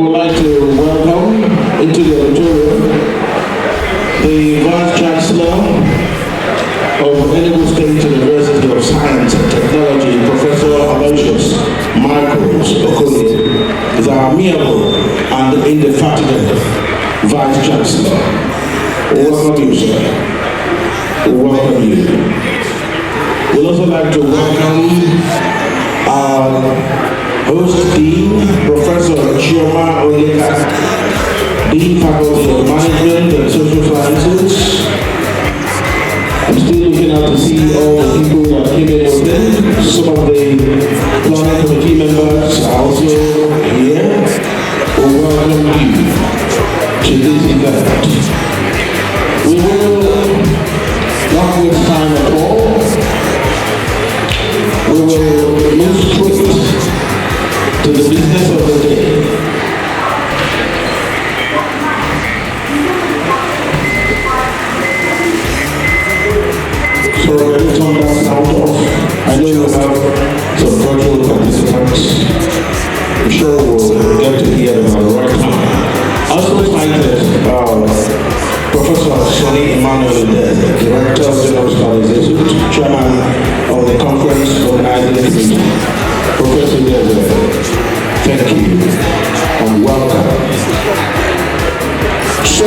would like to welcome into the auditorium the Vice Chancellor of Enugu State University of Science and Technology, Professor Julius is our amiable and indefatigable Vice Chancellor. Welcome you, sir. Welcome you. We'd also like to welcome our host Dean, Professor Chioma Onyeka, Dean Faculty of Management and Social Sciences. I'm still looking out to see all the people that came in with them. Some of the planning committee members are also here. We welcome you to this event. We will not waste time at all. We will move straight to the business of the day. So we're going to turn that sound off. I know you have some virtual participants. I'm sure we'll get to hear them at the right time. Also excited, Professor Sonny Emmanuel, Director of General ESUT, Chairman of the Conference Organizing Committee. Professor Dede, thank you and welcome. So,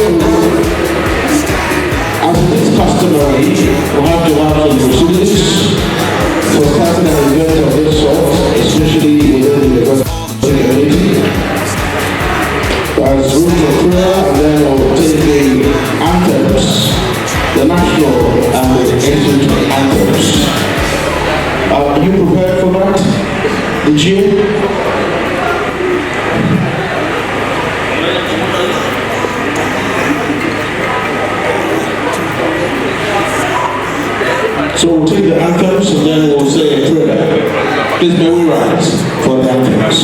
as it is customary, we'll have to have some proceedings for starting an event of this sort, especially within the university community. As room for prayer, and then we'll take the anthems, the national and the ESUT anthems. Are you prepared for that? Did you? So we'll take the anthems and then we'll say a prayer. Please may we rise for the anthems.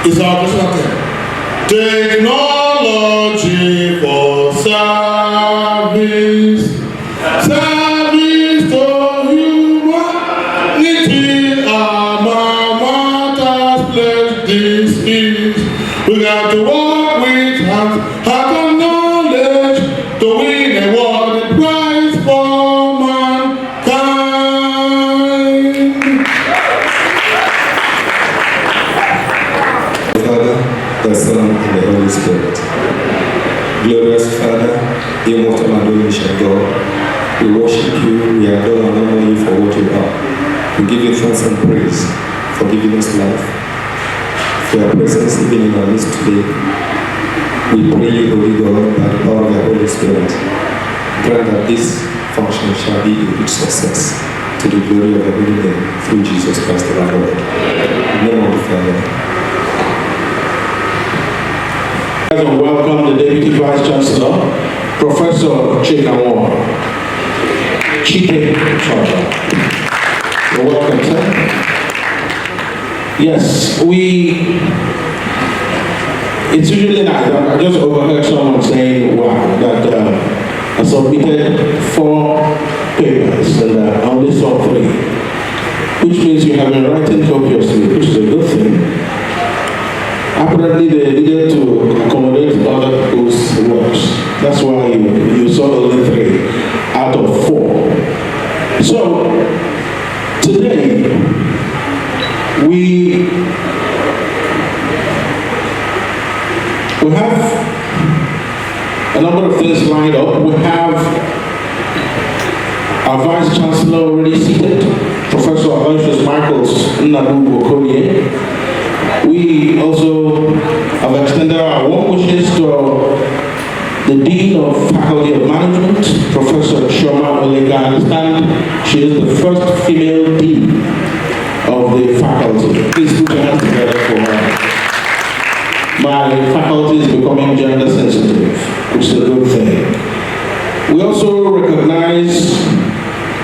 It's our perspective. Technology for service, service to humanity. Our mama's place this is. We got to work with hands, heart and knowledge to win a world prize for mankind. The Son, and the Holy Spirit. Glorious Father, immortal and omniscient God, we worship you, we adore and honor you for what you are. We give you thanks and praise for giving us life, for your presence even in our midst today. We pray you, Holy God, by the power of the Holy Spirit, grant that this function shall be a huge success to the glory of the Holy Name through Jesus Christ our Lord. In the name of the Father. And welcome the Deputy Vice Chancellor, Professor Chike. You're welcome, sir. Yes, it's usually nice. I just overheard someone saying, wow, that I submitted 4 papers and I only saw 3, which means you have been writing copiously, which is a good thing. Apparently they needed to accommodate other people's works. That's why you saw only 3 out of 4. So today we have a number of things lined up. We have our Vice Chancellor already seated, Professor Aloysius Okoye. We also have extended our warm wishes to the Dean of Faculty of Management, Professor Chioma Oleka. I understand she is the first female Dean of the faculty. Please put your hands together for her. My faculty is becoming gender sensitive, which is a good thing. We also recognize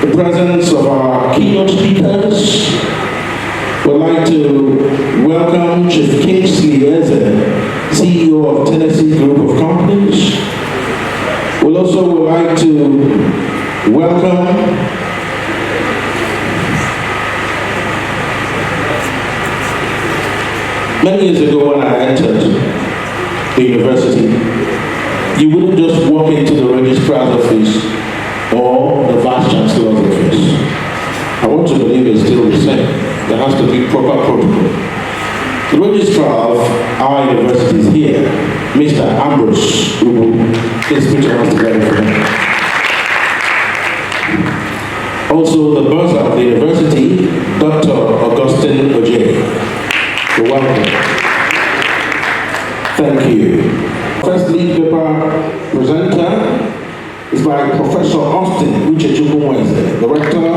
the presence of our keynote speakers. We'd like to welcome Chief Kingsley Eze, CEO of Tennessee Group of Companies. We'll also would like to welcome many years ago when I entered the university, you wouldn't just walk into the registrar's office or the vice chancellor's office. I want to believe it's still the same. There has to be proper protocol. The registrar of our university is here, Mr. Ambrose Ubu. Please put your hands together for him. Also, the bursar of the university, Dr. Augustine Oje. You're welcome. Thank you. First lead paper presenter is by Professor Austin Uchechukwueze, Director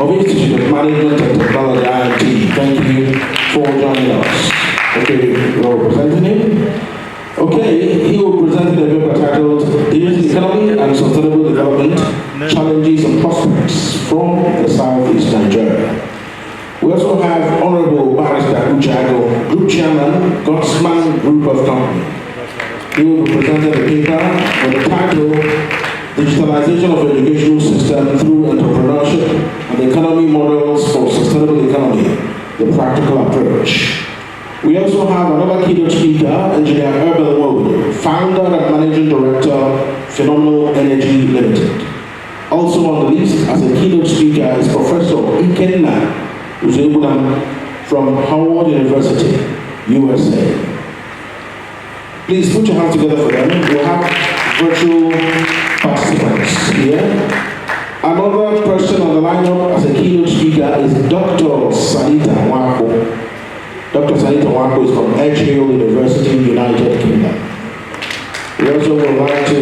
of Institute of Management and Technology, IMT. Thank you for joining us. Okay, we're presenting him. Okay, he will present a paper titled Digital Economy and Sustainable Development, Challenges and Prospects from the Southeast Nigeria. We also have Honorable Barrister Uchago, Group Chairman, Godsman Group of Company. He will be presenting a paper with the title Digitalization of Educational System through Entrepreneurship and Economy Models for Sustainable Economy, the Practical Approach. We also have another keynote speaker, Engineer Erbel Wood, Founder and Managing Director, Phenomenal Energy Limited. Also on the list as a keynote speaker is Professor Ikenna Uzebunam from Howard University, USA. Please put your hands together for them. We'll have virtual participants here. Another person on the lineup as a keynote speaker is Dr. Sanita Wako. Dr. Sanita Wako is from Edge Hill University, United Kingdom. We also would like to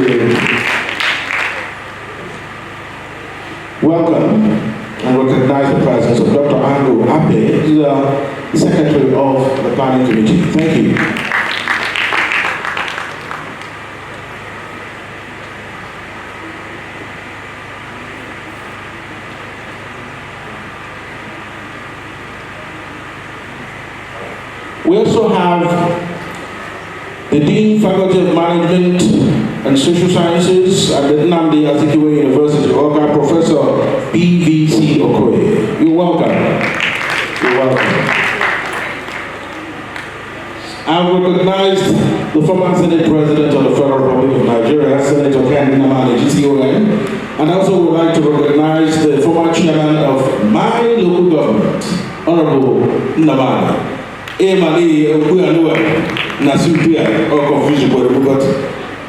welcome and recognize the presence of Dr. Andrew Ape, who is the Secretary of the Planning Committee. Thank you. We also have the Dean, Faculty of Management and Social Sciences at the Nnamdi Azikiwe University, Oga, Professor B.V.C. Okoye. You're welcome. You're welcome. I've recognized the former Senate President of the Federal Republic of Nigeria, Senator Ken Nnamani GCON, and I also would like to recognize the former Chairman of my local government, Honorable Nnamani.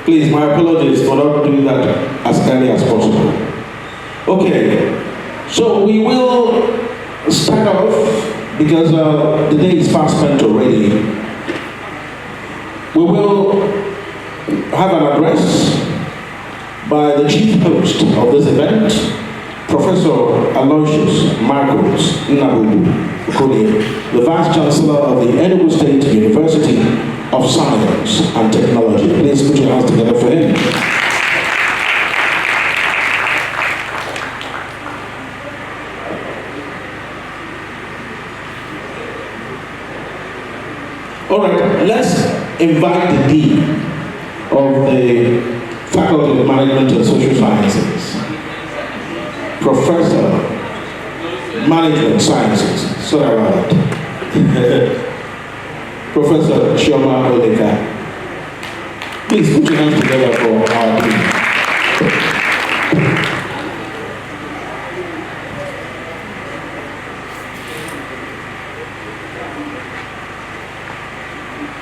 Please, my apologies for not doing that as early as possible. Okay, so we will start off because the day is fast spent already. We will have an address by the chief host of this event, Professor Aloysius Michaels Nnabubu, the Vice Chancellor of the Enugu State University of Science and Technology. Please put your hands together for him. All right, let's invite the Dean of the Faculty of Management and Social Sciences, Professor Management Sciences, sorry about that. Professor Chioma Oleka. Please put your hands together for our Dean.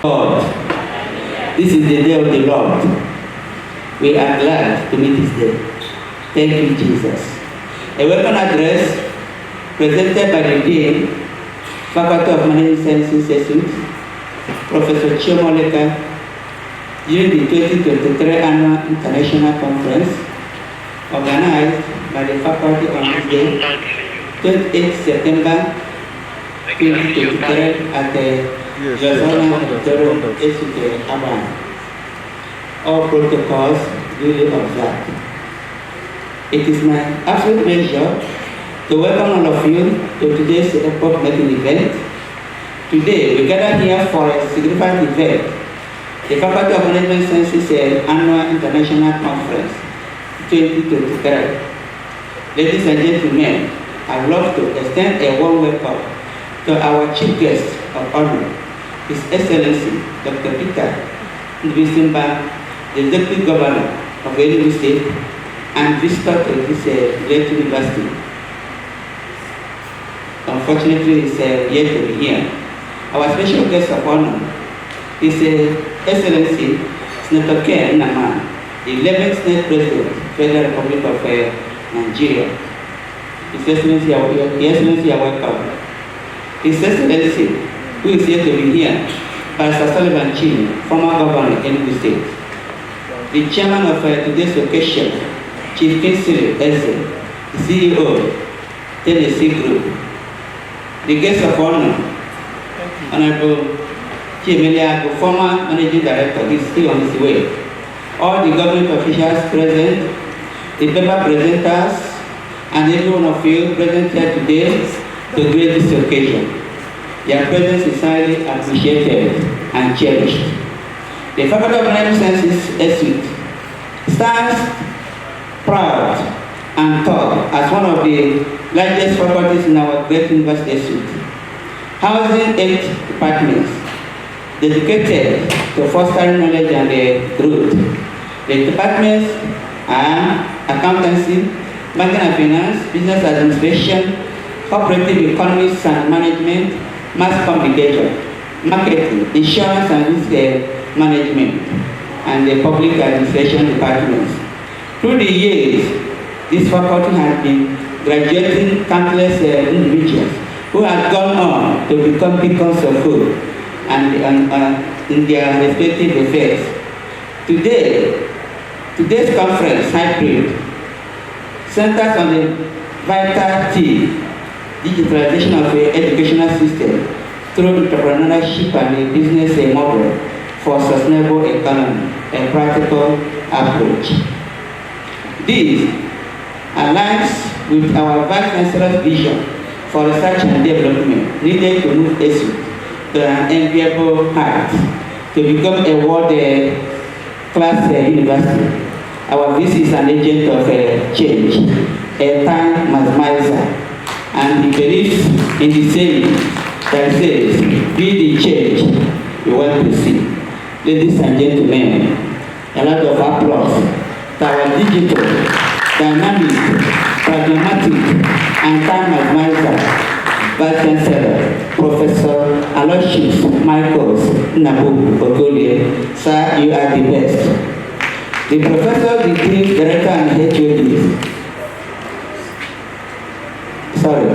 God, this is the day of the Lord. We are glad to meet this day. Thank you, Jesus. A welcome address presented by the Dean, Faculty of Management Sciences, ESUT, Professor Chioma Oleka, during the 2023 Annual International Conference organized by the faculty on this day, 28 September 2023 at the Auditorium, ESUT, Agbani. All protocols duly observed. It is my absolute pleasure to welcome all of you to today's airport making event. Today, we gather here for a significant event, the Faculty of Management Sciences Annual International Conference 2023. Ladies and gentlemen, I would love to extend a warm welcome to our chief guest of honor, His Excellency Dr. Peter Ndubisimba, the Executive Governor of Enugu State and visitor to this great university. Unfortunately, he's yet to be here. Our special guest of honor is Excellency Senator Ken Nama, the 11th Senate President, Federal Republic of Nigeria. His Excellency, you are welcome. His Excellency, who is here to be here, Pastor Sullivan Chin, former governor of Enugu State. The chairman of today's occasion, Chief Kingsley Eze, CEO, Tennessee Group. The guest of honor, Honorable Chimelia, former managing director, is still on his way. All the government officials present, the paper presenters, and every one of you present here today to grace this occasion. Their presence is highly appreciated and cherished. The Faculty of Management Sciences ESUT stands proud and tall as one of the largest faculties in our great university ESUT, housing 8 departments dedicated to fostering knowledge and growth. The departments are accountancy, banking and finance, business administration, cooperative economics and management, mass communication, marketing, insurance and risk management, and the public administration departments. Through the years, this faculty has been graduating countless individuals who have gone on to become beacons of hope and in their respective affairs. Today's conference, hybrid, centers on the vital theme, digitalization of the educational system through entrepreneurship and a business model for sustainable economy, a practical approach. This aligns with our Vice Chancellor's vision for research and development needed to move ESUT to an enviable height to become a world-class university. Our VC is an agent of change, a time maximizer, and he believes in the saying that says, be the change you want to see. Ladies and gentlemen, a lot of applause to our digital, dynamic, pragmatic, and time maximizer, Vice Chancellor, Professor Aloysius Michaels Nabu Ogolie. Sir, you are the best. The Professor, the Dean, Director, and HODs,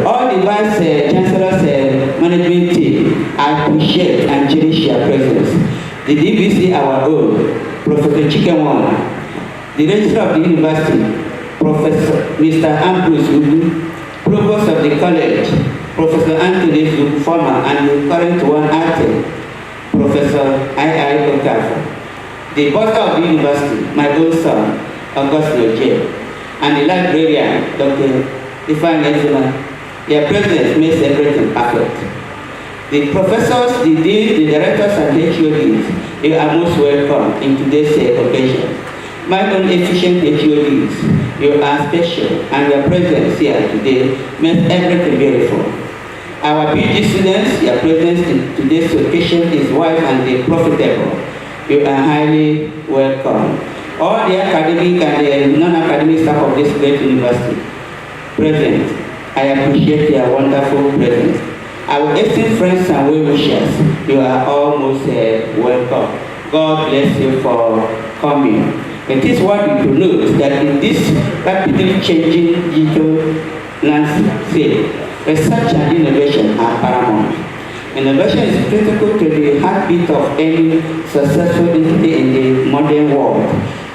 all the Vice Chancellor's management team, I appreciate and cherish your presence. The DVC, our own, Professor Chikemon, the Registrar of the University, Professor Mr. Ambrose Ugu, Provost of the College, Professor Anthony Zugu, former and the current one acting, Professor I.I. Okafor, the Bursar of the University, my own son, Augustine J., and the librarian, Dr. Ifeanyi Ezema. Their presence makes everything perfect. The professors, the deans, the directors, and HODs, you are most welcome in today's occasion. My own efficient HODs, you are special, and your presence here today makes everything beautiful. Our PG students, your presence in today's occasion is wise and profitable. You are highly welcome. All the academic and non-academic staff of this great university present, I appreciate your wonderful presence. Our esteemed friends and well-wishers, you are all most welcome. God bless you for coming. It is worthy to note that in this rapidly changing digital landscape, research and innovation are paramount. Innovation is critical to the heartbeat of any successful entity in the modern world.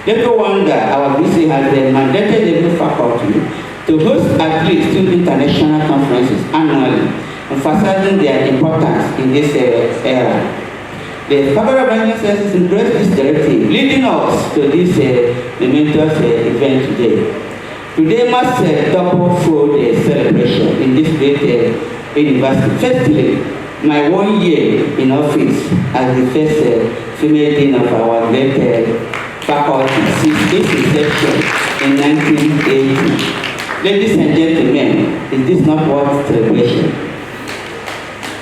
Little wonder our VC has mandated the new faculty to host at least 2 international conferences annually, emphasizing their importance in this era. The Federal Banking Services embraced this directive, leading us to this momentous event today. Today marks a double-fold celebration in this great university. Firstly, my 1 year in office as the first female dean of our great faculty since its inception in 1980. Ladies and gentlemen, is this not worth celebration?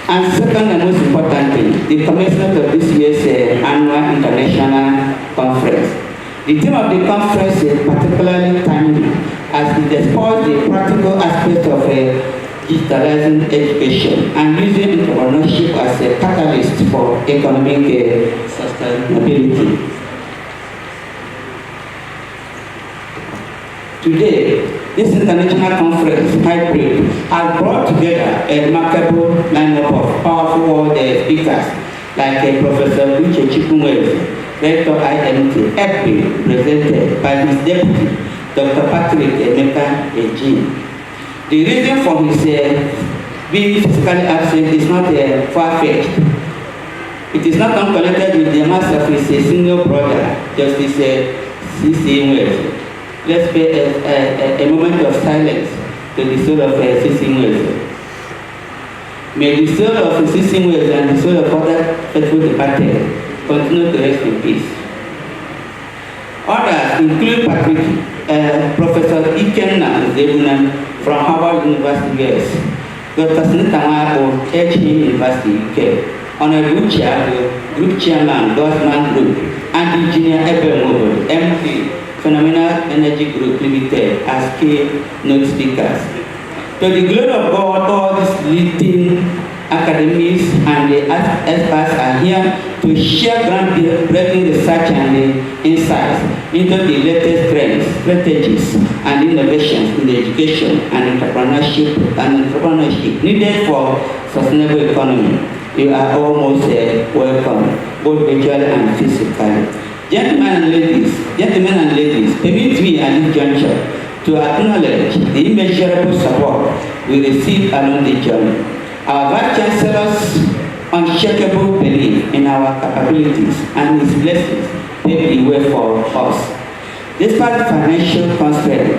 And second and most importantly, the commencement of this year's annual international conference. The theme of the conference is particularly timely as it explores the practical aspects of digitalizing education and using entrepreneurship as a catalyst for economic sustainability. Today, this international conference, hybrid, has brought together a remarkable lineup of powerful world speakers like Professor Julius, Rector IMT, EPI, presented by his deputy, Dr. Patrick Emeka Ejin. The reason for his being physically absent is not far-fetched. It is not unconnected with the mass of his senior brother, Justice C.C. Wells. Let's pay a moment of silence to the soul of C.C. Wells. May the soul of C.C. Wells and the soul of other faithful departed continue to rest in peace. Others include Professor Ikenna Zebunan from Harvard University, US, Dr. Snitamapo, HE University, UK, Honorable Group Chairman, Gosman Group, and Engineer Enugu, MD, Phenomenal Energy Group Limited, as keynote speakers. To the glory of God, all these leading academies and the experts are here to share groundbreaking research and insights into the latest trends, strategies, and innovations in education and entrepreneurship needed for sustainable economy. You are all most welcome, both virtually and physically. Gentlemen and ladies, permit me at this juncture to acknowledge the immeasurable support we received along the journey. Our Vice Chancellor's unshakable belief in our capabilities and his blessings paved the way for us. Despite financial constraints,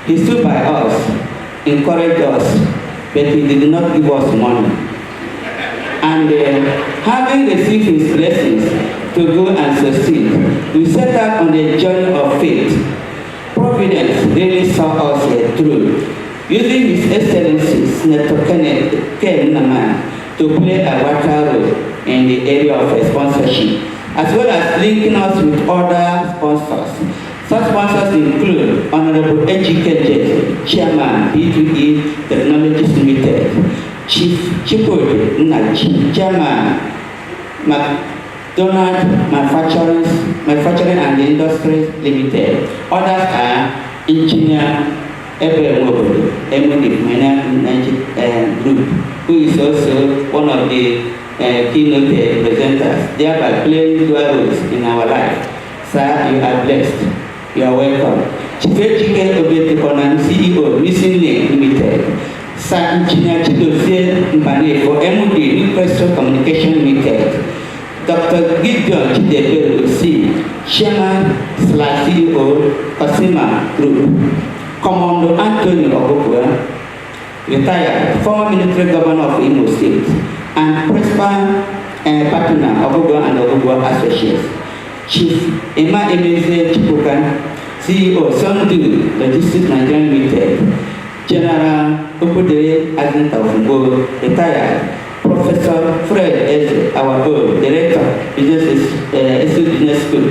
he stood by us, encouraged us, but he did not give us money. And having received his blessings to go and succeed, we set out on the journey of faith. Providence really saw us through, using His Excellency Senator Kenneth K. Naman to play a vital role in the area of sponsorship, as well as linking us with other sponsors. Such sponsors include Honorable HKJ, Chairman, B2E Technologies Limited, Chief Chipode Nachi, Chairman, McDonald Manufacturing and Industries Limited. Others are Engineer Enugu, MD Group, who is also one of the keynote presenters, thereby playing dual roles in our life. Sir, you are blessed. You are welcome. Chief Ejike Obetekonan, CEO, Missing Link Limited. Sir Engineer Chidozie Mbane for MD Requestor Communication Limited. Dr. Gideon Chidebere C, Chairman/CEO, Cosima Group. Commando Anthony Ogugwa, retired, former military governor of Imo State, and principal partner of Ogugwa and Ogugwa Associates. Chief Emma Emeze Chipuka, CEO, Sundu Logistics Nigeria Limited. General Okudere Agent of Ngo, retired. Professor Fred Eze, our own Director, ESUT Business School.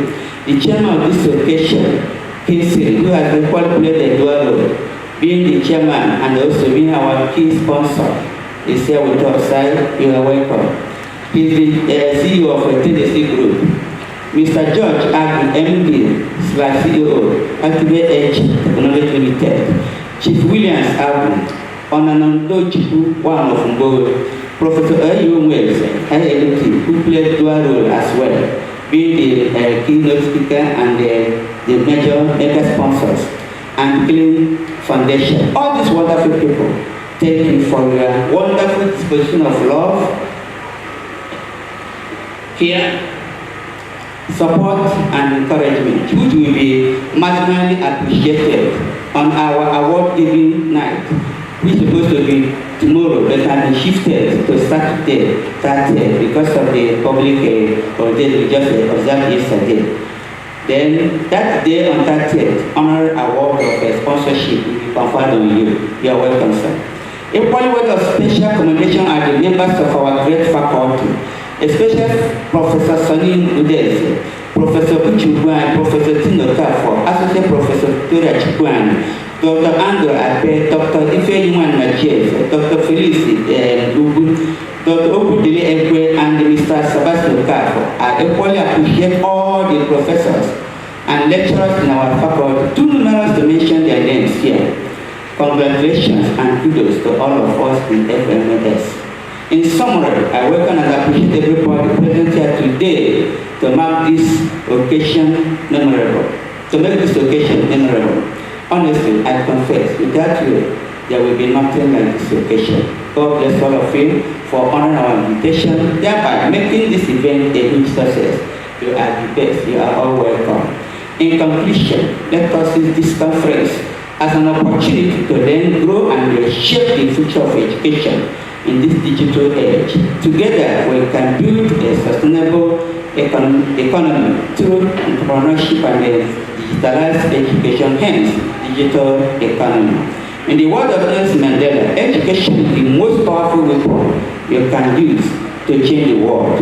The chairman of this occasion, Kinsey, who has been qualified a dual role, being the chairman and also being our key sponsor, is here with us. Sir, you are welcome. He is the CEO of a TDC Group. Mr. George Agbani, MD/CEO, Activate Edge Technology Limited. Chief Williams Agbani, Onah Chipu, one of Ngo, Professor Julius, ILT, who played dual role as well, being the keynote speaker and the mega sponsors, and Clean Foundation. All these wonderful people, thank you for your wonderful disposition of love here, support and encouragement, which will be maximally appreciated on our award-giving night, which is supposed to be tomorrow, but has been shifted to Saturday, 30th, because of the public holiday we just observed yesterday. Then that day on 30th, honorary award of sponsorship will be conferred on you. You are welcome, sir. Equally word of special commendation are the members of our great faculty, especially Professor Sonny Udes, Professor Uchugwan, Professor Tino Kafo, Associate Professor Victoria Chukwan, Dr. Andrew Ape, Dr. Ifeyiwan Majes, Dr. Felice Ugu, Dr. Okudili Ekwe, and Mr. Sebastian Kafo. I equally appreciate all the professors and lecturers in our faculty, too numerous to mention their names here. Congratulations and kudos to all of us in FMS. In summary, I welcome and appreciate everybody present here today to mark this occasion memorable. Honestly, I confess, without you, there will be nothing like this occasion. God bless all of you for honoring our invitation, thereby making this event a huge success. You are the best. You are all welcome. In conclusion, let us use this conference as an opportunity to then grow and shape the future of education in this digital age. Together, we can build a sustainable economy through entrepreneurship and digitalized education, hence digital economy. In the word of Nelson Mandela, education is the most powerful weapon you can use to change the world.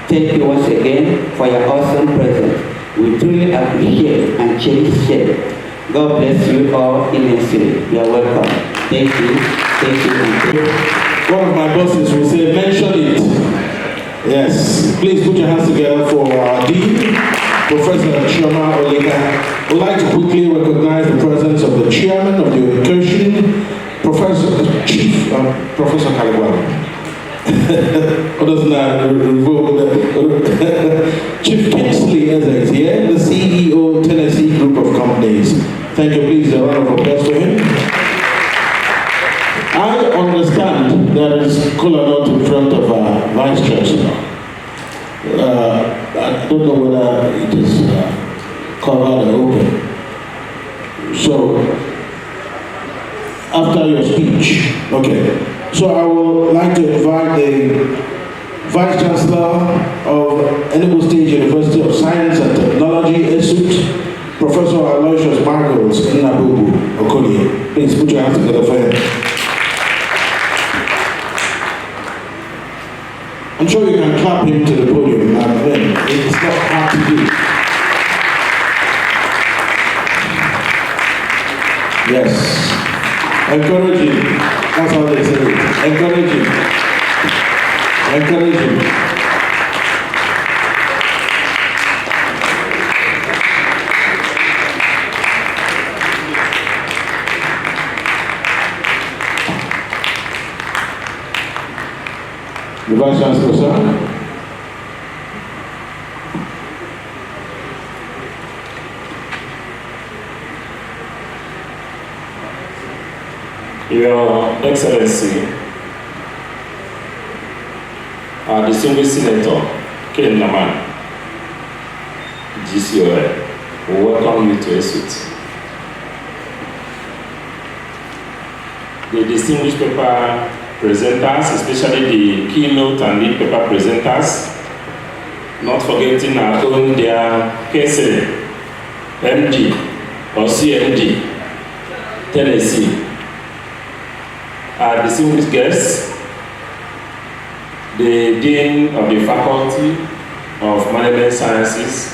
Thank you once again for your awesome presence. We truly appreciate and cherish it. God bless you all immensely. You are welcome. Thank you. Thank you. Thank you. One of my bosses will say, mention it. Yes. Please put your hands together for our Dean, Professor Chioma Oleka. I would like to quickly recognize the presence of the Chairman of the Education, Professor Kalibwala. Chief Kingsley is here, the CEO, Tennessee Group of Companies. Thank you, please, a round of applause for him. I understand there is cola nut in front of our Vice Chancellor. I don't know whether it is covered or open. So, after your speech, okay. So I would like to invite the Vice Chancellor of Enugu State University of Science and Technology, ESUT, Professor Aloysius Marcos Nnabubu Okolie. Please put your hands together for him. I'm sure you can clap him to the podium. It's not hard to do. Yes. Encourage him. That's how they say it. Encourage him. Encourage him. The Vice Chancellor, sir. Your Excellency, our distinguished Senator, Ken Naman, GCOL, we welcome you to ESUT. The distinguished paper presenters, especially the keynote and lead paper presenters, not forgetting our own dear KSA, MD or CMD, Tennessee. Our distinguished guests, the Dean of the Faculty of Management Sciences,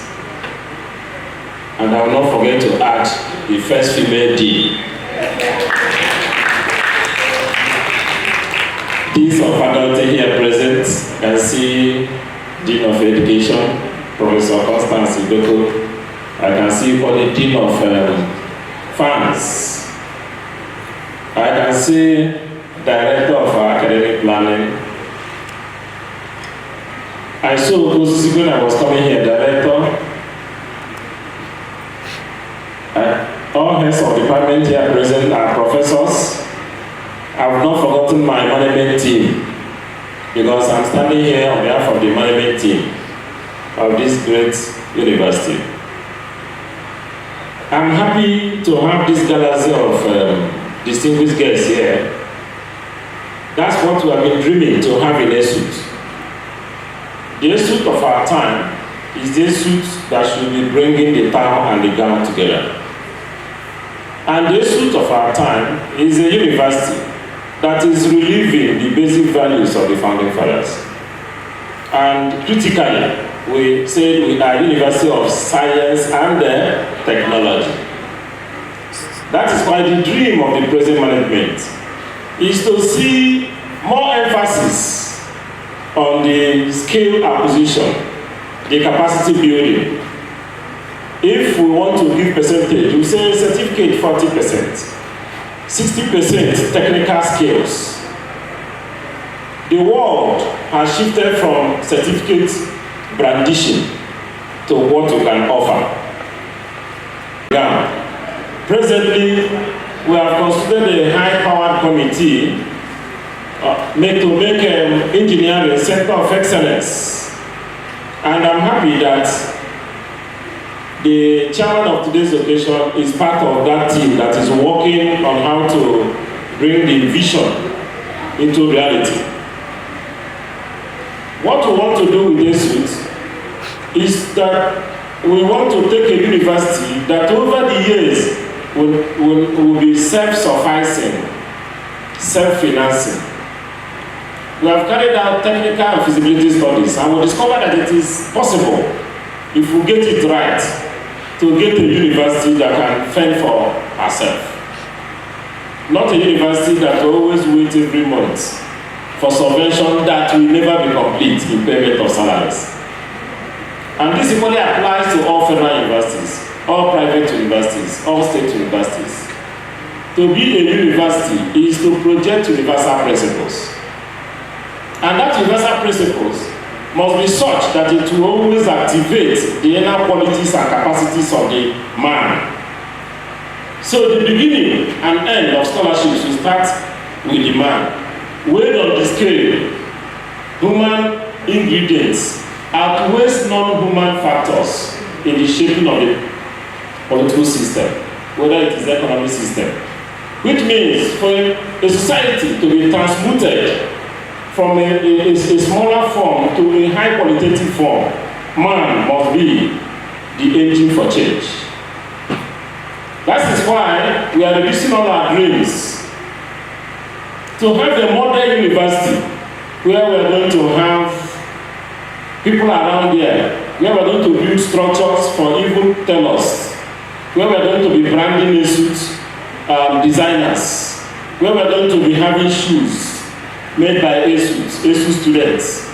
and I will not forget to add the first female Dean. Deans of faculty here present, I see Dean of Education, Professor Constance Idoko. I can see for the Dean of Finance. I can see Director of Academic Planning, I saw Osisi when I was coming here, director. All heads of department here present are professors. I've not forgotten my management team because I'm standing here on behalf of the management team of this great university. I'm happy to have this galaxy of distinguished guests here. That's what we have been dreaming to have in ESUT. The ESUT of our time is the ESUT that should be bringing the town and the gown together. And the ESUT of our time is a university that is reliving the basic values of the founding fathers. And critically, we say we are a university of science and technology. That is why the dream of the present management is to see more emphasis on the skill acquisition, the capacity building. If we want to give percentage, we say certificate 40%, 60% technical skills. The world has shifted from certificate brandishing to what we can offer. Now, presently, we have constituted a high-powered committee to make engineering a center of excellence. And I'm happy that the chairman of today's occasion is part of that team that is working on how to bring the vision into reality. What we want to do with ESUT is that we want to take a university that over the years will be self-sufficing, self-financing. We have carried out technical and feasibility studies and we discovered that it is possible, if we get it right, to get a university that can fend for herself. Not a university that always waits every month for subvention that will never be complete in payment of salaries. And this equally applies to all federal universities, all private universities, all state universities. To be a university is to project universal principles. And that universal principles must be such that it will always activate the inner qualities and capacities of the man. So the beginning and end of scholarships will start with the man. Weighed on the scale, human ingredients outweighs non-human factors in the shaping of the political system, whether it is the economic system. Which means for a society to be transmuted from a smaller form to a high qualitative form, man must be the engine for change. That is why we are reducing all our dreams to have a modern university where we are going to have people around there, where we are going to build structures for even tellers, where we are going to be branding ESUT designers, where we are going to be having shoes made by ESUT students,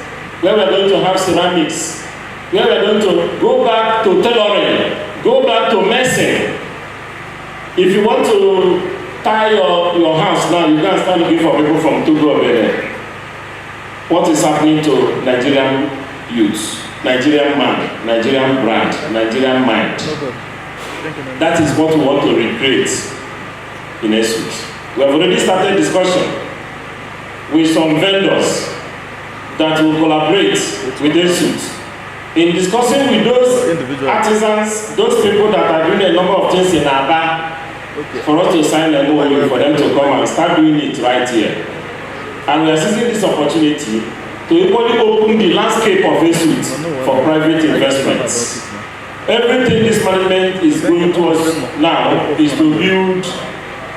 where we are going to have ceramics, where we are going to go back to tailoring, go back to messing. If you want to tie your house now, you can't start looking for people from Togo or Benin. What is happening to Nigerian youth, Nigerian man, Nigerian brand, Nigerian mind? That is what we want to recreate in ESUT. We have already started discussion with some vendors that will collaborate with ESUT in discussing with those artisans, those people that are doing a number of things in Aba, for us to sign an MOU for them to come and start doing it right here. And we are seizing this opportunity to equally open the landscape of ESUT for private investments. Everything this management is going towards now is to build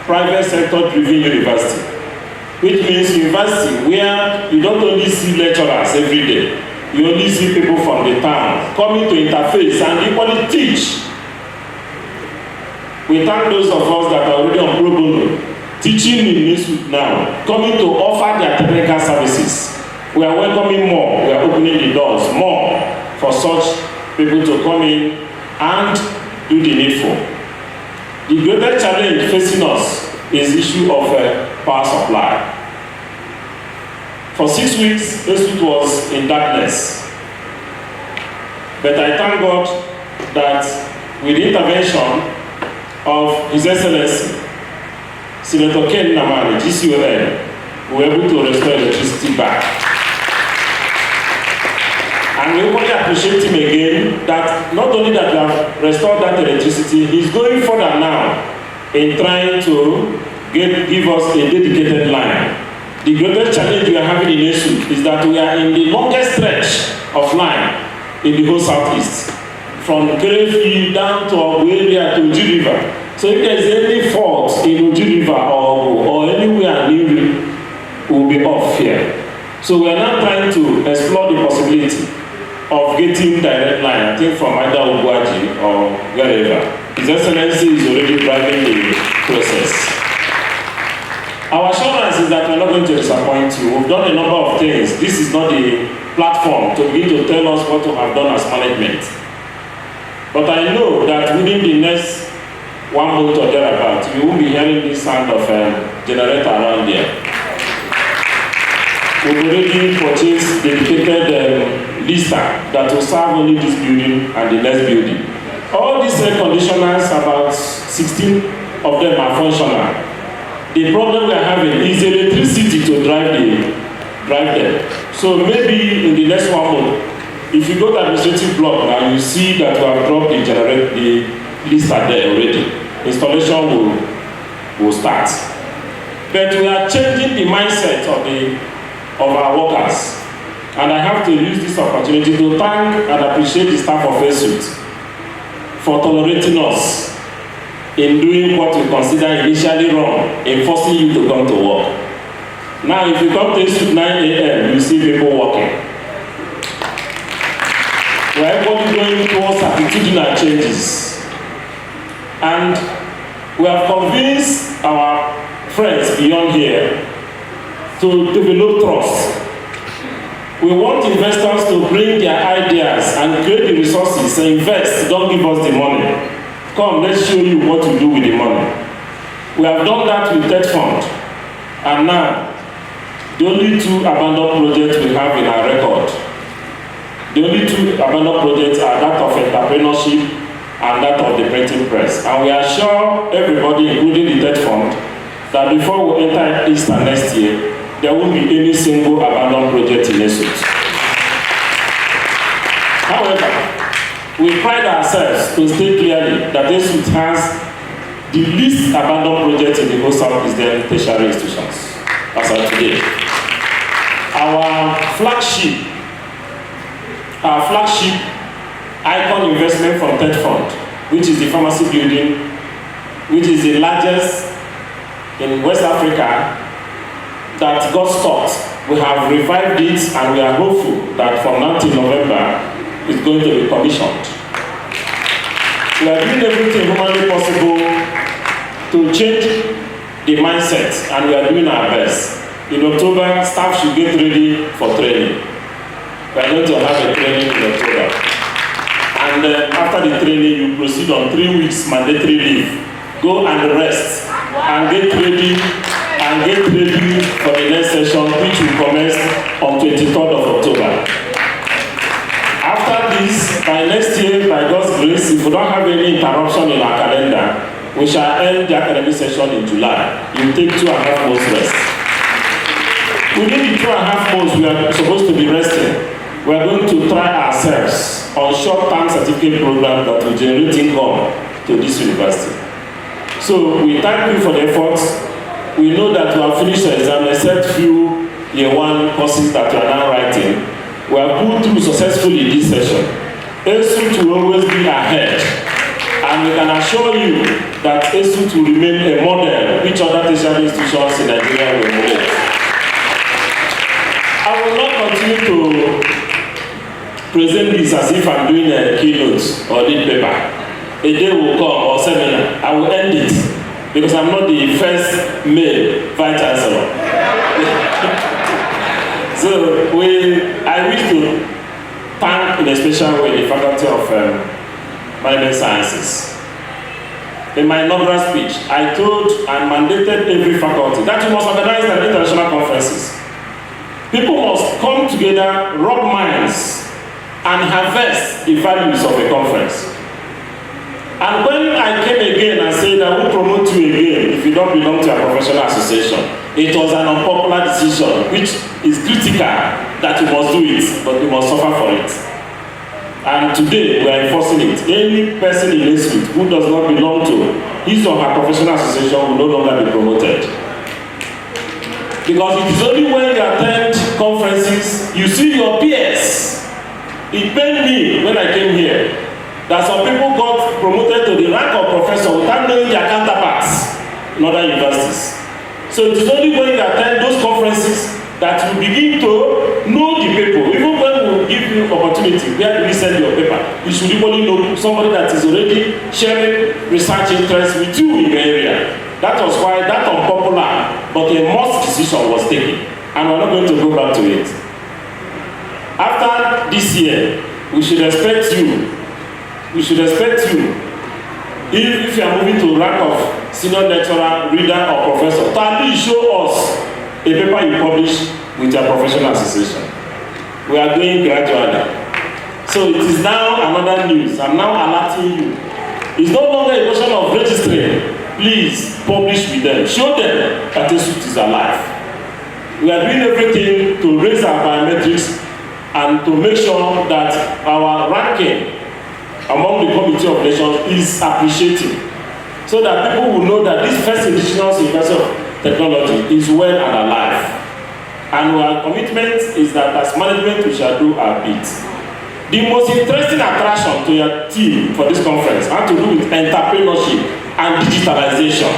private sector driven university, which means university where you don't only see lecturers every day, you only see people from the town coming to interface and equally teach. We thank those of us that are already on pro bono, teaching in ESUT now, coming to offer their technical services. We are welcoming more, we are opening the doors more for such people to come in and do the needful. The greatest challenge facing us is the issue of power supply. For 6 weeks, ESUT was in darkness. But I thank God that with the intervention of His Excellency, Senator Ken Namani, GCON, we were able to restore electricity back. And we only appreciate him again that not only that we have restored that electricity, he's going further now in trying to give us a dedicated line. The greatest challenge we are having in ESUT is that we are in the longest stretch of line in the whole southeast, from Kerefi down to Agbani to Oji River. So if there is any fault in Oji River or anywhere near, we'll be off here. So we are now trying to explore the possibility of getting direct line, I think from either Obuaji or wherever. His Excellency is already driving the process. Our assurance is that we're not going to disappoint you. We've done a number of things. This is not the platform to begin to tell us what to have done as management. But I know that within the next 1 month or thereabout, you won't be hearing this sound of generator around there. We've already purchased dedicated lister that will serve only this building and the next building. All these air conditioners, about 16 of them are functional. The problem we are having is electricity to drive them. So maybe in the next 1 month, if you go to administrative block now, you see that we have dropped the lister there already. Installation will start. But we are changing the mindset of our workers. And I have to use this opportunity to thank and appreciate the staff of ESUT for tolerating us in doing what we consider initially wrong, in forcing you to come to work. Now, if you come to ESUT 9 a.m., you see people working. We are everybody going towards attitudinal changes. And we have convinced our friends beyond here to develop trust. We want investors to bring their ideas and create the resources and invest, don't give us the money. Come, let's show you what to do with the money. We have done that with Debt Fund. And now, the only 2 abandoned projects we have in our record. The only 2 abandoned projects are that of Entrepreneurship and that of the printing press. And we assure everybody, including the Debt Fund, that before we enter Easter next year, there won't be any single abandoned project in ESUT. However, we pride ourselves to state clearly that ESUT has the least abandoned project in the whole Southeast tertiary institutions as of today. Our flagship icon investment from Debt Fund, which is the pharmacy building, which is the largest in West Africa, that got stopped. We have revived it and we are hopeful that from now till November it's going to be commissioned. We are doing everything humanly possible to change the mindset and we are doing our best. In October, staff should get ready for training. We are going to have a training in October. And after the training, you proceed on 3 weeks mandatory leave. Go and rest and get ready for the next session, which will commence on 23rd of October. After this, by next year, by God's grace, if we don't have any interruption in our calendar, we shall end the academic session in July. You take 2.5 months rest. Within the 2.5 months we are supposed to be resting, we are going to try ourselves on short-term certificate program that will generate income to this university. So we thank you for the efforts. We know that we have finished the exam, except few year 1 courses that we are now writing. We have pulled through successfully this session. ESUT will always be ahead. And we can assure you that ESUT will remain a model which other tertiary institutions in Nigeria will emulate. I will not continue to present this as if I'm doing a keynote or lead paper. A day will come or seminar, I will end it because I'm not the first male vice chancellor. So I wish to thank in a special way the Faculty of Management Sciences. In my inaugural speech, I told and mandated every faculty that we must organize international conferences. People must come together, rub minds, and harvest the values of a conference. And when I came again and said I will promote you again if you don't belong to a professional association, it was an unpopular decision, which is critical that you must do it, but you must suffer for it. And today we are enforcing it. Any person in ESUT who does not belong to his or her professional association will no longer be promoted. Because it is only when you attend conferences, you see your peers. It pained me when I came here that some people got promoted to the rank of professor without knowing their counterparts in other universities. So it is only when you attend those conferences that you begin to know the people. Even when we give you opportunity, where do we send your paper? You should equally know somebody that is already sharing research interests with you in the area. That was why that unpopular but a must decision was taken, and we're not going to go back to it. After this year, we should expect you. We should expect you, if you are moving to rank of senior lecturer, reader, or professor, to at least show us a paper you publish with your professional association. We are doing gradually. So it is now another news. I'm now alerting you. It's no longer a question of registering. Please publish with them. Show them that ESUT is alive. We are doing everything to raise our biometrics and to make sure that our ranking among the Committee of Nations is appreciated, so that people will know that this first indigenous university of technology is well and alive. And our commitment is that as management we shall do our bit. The most interesting attraction to your team for this conference had to do with entrepreneurship and digitalization.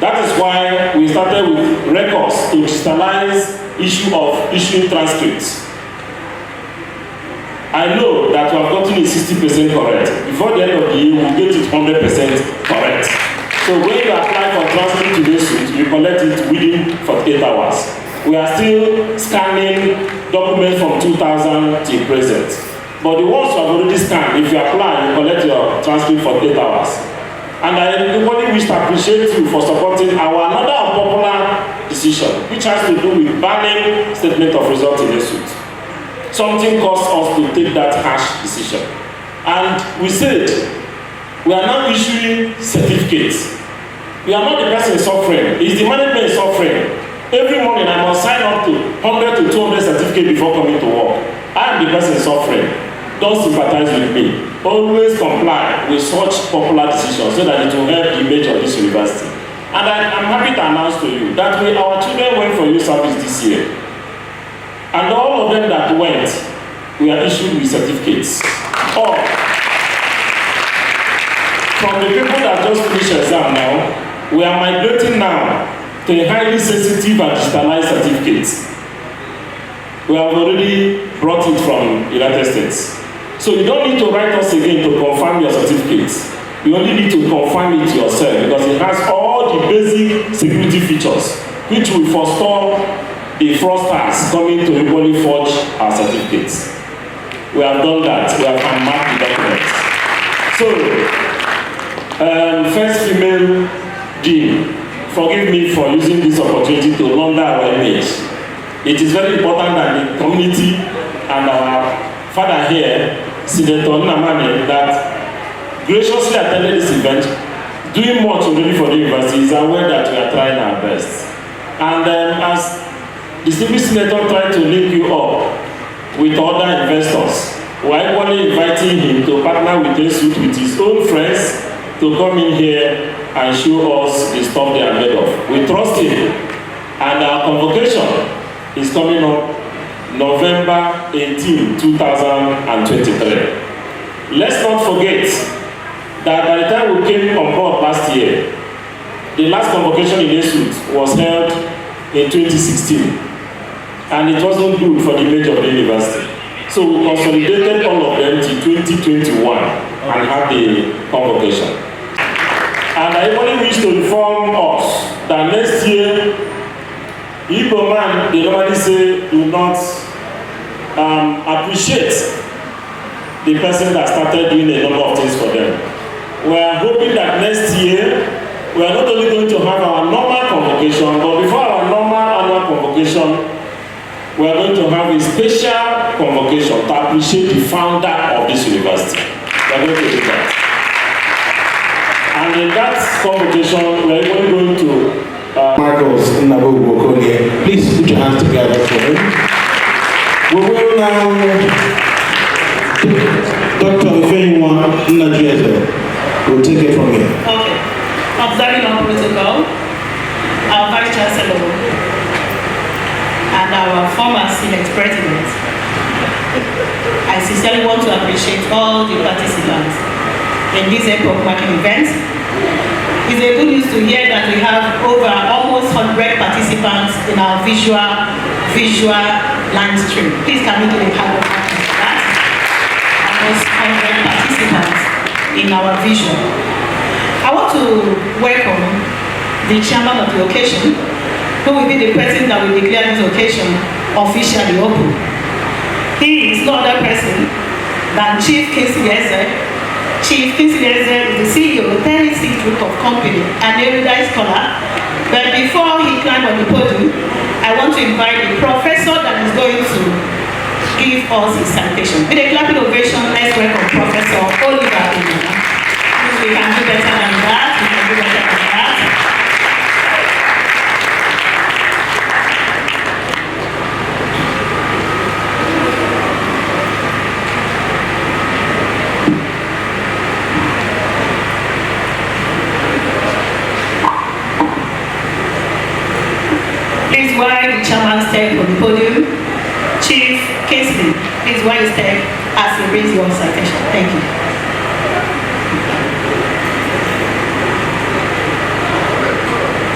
That is why we started with records to digitalize issuing transcripts. I know that we have gotten it 60% correct. Before the end of the year, we'll get it 100% correct. So when you apply for transcript to ESUT, you collect it within 48 hours. We are still scanning documents from 2000 till present. But the ones you have already scanned, if you apply, you collect your transcript for 8 hours. And I really wish to appreciate you for supporting our another unpopular decision, which has to do with banning statement of results in ESUT. Something caused us to take that harsh decision. And we said, we are now issuing certificates. We are not the person suffering, it's the management suffering. Every morning I must sign up to 100 to 200 certificates before coming to work. I am the person suffering. Don't sympathize with me. Always comply with such popular decisions so that it will help the image of this university. And I'm happy to announce to you that our children went for youth service this year. And all of them that went, we are issued with certificates. Or, from the people that just finished exam now, we are migrating now to a highly sensitive and digitalized certificates. We have already brought it from the United States. So you don't need to write us again to confirm your certificates. You only need to confirm it yourself because it has all the basic security features which will forestall the fraudsters coming to equally forge our certificates. We have done that. We have unmarked the documents. So, first female dean, forgive me for using this opportunity to launder our image. It is very important that the community and our father here, Senator Onah, that graciously attended this event, doing much already for the university, is aware that we are trying our best. And as the distinguished senator tried to link you up with other investors, we are equally inviting him to partner with ESUT with his own friends to come in here and show us the stuff they are made of. We trust him, and our convocation is coming up November 18, 2023. Let's not forget that by the time we came on board last year, the last convocation in ESUT was held in 2016, and it wasn't good for the image of the university. So we consolidated all of them to 2021 and had the convocation. And I only wish to inform us that next year, Igbo man, they normally say, do not appreciate the person that started doing a number of things for them. We are hoping that next year, we are not only going to have our normal convocation, but before our normal annual convocation, we are going to have a special convocation to appreciate the founder of this university. We are going to do that. And in that convocation, we are even going to Marcos Nabu-Wokonie. Please put your hands together for him. We will now, Dr. Ifeanyi Nnajueze will take it from here. Okay. Observing our protocol, our Vice Chancellor and our former Senate President, I sincerely want to appreciate all the participants in this epoch-marking event. It's a good news to hear that we have over almost 100 participants in our visual line stream. Please can we do a hard work for that? Almost 100 participants in our visual. I want to welcome the chairman of the occasion, who will be the person that will declare this occasion officially open. He is no other person than Chief Kingsley Eze. Chief Kingsley Eze is the CEO of the Tennessee Group of Company, an erudite scholar. But before he climbed on the podium, I want to invite the professor that is going to give us his citation. With a clapping ovation, let's welcome Professor Oliver Onah. We can do better than that. We can do better than that. Please, while the chairman step on the podium, Chief Kingsley, please while you step as you raise your citation. Thank you.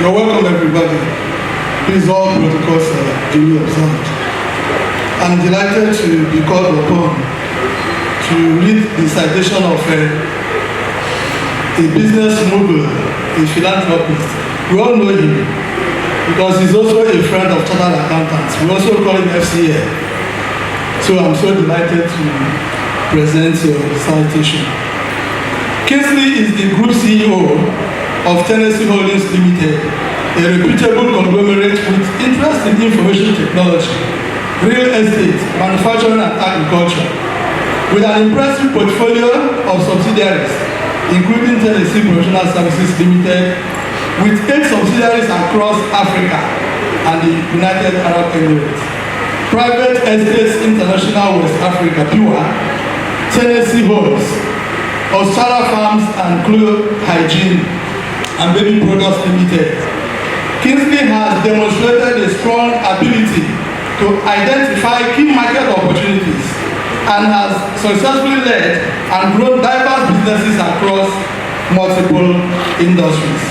You're welcome, everybody. Please, all protocols are duly observed. I'm delighted to be called upon to read the citation of a business mogul, a philanthropist. We all know him because he's also a friend of chartered accountants. We also call him FCA. So I'm so delighted to present your citation. Kingsley is the group CEO of Tennessee Holdings Limited, a reputable conglomerate with interest in information technology, real estate, manufacturing and agriculture, with an impressive portfolio of subsidiaries, including Tennessee Professional Services Limited, with 8 subsidiaries across Africa and the United Arab Emirates, Private Estates International West Africa, PUA, Tennessee Homes, Ostara Farms and Cleo Hygiene, and Baby Products Limited. Kingsley has demonstrated a strong ability to identify key market opportunities and has successfully led and grown diverse businesses across multiple industries.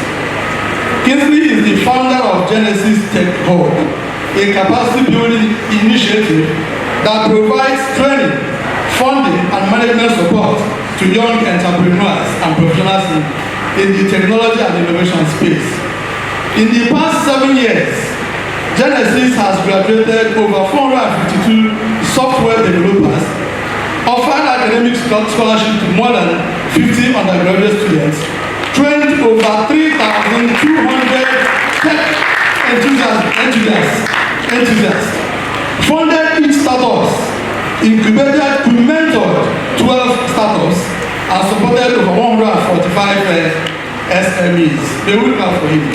Kingsley is the founder of Genesis Tech Hub, a capacity building initiative that provides training, funding, and management support to young entrepreneurs and professionals in the technology and innovation space. In the past 7 years, Genesis has graduated over 452 software developers, offered academic scholarship to more than 50 undergraduate students, trained over 3,200 tech enthusiasts, funded each startups, incubated to mentor 12 startups, and supported over 145 SMEs. They will clap for him.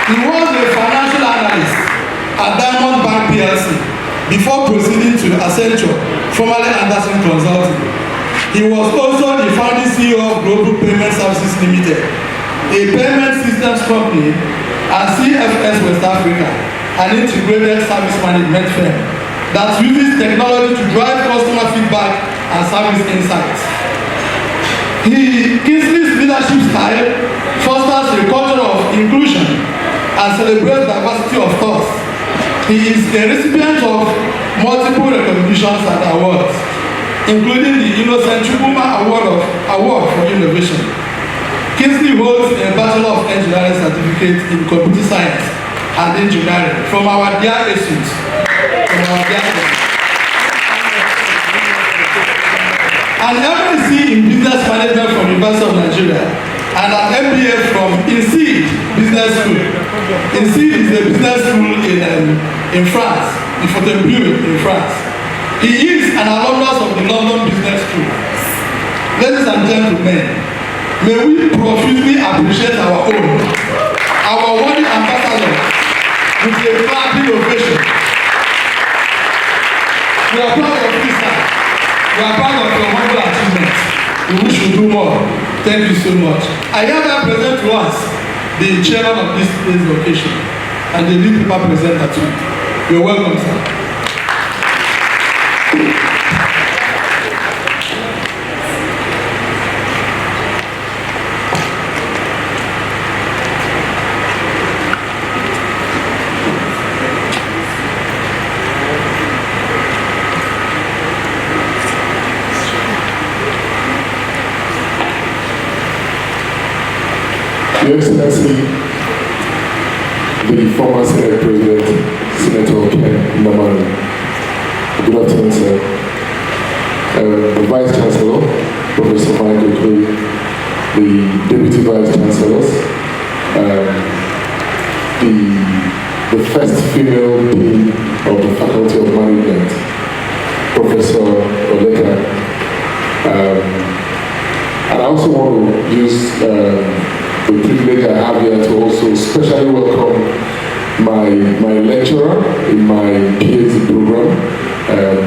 He was a financial analyst at Diamond Bank PLC before proceeding to Accenture, formerly Anderson Consulting. He was also the founding CEO of Global Payment Services Limited, a payment systems company, and CFS West Africa, an integrated service management firm that uses technology to drive customer feedback and service insights. Kingsley's leadership style fosters a culture of inclusion and celebrates diversity of thought. He is a recipient of multiple recognitions and awards, including the Innocent Chukwuma Award for Innovation. Kingsley holds a Bachelor of Engineering certificate in Computer Science and Engineering from our dear ESUT. An MSc in Business Management from the University of Nigeria and an MBA from ENT'L business school. ESUT is a business school in France, in Fontainebleau in France. He is an alumnus of the London Business School. Ladies and gentlemen, may we profusely appreciate our worthy ambassador with a clapping ovation. We are proud of this sir. We are proud of your humble achievements. We wish you do more. Thank you so much. I hereby present to us the chairman of this occasion and the lead paper presenter too. You're welcome, sir. Your Excellency, the former Senate President, Senator Ken Namani. Good afternoon, sir. The Vice Chancellor, Professor Michael Clay, the Deputy Vice Chancellors, the first female Dean of the Faculty of Management, Professor Oleka. And I also want to use the privilege I have here to also specially welcome my lecturer in my PhD program,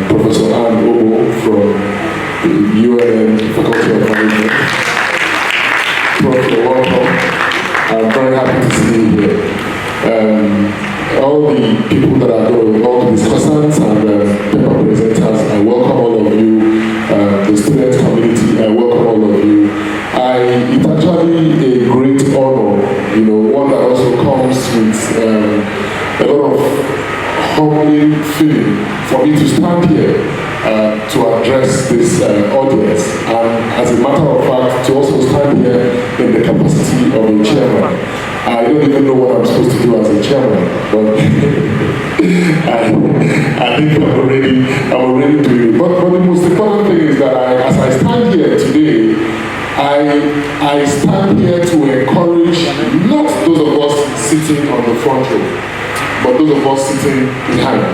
Professor Obo from the UNN Faculty of Management. Prof, welcome. I'm very happy to see you here. All the people that are going, all the discussants and paper presenters, I welcome all of you. The student community, I welcome all of you. It's actually a great honor, one that also comes with a lot of humbling feeling for me to stand here to address this audience, and as a matter of fact, to also stand here in the capacity of a chairman. I don't even know what I'm supposed to do as a chairman, but I think I'm already doing it. But the most important thing is that as I stand here today, I stand here to encourage not those of us sitting on the front row, but those of us sitting behind.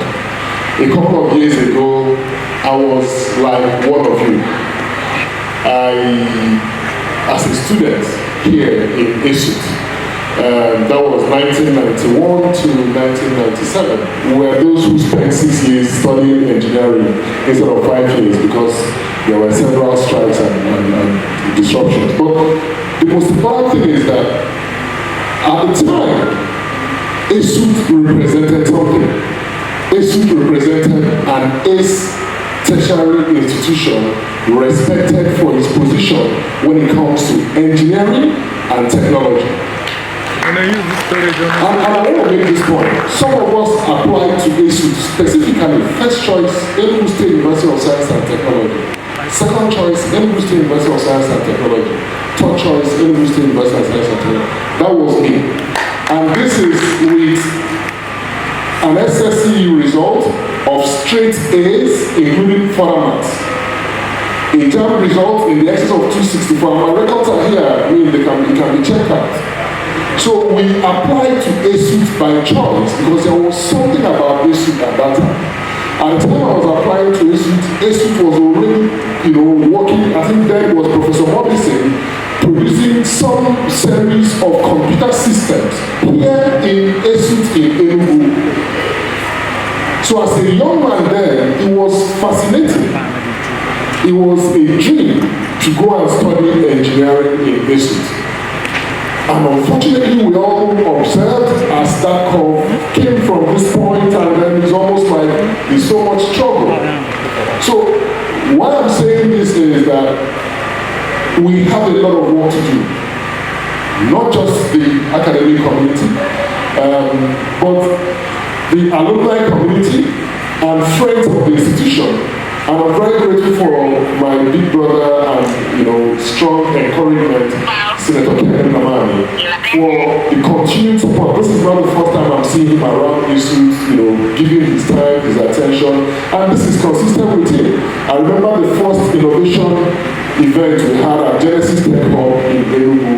A couple of years ago, I was like one of you. As a student here in ESUT, that was 1991 to 1997. We were those who spent 6 years studying engineering instead of 5 years because there were several strikes and disruptions. But the most important thing is that at the time, ESUT represented something. ESUT represented an ACE tertiary institution respected for its position when it comes to engineering and technology. And I want to make this point. Some of us applied to ESUT specifically. First choice, Enugu State University of Science and Technology. Second choice, Enugu State University of Science and Technology. Third choice, Enugu State University of Science and Technology. That was me. And this is with an SSCE result of straight A's, including formats. A JAM result in the excess of 264. My records are here. I mean, it can be checked out. So we applied to ESUT by choice because there was something about ESUT at that time. At the time I was applying to ESUT was already, working. I think then was Professor Morrison producing some series of computer systems here in ESUT in Enugu. So as a young man then, it was fascinating. It was a dream to go and study engineering in ESUT. And unfortunately, we all observed as that curve came from this point, and then it's almost like there's so much struggle. So why I'm saying this is that we have a lot of work to do. Not just the academic community, but the alumni community and friends of the institution. And I'm very grateful for my big brother and strong encouragement, Senator Ken Namani, for the continued support. This is not the first time I'm seeing him around ESUT, giving his time, his attention, and this is consistent with him. I remember the first innovation event we had at Genesis Tech Hub in Enugu.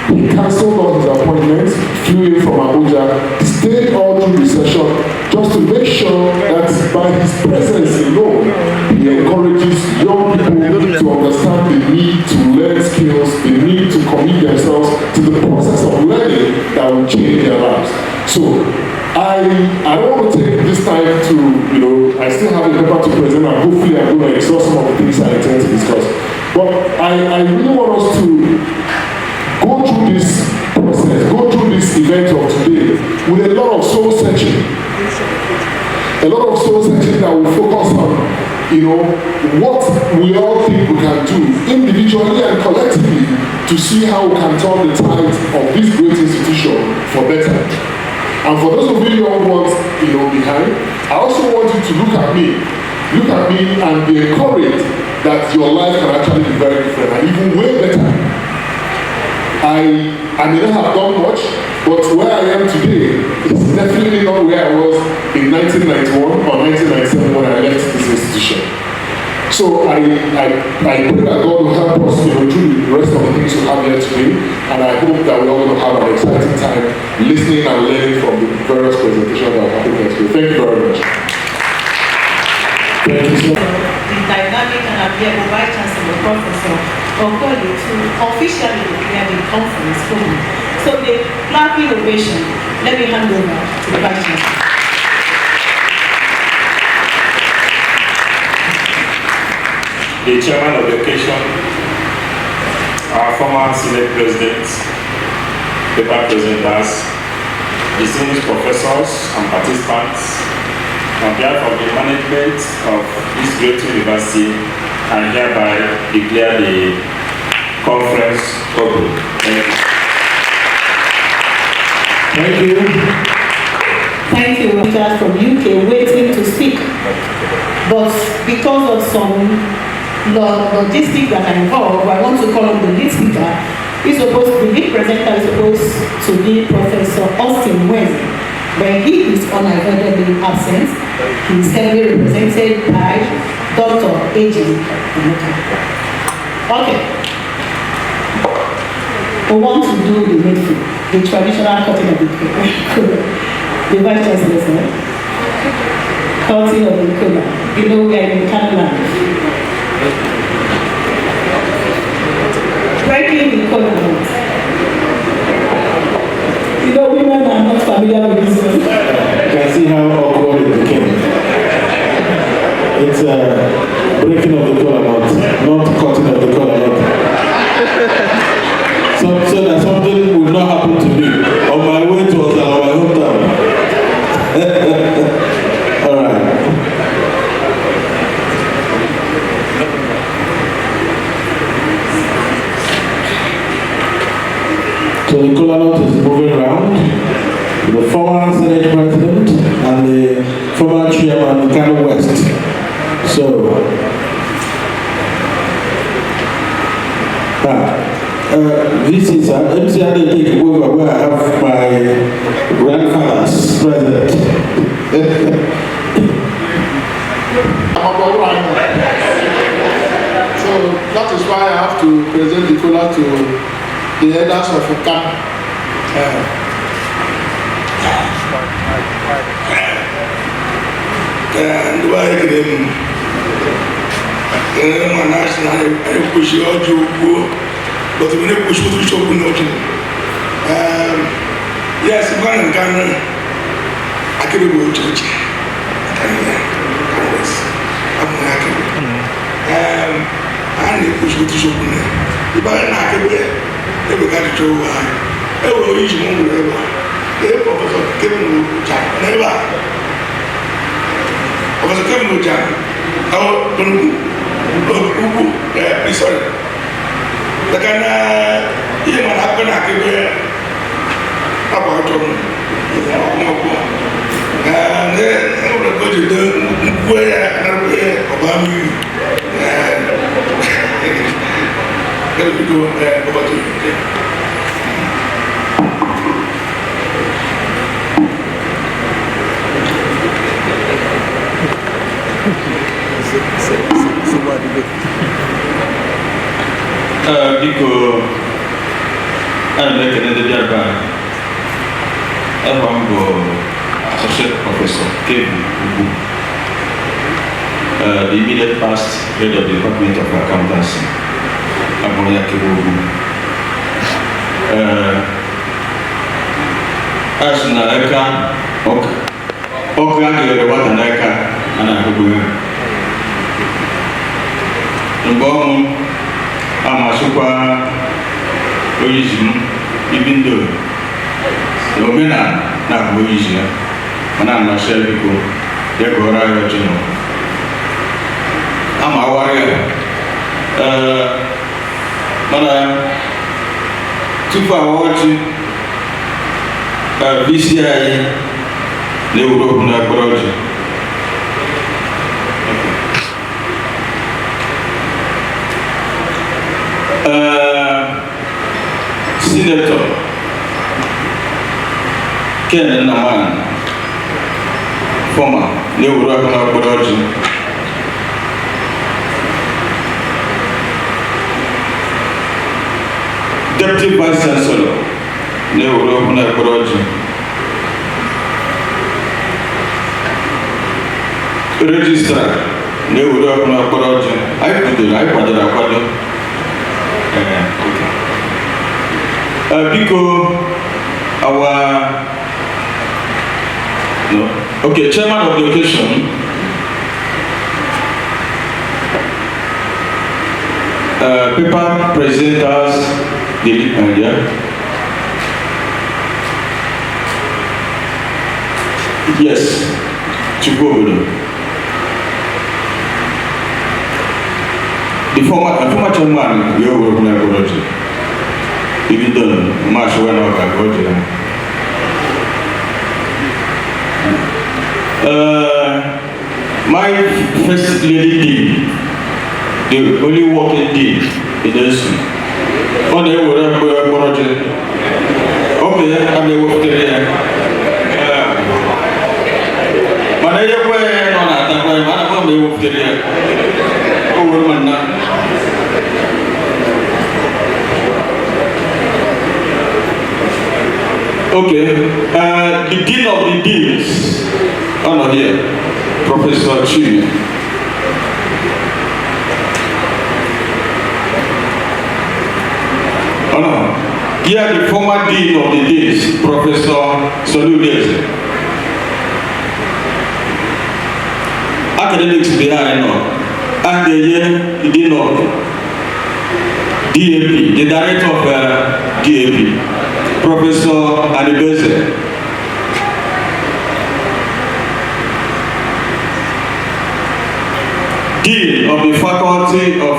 He cancelled all his appointments, flew in from Abuja, stayed all through the session, just to make sure that by his presence alone, he encourages young people to understand the need to learn skills, the need to commit themselves to the process of learning that will change their lives. So, I don't want to take this time to, I still have a paper to present, and hopefully I'm going to exhaust some of the things I intend to discuss. But I really want us to go through this process, go through this event of today with a lot of soul searching. A lot of soul searching that will focus on, what we all think we can do individually and collectively to see how we can turn the tide of this great institution for better. And for those of you young ones, behind, I also want you to look at me and be encouraged that your life can actually be very different and even way better. I may not have done much, but where I am today is definitely not where I was in 1991 or 1997 when I left this institution. So I pray that God will help us through the rest of the things we have here today, and I hope that we're all going to have an exciting time listening and learning from the various presentations that are happening today. Thank you very much. Thank you, sir. The dynamic and amiable Vice Chancellor Professor Agbani to officially declare the conference open. So the loud innovation, let me hand over to the Vice Chancellor. The Chairman of the occasion, our former Senate President, paper presenters, distinguished professors and participants, on behalf of the management of this great university, I hereby declare the conference open. Thank you. Thank you, teachers from UK waiting to speak. But because of some logistics that are involved, I want to call on the lead speaker. The lead presenter is supposed to be Professor Austin West. When he is unavoidably absent, he is heavily represented by Dr. A.J. Okay. We want to do the needful, the traditional cutting of the cake. The Vice Chancellor said, cutting of the cola. We are in Canada. Breaking the cola. Women are not familiar with this. You can see how awkward it became. It's breaking of the collar knot, not cutting of the collar knot. So that something will not happen to me on my way to my hometown. All right. So the collar knot is moving around. The former Senate President and the former Chairman Kano West. So, this is an MCR takeover where I have my grandfather's president. So that is why I have to present the cola to the elders of Okam. And why again? My national, I push you out to go, but when I push you to show nothing. Yes, I'm going to Ghana. I can go to church. I push you to show me. If I not get there, they will get to why. I will use one whatever. They professor given never. I was a criminal job. Sorry. The Ghana, you know, I'm going to have about them. And then I'm going to go to the where Obama. Let me go over to you. Biko I'm making it the Associate Professor Kevin Ugu, the immediate past head of the Department of Accountancy, Agbani. As Naeka, Oka, what Naeka, and Abu. Mbom, Amasuka, Oyizim, even though the Omena, not Oyizia, and I'm not sure because they're going to I'm a warrior. Too far watching BCI, the European project. Senator Ken Naman, former European project. Deputy Vice Chancellor, European project. Registrar, European project. I put the because chairman of the occasion, paper presenters, the media. Yes, to go with them. The former chairman, we are working on project. Even though much when I got my first lady, the only working day in the ESUT. On the project. Okay, I'm the work there. But I don't know that I'm the work there. Oh, man. Okay, the Dean of the Deans, Onah here, Professor Julius. Onah, here the former Dean of the Deans, Professor Julius. Academics behind, and the Dean of DAP, the Director of DAP. Professor Adibese. Dean of the Faculty of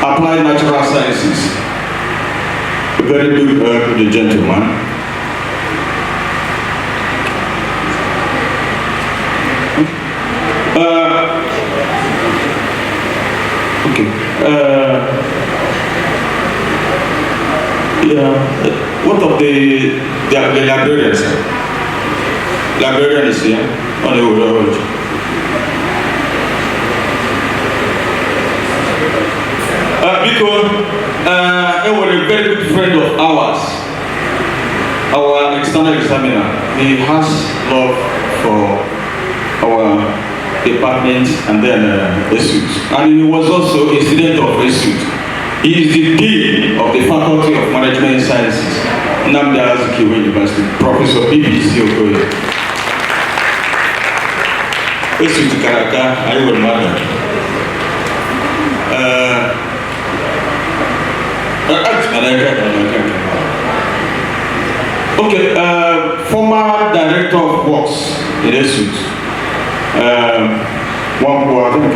Applied Natural Sciences. A very good gentleman. What of the librarians? Librarian is here on the road. Because he was a very good friend of ours, our external examiner. He has love for our department and then ESUT. And he was also a student of ESUT. He is the Dean of the Faculty of Management Sciences, Nnamdi Azikiwe University, Professor BBC Okoye. ESUT Karaka, I will mother. Okay, former Director of Works in ESUT. One more, I think.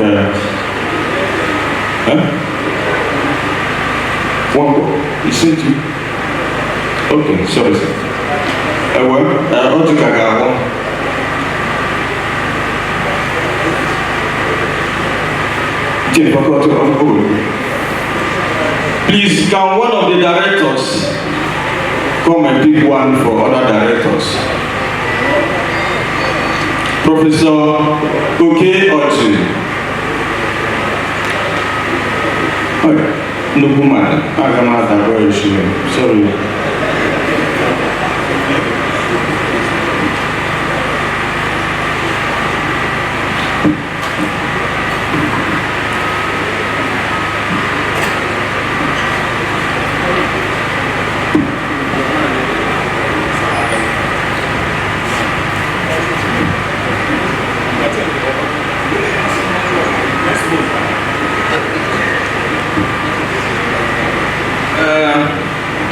One more. He sent you. Okay, sorry, sir. Well, please, can one of the directors come and pick one for other directors? Professor Oke Otu. Okay. nnukwu mmadụ aga m adabọ isi sorry.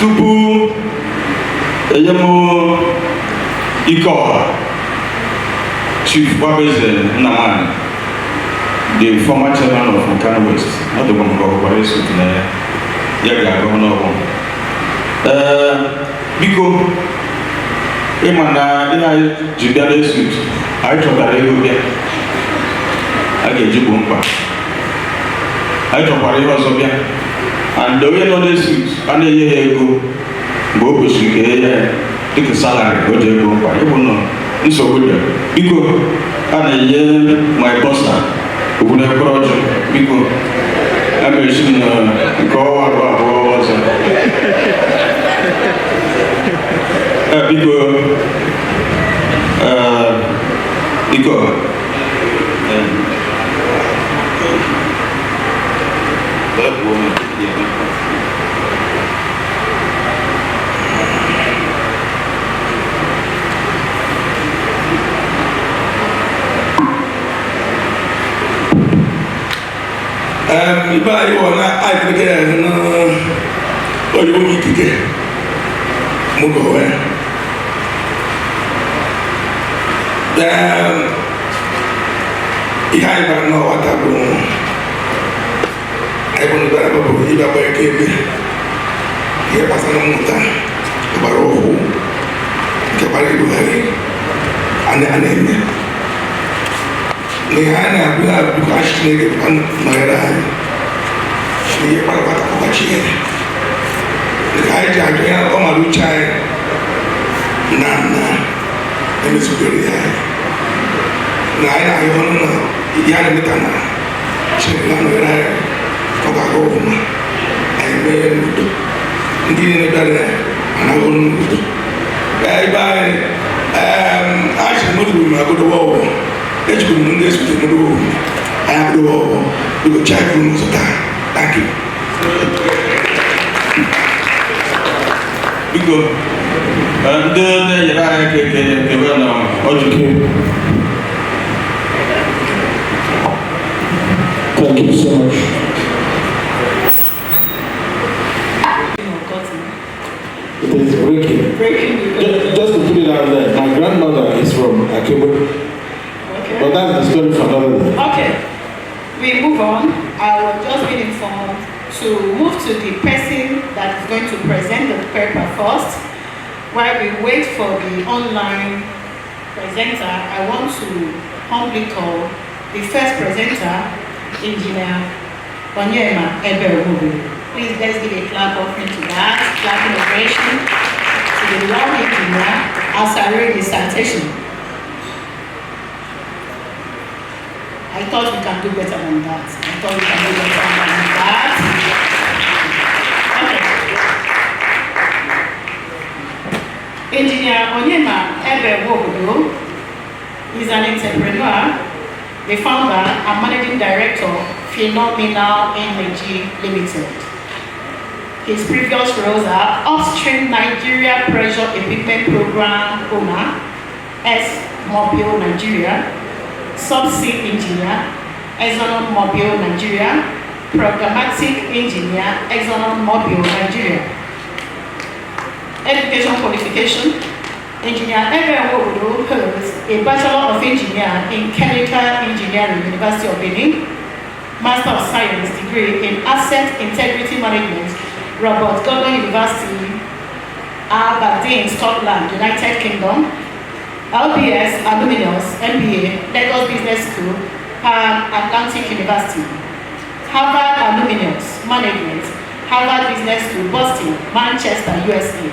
Tupu enyemo Ikeọha Chief Wabeze Nnamani, the former chairman of Nkanu West, not the one who was ESUT na ya ga-agọvanọ ọhụrụ. Biko ịma na ihe anyị ji bịa ESUT, anyị chọtara ego bịa a ga-eji gbo mkpa, anyị chọkwara ihe ọzọ bịa, and onye nọ n'ESUT a na-enye ya ego mgbe o kwesịrị ka enye ya dịka salary ka o ji ego mkpa ịbụ nọ nsogbu dị. Biko a na-enye my bossa obodo ekpere ọjọọ, biko a na-esi nke ọnwa abụọ ọzọ. Biko Ikeọha iba ayi wɔ na ayi keke no ɔyɛ omi keke mo bɔ wɛ ihe ayi ba na ɔwata bo ayi bɔ no ba ba bo iba bɔ eke ebe ihe basa na mmụta ọgbara ọhụụ nke gbara ebugharị ane eme n'ihe a na-abụ abụkọ Chineke nọnyere anyị n'ihe kparakpata ọgbachi ya dịka anyị ji ajụ ya ọ mara uche anyị na emezubere ya na anyị na-ahịa ọnụ na ihe a na-emeta na Chineke nọnyere anyị ọ ga-aga ọfụma anyị mee n'udo ndị niile bịara anaghị ọnụ n'udo ebe anyị achịrị m otu ma agodowe ọgwụ ejikuru m ndị ESUT n'ụlọ anyị agodowe ọgwụ biko chai kwuru n'ụzọ taa. Thank you. Biko ndị na-enyere anyị aka ekebe na ọjụjụ. Thank you so much. It is breaking. Just to put it out there, my grandmother is from Akebo. Okay. But that's the story for another day. Okay. We move on. I was just being informed to move to the person that is going to present the paper first. While we wait for the online presenter, I want to humbly call the first presenter, Engineer Onah Enugu. Please let's give a clap offering to that, clapping operation to the Lord Engineer as I read the citation. I thought we can do better than that. Okay. Engineer Onah Enugu is an entrepreneur, the founder and managing director of Phenomenal Energy Limited. His previous roles are Upstream Nigeria Pressure Equipment Program Onah, Mobile Nigeria, Subsea Engineer, ExxonMobil Nigeria, Programmatic Engineer, ExxonMobil Nigeria. Education qualification, Engineer Enugu holds a Bachelor of Engineer in Chemical Engineering, University of Benin, Master of Science degree in Asset Integrity Management, Robert Gordon University, Aberdeen, Scotland, United Kingdom, LBS Alumnus MBA, Lagos Business School, and Atlantic University, Harvard Alumnus Management, Harvard Business School, Boston, Manchester, USA.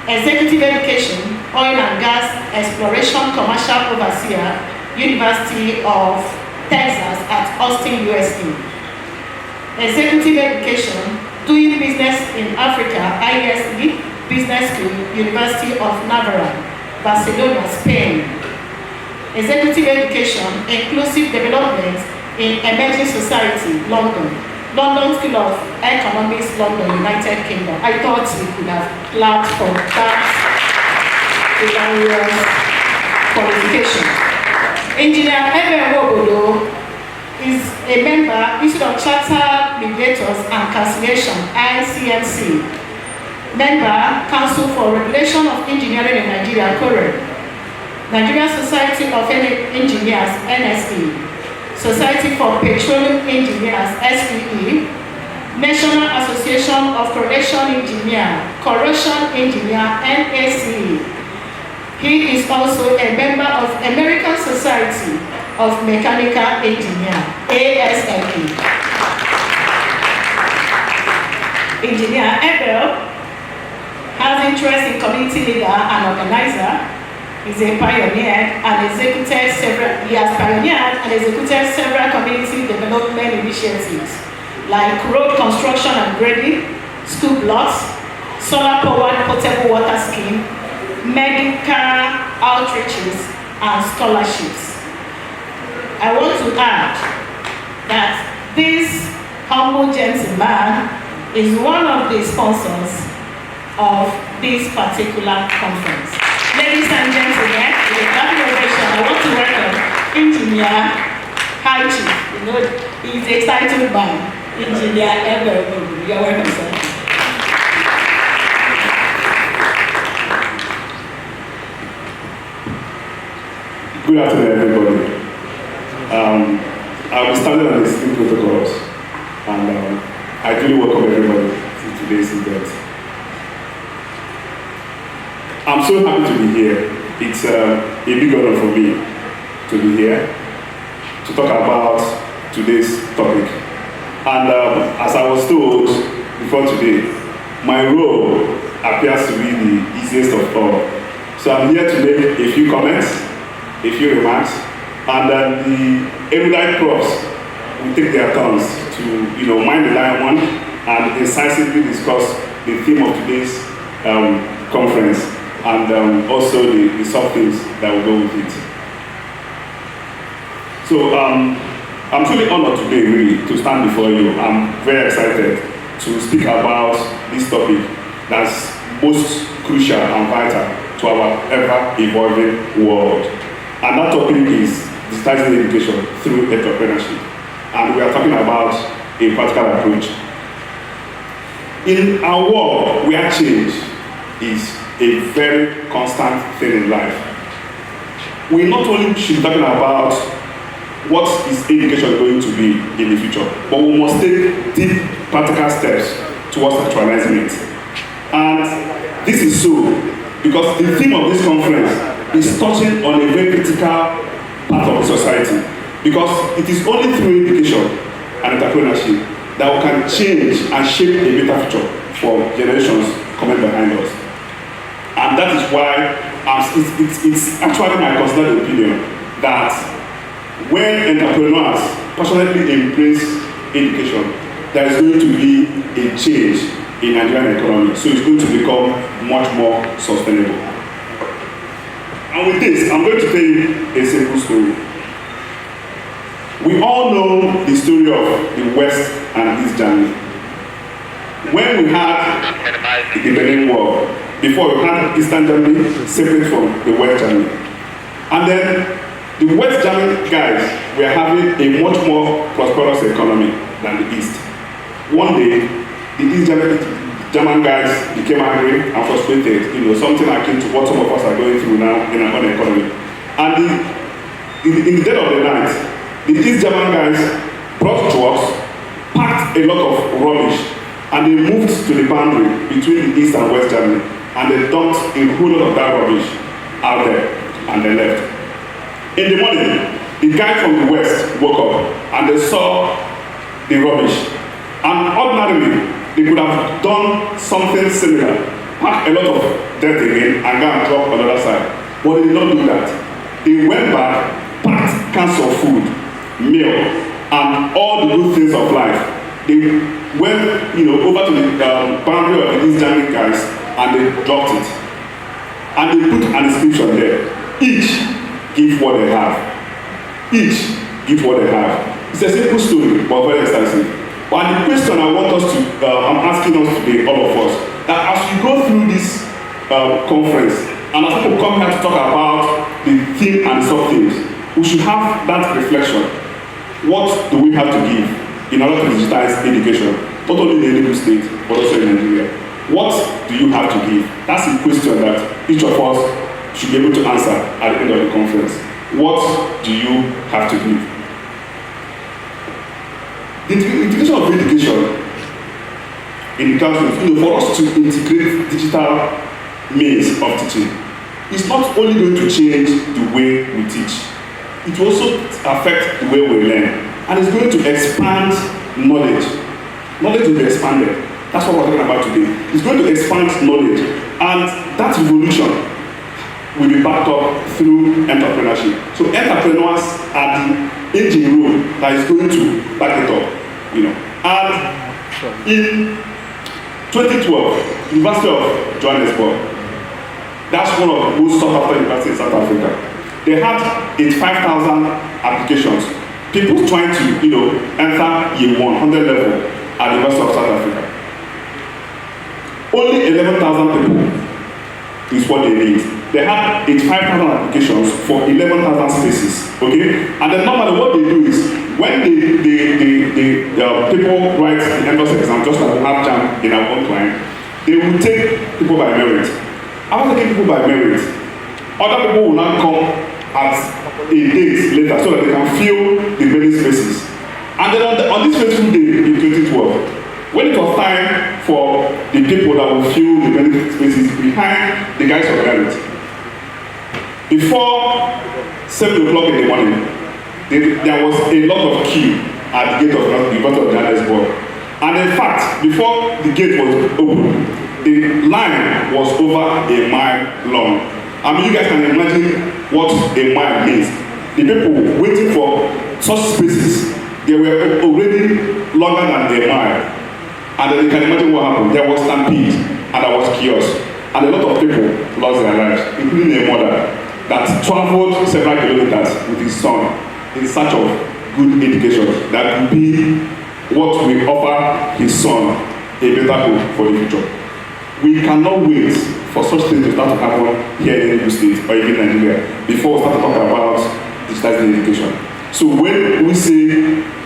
Executive Education, Oil and Gas Exploration Commercial Overseer, University of Texas at Austin, USA. Executive Education, Doing Business in Africa, ISE, Business School, University of Navarra, Barcelona, Spain. Executive Education, Inclusive Development in Emerging Society, London. London School of Economics, London, United Kingdom. I thought we could have clapped for that qualification. Engineer Ebe Wobodo is a member, Institute of Chartered Mediators and Conciliation, ICMC. Member, Council for Regulation of Engineering in Nigeria, CORE. Nigerian Society of Engineers, NSE. Society for Petroleum Engineers, SPE. National Association of Corrosion Engineer, NACE. He is also a member of American Society of Mechanical Engineer, ASME. Engineer Abel has interest in community leader and organizer. He's a pioneer and executed several community development initiatives like road construction and grading, school blocks, solar-powered potable water scheme, medical outreaches, and scholarships. I want to add that this humble gentleman is one of the sponsors of this particular conference. Ladies and gentlemen, with a clapping ovation, I want to welcome Engineer High Chief. You know, he's a titled man, Engineer Ever. You're welcome, sir. Good afternoon, everybody. I'll be standing on the same protocols, and I really welcome everybody to today's event. I'm so happy to be here. It's a big honor for me to be here to talk about today's topic. And as I was told before today, my role appears to be the easiest of all. So I'm here to make a few comments, a few remarks, and the erudite profs will take their turns to mind the diamond and incisively discuss the theme of today's conference, and also the soft things that will go with it. So I'm truly honored today really to stand before you. I'm very excited to speak about this topic that's most crucial and vital to our ever-evolving world. And that topic is digitalizing education through entrepreneurship. And we are talking about a practical approach. In our world where change is a very constant thing in life, we not only should be talking about what is education going to be in the future, but we must take deep practical steps towards actualizing it. And this is so because the theme of this conference is touching on a very critical part of the society, because it is only through education and entrepreneurship that we can change and shape a better future for generations coming behind us. And that is why it's actually my considered opinion that when entrepreneurs passionately embrace education, there is going to be a change in Nigerian economy. So it's going to become much more sustainable. And with this, I'm going to tell you a simple story. We all know the story of the West and East Germany. When we had the Berlin Wall, before we had Eastern Germany separate from the West Germany. And then the West German guys were having a much more prosperous economy than the East. One day, the East German guys became angry and frustrated, something akin to what some of us are going through now in our own economy. And in the dead of the night, the East German guys brought trucks, packed a lot of rubbish, and they moved to the boundary between the East and West Germany, and they dumped a whole lot of that rubbish out there, and they left. In the morning, the guy from the West woke up, and they saw the rubbish. And ordinarily, they could have done something similar, pack a lot of dirt again, and go and drop on the other side. But they did not do that. They went back, packed cans of food, milk, and all the good things of life They went, over to the boundary of the East German guys and they dropped it. And they put an inscription there. Each give what they have. Each give what they have. It's a simple story, but very extensive. But the question I want us to, I'm asking us today, all of us, that as we go through this conference, and as people come here to talk about the theme and sub-themes, we should have that reflection. What do we have to give in order to digitize education, not only in the Enugu state, but also in Nigeria? What do you have to give? That's a question that each of us should be able to answer at the end of the conference. What do you have to give? The integration of education in the classroom, for us to integrate digital means of teaching, is not only going to change the way we teach, it will also affect the way we learn, and it's going to expand knowledge. Knowledge will be expanded. That's what we're talking about today. It's going to expand knowledge, and that revolution will be backed up through entrepreneurship. So entrepreneurs are the engine room that is going to back it up, And in 2012, University of Johannesburg, that's one of the most sought after universities in South Africa. They had 85,000 applications. People trying to, enter year 100 level at the University of South Africa. Only 11,000 people is what they need. They had 85,000 applications for 11,000 spaces. Okay? And then normally what they do is when the people write the entrance exam, just like we have jam in our own client, they will take people by merit. After taking people by merit, other people will now come at a date later so that they can fill the many spaces. And then on this fateful day in 2012, when it was time for the people that will fill the many spaces behind the guys of merit, before 7 o'clock in the morning, there was a lot of queue at the gate of the University of Johannesburg. And in fact, before the gate was open, the line was over a mile long. I mean, you guys can imagine what a mile means. The people waiting for such spaces, they were already longer than a mile. And then you can imagine what happened. There was stampede, and there was chaos. And a lot of people lost their lives, including a mother that traveled several kilometers with his son in search of good education that would be what will offer his son a better hope for the future. We cannot wait for such things to start to happen here in Enugu State or even Nigeria before we start to talk about digitizing education. So when we say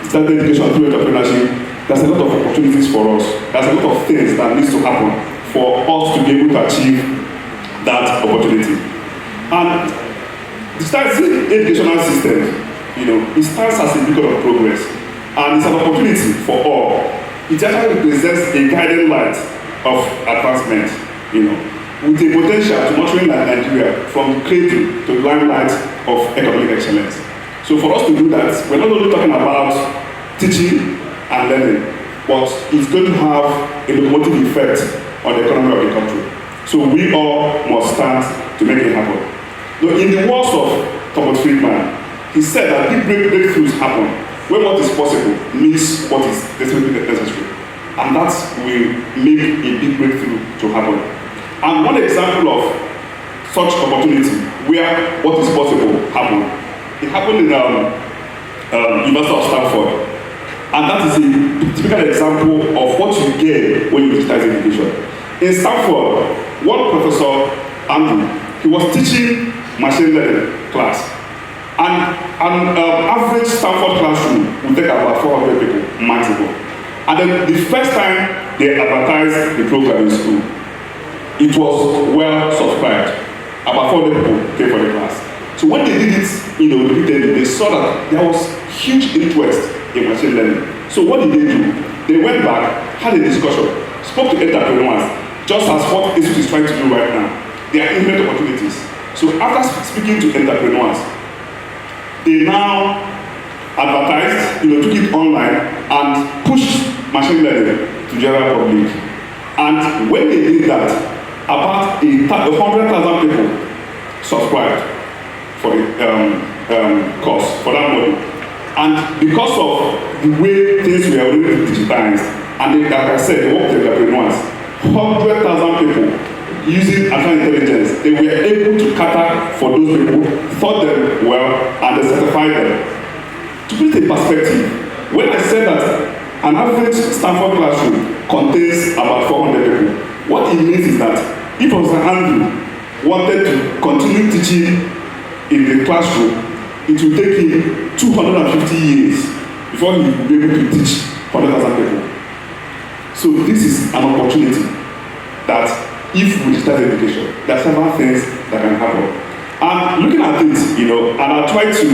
digitizing education through entrepreneurship, there's a lot of opportunities for us. There's a lot of things that needs to happen for us to be able to achieve that opportunity. And digitizing educational system, it starts as a beacon of progress, and it's an opportunity for all. It actually represents a guiding light of advancement, with a potential to nurturing Nigeria from the cradle to the limelight of economic excellence. So for us to do that, we're not only talking about teaching and learning, but it's going to have a locomotive effect on the economy of the country. So we all must stand to make it happen. Now, in the words of Thomas Friedman, he said that big breakthroughs happen when what is possible meets what is desperately necessary. And that will make a big breakthrough to happen. And one example of such opportunity where what is possible happened, it happened in University of Stanford. And that is a typical example of what you get when you digitize education. In Stanford, one professor, Andrew, he was teaching machine learning class. And an average Stanford classroom would take about 400 people maximum. And then the first time they advertised the program in school, it was well subscribed. About 400 people came for the class. So when they did it, repeatedly, they saw that there was huge interest in machine learning. So what did they do? They went back, had a discussion, spoke to entrepreneurs, just as what ESUT is trying to do right now. There are infinite opportunities. So after speaking to entrepreneurs, they now advertised, took it online and pushed machine learning to general public. And when they did that, about 100,000 people subscribed for the course, for that module. And because of the way things were already digitized, and they, like I said, they work with entrepreneurs, 100,000 people using artificial intelligence, they were able to cater for those people, thought them well, and they certified them. To put it in perspective, when I said that an average Stanford classroom contains about 400 people, what it means is that if Professor Andrew wanted to continue teaching in the classroom, it will take him 250 years before he will be able to teach 100,000 people. So this is an opportunity that if we start education, there are several things that can happen. And looking at it, you know, and I'll try to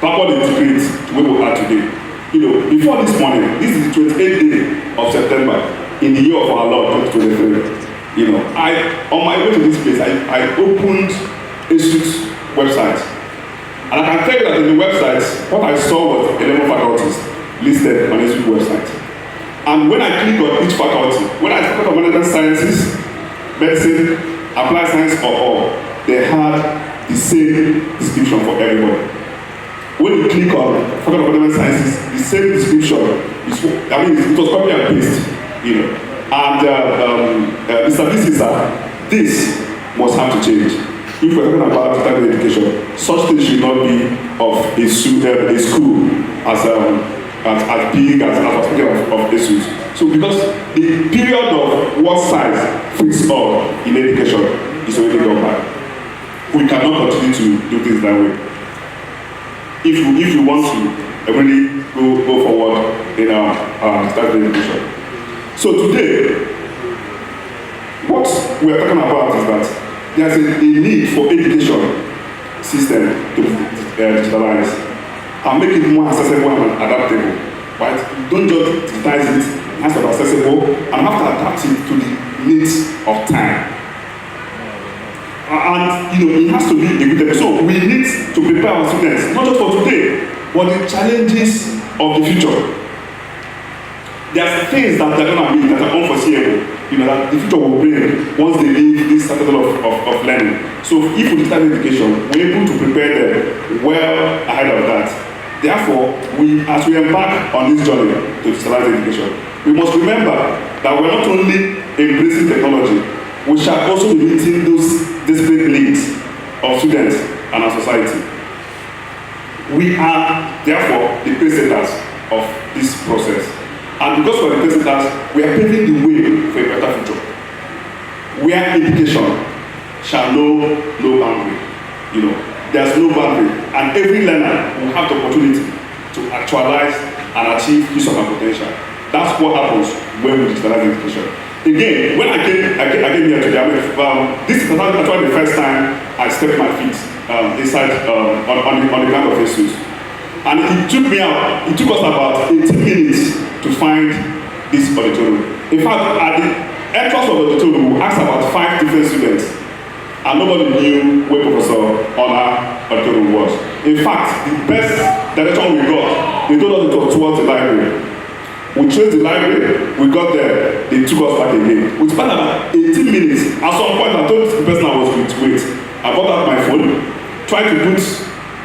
backward integrate where we are today. You know, before this morning, this is the 28th day of September in the year of our Lord 2023. You know, on my way to this place, I opened ESUT's website. And I can tell you that in the website, what I saw was 11 faculties listed on ESUT's website. And when I click on each faculty, when I click on management sciences, medicine, applied science or all, they had the same description for everybody. When you click on Faculty of Management Sciences, the same description is, it was copy and paste, you know. And Mr. This must have to change. If we're talking about digital education, such things should not be of a school as big as speaking of ESUT. So because the period of what size fits all in education is already gone by. We cannot continue to do things that way. If you want to really go forward in our digital education. So today, what we are talking about is that there's a need for education system to digitalize and make it more accessible and adaptable. Right? Don't just digitize it, it has to be accessible and have to adapt it to the needs of time. And you know, it has to be equitable. So we need to prepare our students, not just for today, but the challenges of the future. There are things that they're going to be that are unforeseeable, you know, that the future will bring once they leave this cycle of learning. So if we start education, we're able to prepare them well ahead of that. Therefore, as we embark on this journey to digitalize education, we must remember that we're not only embracing technology, we shall also be meeting those disparate needs of students and our society. We are, therefore, the pacesetters of this process. And because we're the pacesetters, we are paving the way for a better future, where education shall know no boundary. You know, there's no boundary, and every learner will have the opportunity to actualize and achieve his or her potential. That's what happens when we digitalize education. Again, when I came here today, this is actually the first time I stepped my feet inside on the ground of ESUT. And it took us about 18 minutes to find this auditorium. In fact, at the entrance of the auditorium, we asked about 5 different students, and nobody knew where Professor Onah auditorium was. In fact, the best direction we got, they told us it was towards the library. We traced the library, we got there, they took us back again. We spent about 18 minutes. At some point, I told the person I was with, wait, I brought out my phone, tried to put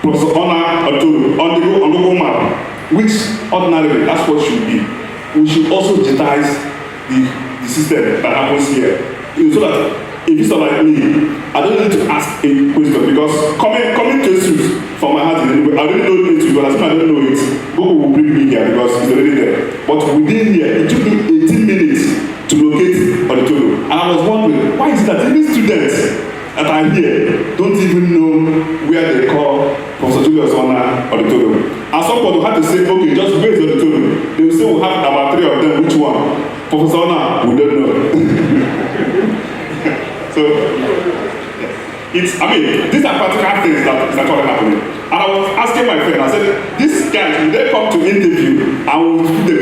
Professor Onah auditorium on the Google map, which ordinarily, that's what should be. We should also digitize the system that happens here. So that if it's not like me, I don't need to ask a question, because coming to ESUT from my heart in Enugu, I really don't need to, but as soon as I don't know it, Google will bring me here because it's already there. But within here, it took me 18 minutes to locate auditorium. And I was wondering, why is it that even students that are here don't even know where they call Professor Julius Onah auditorium? And some people had to say, okay, just wait the auditorium. They will say, we'll have about 3 of them, which one? Professor Onah, we don't know. So, these are practical things that is actually happening. And I was asking my friend, I said, these guys, when they come to interview, how would we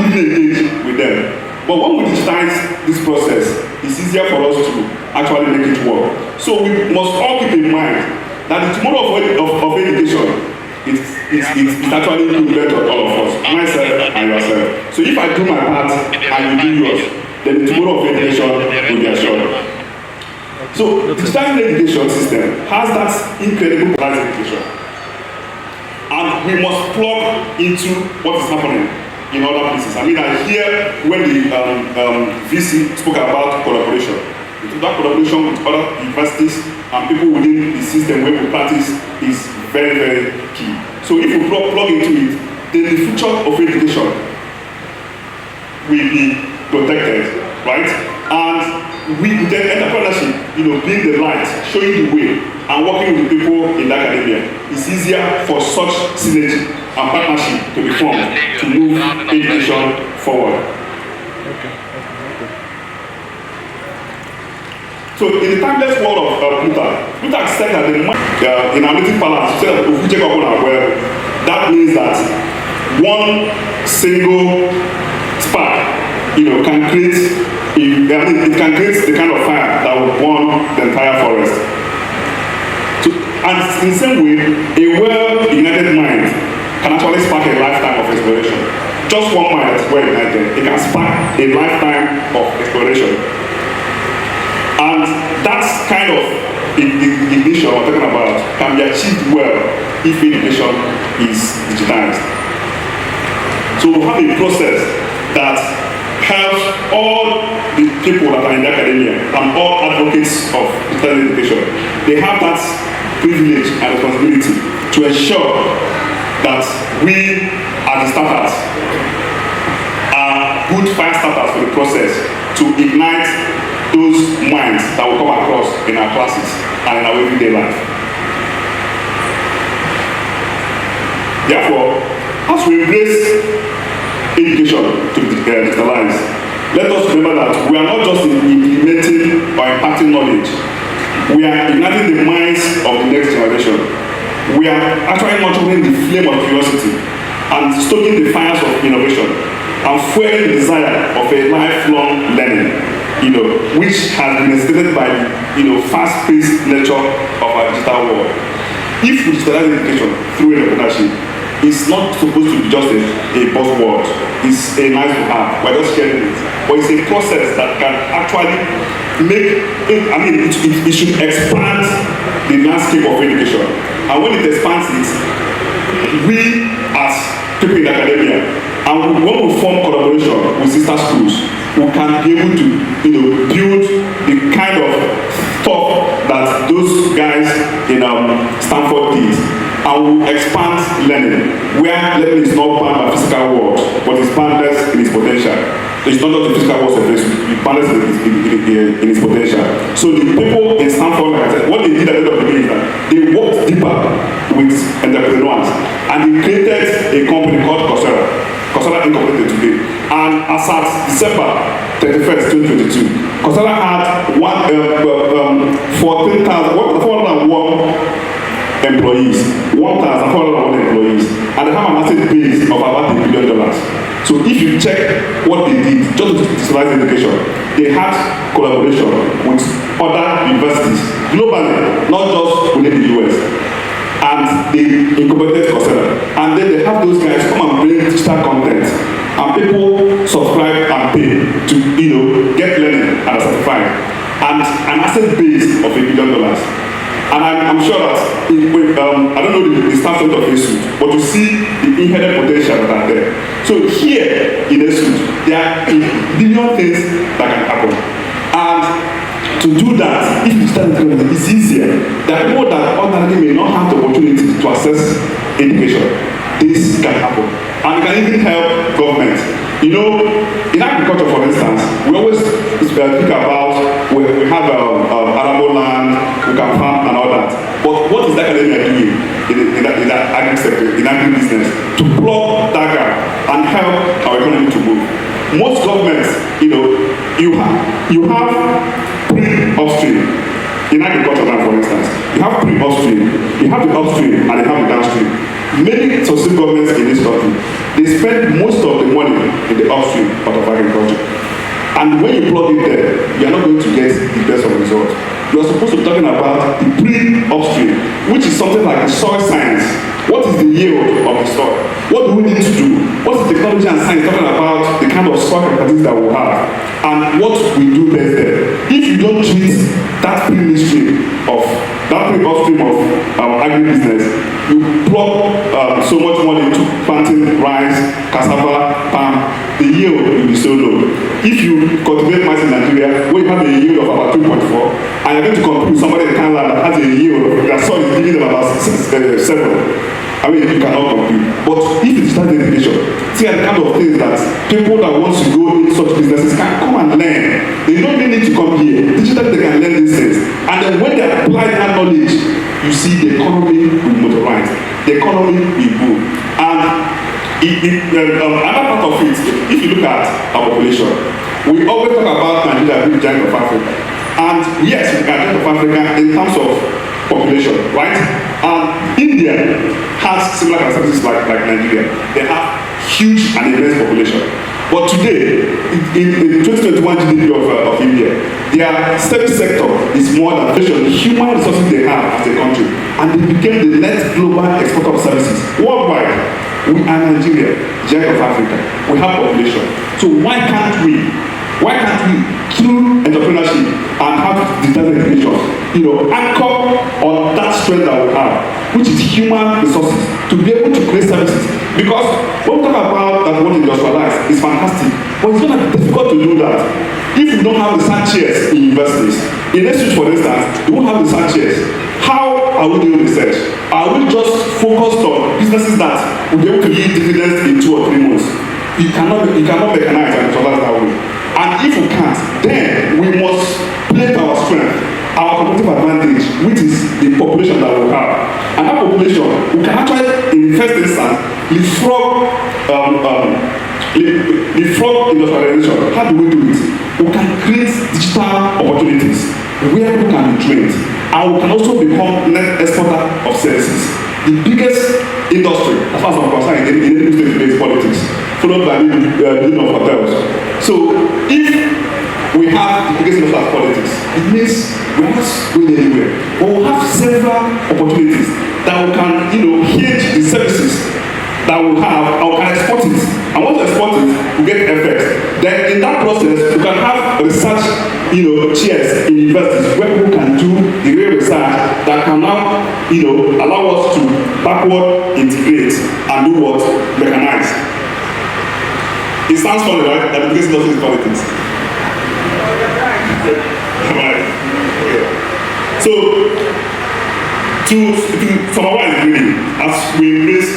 even engage with them? But when we digitize this process, it's easier for us to actually make it work. So we must all keep in mind that the tomorrow of education it's actually included on all of us, myself and yourself. So if I do my part and you do yours, then the tomorrow of education will be assured. So the digital education system has that incredible personalized education. And and we must plug into what is happening in other places. I mean, I hear when the VC spoke about collaboration. That collaboration with other universities and people within the system where we practice is very, very key. So if we plug into it, then the future of education will be protected, right? And we, with the entrepreneurship, being the light, showing the way, and working with the people in the academia, it's easier for such synergy and partnership to be formed to move education forward. So in the timeless world of Plutarch said that in analytic balance, said that if we check up on our web, that means that one single spark, can create, it can create the kind of fire that will burn the entire forest. So, and in the same way, a well-united mind can actually spark a lifetime of exploration. Just one mind that's well united, it can spark a lifetime of exploration. And that kind of ignition we're talking about can be achieved well if education is digitized. So we have a process that helps all the people that are in the academia and all advocates of digital education. They have that privilege and responsibility to ensure that we, as the starters, are good fire starters for the process to ignite those minds that will come across in our classes and in our everyday life. Therefore, as we embrace education to digitalize, let us remember that we are not just implementing or imparting knowledge, we are igniting the minds of the next generation. We are actually nurturing the flame of curiosity and stoking the fires of innovation and fueling the desire of a lifelong learning, which has been necessitated by fast-paced nature of our digital world. If we digitalize education through entrepreneurship, it's not supposed to be just a buzzword. It's a nice to have. We're just sharing it. But it's a process that can actually make it, it should expand the landscape of education. And when it expands it, we as people in academia, and when we form collaboration with sister schools, we can be able to build the kind of stuff that those guys in Stanford did, and we expand learning where learning is not bound by physical world but is boundless in its potential. It's not just the physical world surface, it's boundless in its potential. So the people in Stanford, like I said, what they did at the end of the day is that they worked deeper with entrepreneurs and they created a company called Coursera Incorporated today. And as at December 31st, 2022, Coursera had 14,401 employees, 1,401 employees, and they have an asset base of about $1 billion. So if you check what they did, just to digitalize education, they had collaboration with other universities globally, not just within the US. And they incubated Coursera. And then they have those guys come and bring digital content. And people subscribe and pay to get learning and are certified. And an asset base of $1 billion. And I'm sure that, I don't know the staff of ESUT, but you see the inherent potential that are there. So here in ESUT, there are a billion things that can happen. And to do that, if you start education, it's easier. There are people that ordinarily may not have the opportunity to access education. This can happen. And it can even help government. In agriculture, for instance, we always think about we have arable land, we can farm and all that. But what is the academia doing in that agri-sector, in agri-business, to plug that gap and help our economy to move? Most governments, you have pre-upstream. In agriculture land, for instance, you have pre-upstream, you have the upstream, and you have the downstream. Many succeeding governments in this country, they spend most of the money in the upstream part of agriculture. And when you plug it there, you are not going to get the best of results. You are supposed to be talking about the pre-upstream, which is something like the soil science. What is the yield of the soil? What do we need to do? What's the technology and science talking about the kind of soil capabilities that we have? And what we do best there. If you don't treat that pre-upstream of agribusiness you plug so much money into planting rice, cassava, palm, the yield will be so low. If you cultivate maize in Nigeria, where you have a yield of about 2.4, and you're going to compete with somebody in Canada that has a yield of, their soil is giving them about 7. I mean, you cannot compete. But if it's digital education, see the kind of things that people that want to go in such businesses can come and learn. They don't really need to come here. Digitally, they can learn these things. And then when they apply that knowledge, you see the economy will motorize. The economy will boom. And another part of it, if you look at our population, we always talk about Nigeria being the giant of Africa. And yes, we are giant of Africa in terms of population, right? India has similar characteristics like Nigeria. They have huge and immense population. But today, in 2021 GDP of India, their service sector is more than the human resources they have as a country. And they became the next global exporter of services worldwide. We are Nigeria, giant of Africa. We have population. So why can't we, through entrepreneurship and have digital education, anchor on that strength that we have, which is human resources, to be able to create services? Because when we talk about that we want to industrialize, it's fantastic, but it's going to be difficult to do that if we don't have research chairs in universities. In ESUT, for instance, we won't have research chairs. How are we doing research? Are we just focused on businesses that will be able to yield dividends in 2 or 3 months? You cannot mechanize and industrialize that way. And if we can't, then we must play to our strength, our competitive advantage, which is the population that we have. And that population, we can actually, in the first instance, leapfrog industrialization. How do we do it? We can create digital opportunities where we can be trained, and we can also become net exporter of services. The biggest industry, as far as I'm concerned, in the state today is politics, followed by the building of hotels. So if we have the biggest industry as politics, it means we're not going anywhere. But we have several opportunities that we can, hedge the services that we have, and we can export it. And once we export it, we get effects. Then in that process, we can have research, chairs in universities where people can do the real research that can now, allow us to backward integrate and do what? Mechanize. It sounds funny, right? That the biggest industry is politics. Right. Okay. So, to summarize really, as we raise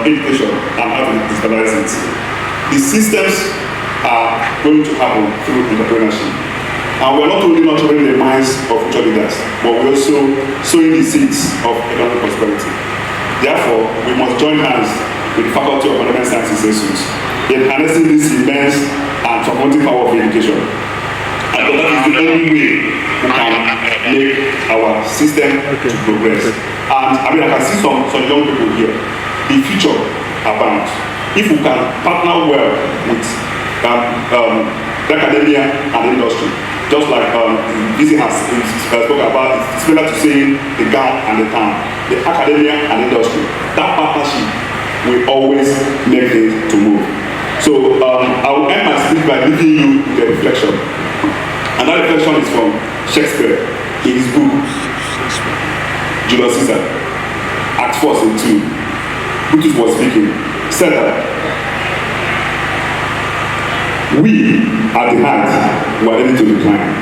education and how to digitalize it, the systems are going to happen through entrepreneurship. And we're not only nurturing the minds of future leaders, but we're also sowing the seeds of economic prosperity. Therefore, we must join hands with the Faculty of Management Sciences ESUT in harnessing this immense and transformative power of education. And that is the only way we can make our system to progress. And I can see some young people here. The future abounds. If we can partner well with the academia and industry, just like Visi has spoke about, it's similar to saying the gown and the town, the academia and industry. That partnership will always make things to move. So I will end my speech by giving you the reflection. And that reflection is from Shakespeare in his book, Julius Caesar, Act 4, Scene 2. Brutus was speaking, said that we at the height were ready to decline.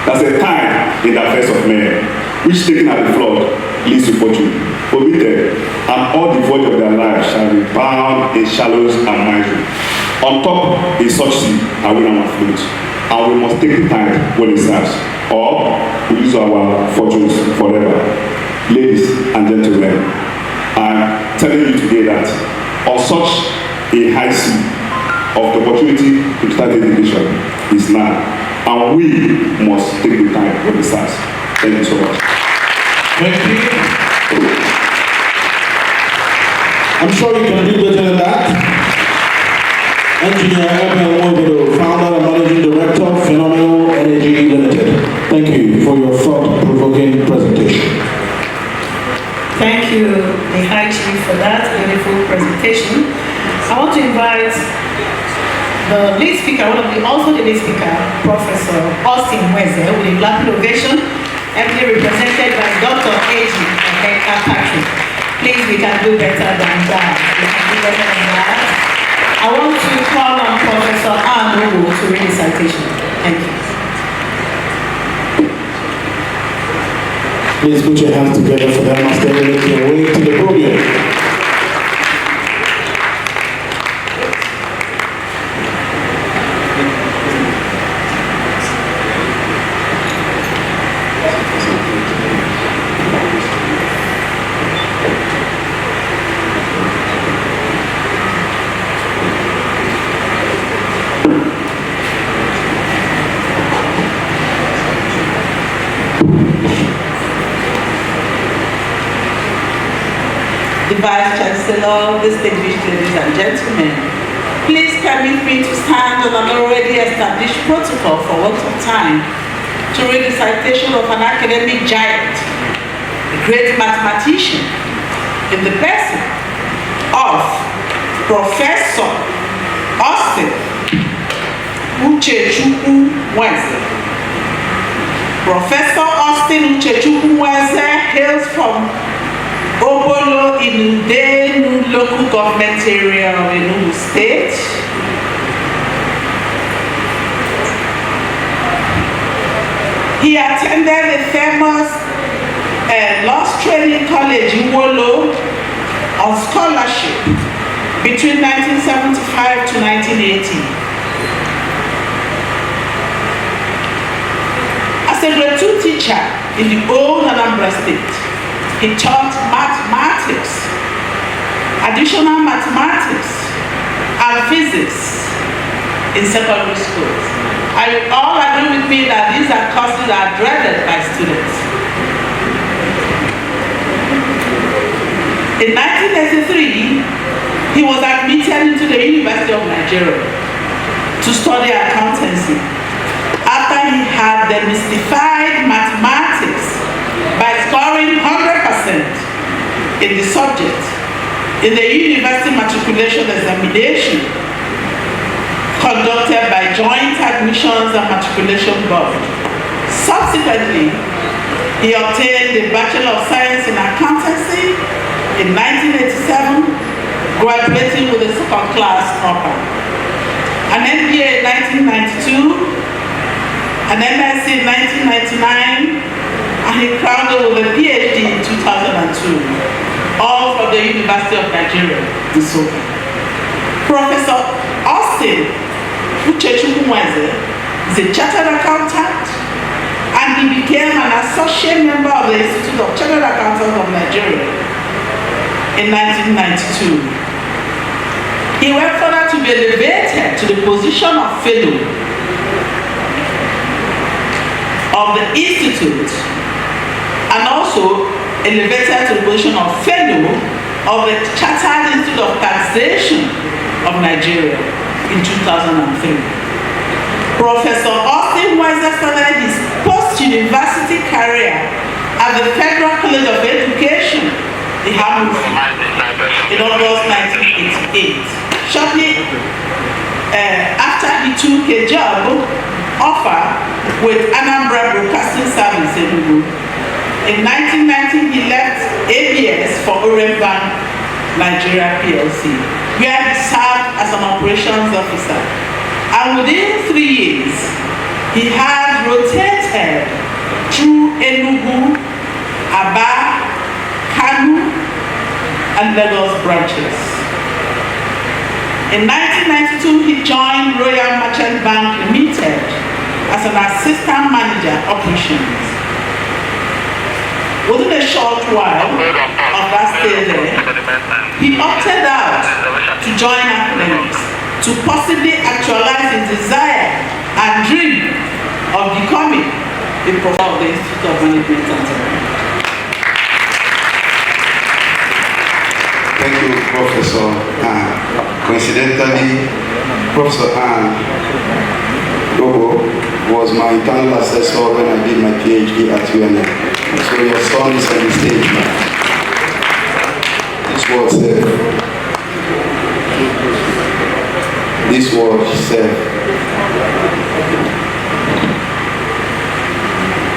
There's a time in the affairs of men which taken at the flood leads to fortune, omitted, and all the voyage of their lives shall be bound in shallows and misery. On top is such sea, and we are afloat, and we must take the time when it serves, or we lose our fortunes forever. Ladies and gentlemen, I'm telling you today that on such a high sea of the opportunity to start education is now, and we must take the time when it starts. Thank you so much. Thank you. I'm sure you can do better than that. Engineer Enugu, founder and managing director of Phenomenal Energy Limited. Thank you for your thought-provoking presentation. Thank you, the High Chief, for that beautiful presentation. I want to invite the lead speaker, also the lead speaker, Professor Austin Weze, with a Black Innovation ably represented by Dr. A.G. Patrick. Please, we can do better than that. We can do better than that. I want to call on Professor Enugu to read the citation. Thank you. Please put your hands together for them as they make their way to the podium. The Vice Chancellor, distinguished ladies and gentlemen, please permit me to stand on an already established protocol for want of time to read the citation of an academic giant, a great mathematician, in the person of Professor Austin Uchechukwu Weze. Professor Austin Uchechukwu Weze hails from Obolo Inudenu local government area of Enugu State. He attended the famous Lost Training College in Wolo on scholarship between 1975 to 1980. As a grade 2 teacher in the old Anambra State, he taught mathematics, additional mathematics, and physics in secondary schools. All agree with me that these are courses that are dreaded by students. In 1983, he was admitted into the University of Nigeria to study accountancy after he had demystified mathematics by scoring 100% in the subject in the university matriculation examination conducted by Joint Admissions and Matriculation Board. Subsequently, he obtained the Bachelor of Science in Accountancy in 1987, graduating with a second class upper, an MBA in 1992, an MSc in 1999, and he crowned with a PhD in 2002, all from the University of Nigeria, Nsukka. Professor Austin Uchechukwu Weze is a chartered accountant, and he became an associate member of the Institute of Chartered Accountants of Nigeria in 1992. He went further to be elevated to the position of fellow of the Institute, and also elevated to the position of fellow of the Chartered Institute of Taxation of Nigeria in 2003. Professor Austin Weze started his post-university career at the Federal College of Education in in August 1988. Shortly after he took a job offer with Anambra Broadcasting Service in Enugu. In 1990, he left ABS for Orient Bank Nigeria PLC, where he served as an operations officer. And within 3 years, he had rotated through Enugu, Aba, Kanu, and Lagos branches. In 1992, he joined Royal Merchant Bank Limited as an assistant manager operations. Within a short while of that stay there, he opted out to join academics to possibly actualize his desire and dream of becoming a professor of the Institute of Management and Technology. Thank you, Professor Ann. Coincidentally, Professor Ann Gogo was my internal assessor when I did my PhD at UNM. So your son is on the stage now. This word said. This word said.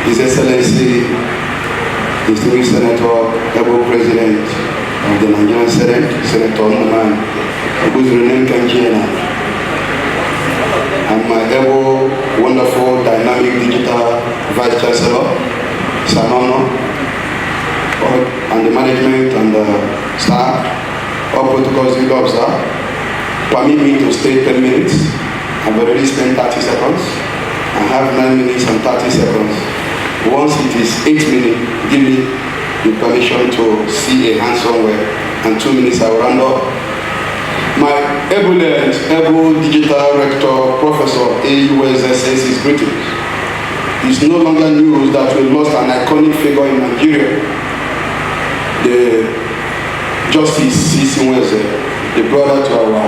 His Excellency, Distinguished Senator, Able President of the Nigerian Senate, Senator Onah, who's renamed Kanjiana, and my able, wonderful, dynamic digital Vice Chancellor, Onah, and the management and the staff, all protocols we observe. Permit me to stay 10 minutes. I've already spent 30 seconds. I have 9 minutes and 30 seconds. Once it is 8 minutes, give me the permission to see a hand somewhere, and 2 minutes I will round up. My able digital rector, Professor EUSS, says his greetings. It's no longer news that we lost an iconic figure in Nigeria, the Justice C.C. Nweze, the brother to our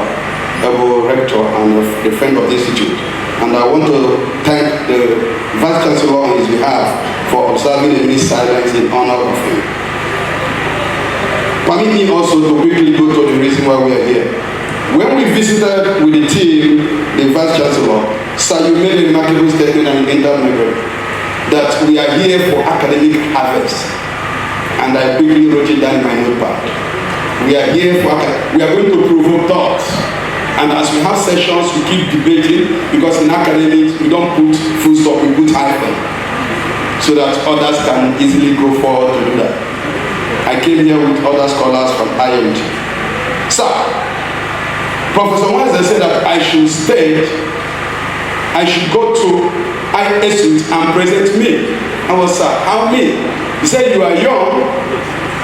able rector and the friend of the institute. And I want to thank the Vice Chancellor on his behalf for observing a minute silence in honor of him. Permit me also to quickly go to the reason why we are here. When we visited with the team, the Vice Chancellor, Sir, you made a remarkable statement and Int'L that we are here for academic harvest. And I quickly wrote it down in my notepad. We are here for, we are going to provoke thoughts. And as we have sessions, we keep debating, because in academics, we don't put full stop, we put hyphen, so that others can easily go forward to do that. I came here with other scholars from IMT. Sir, Professor Nweze said that I should state, I should go to ESUT and present me. I was, sir, how me? He said, you are young,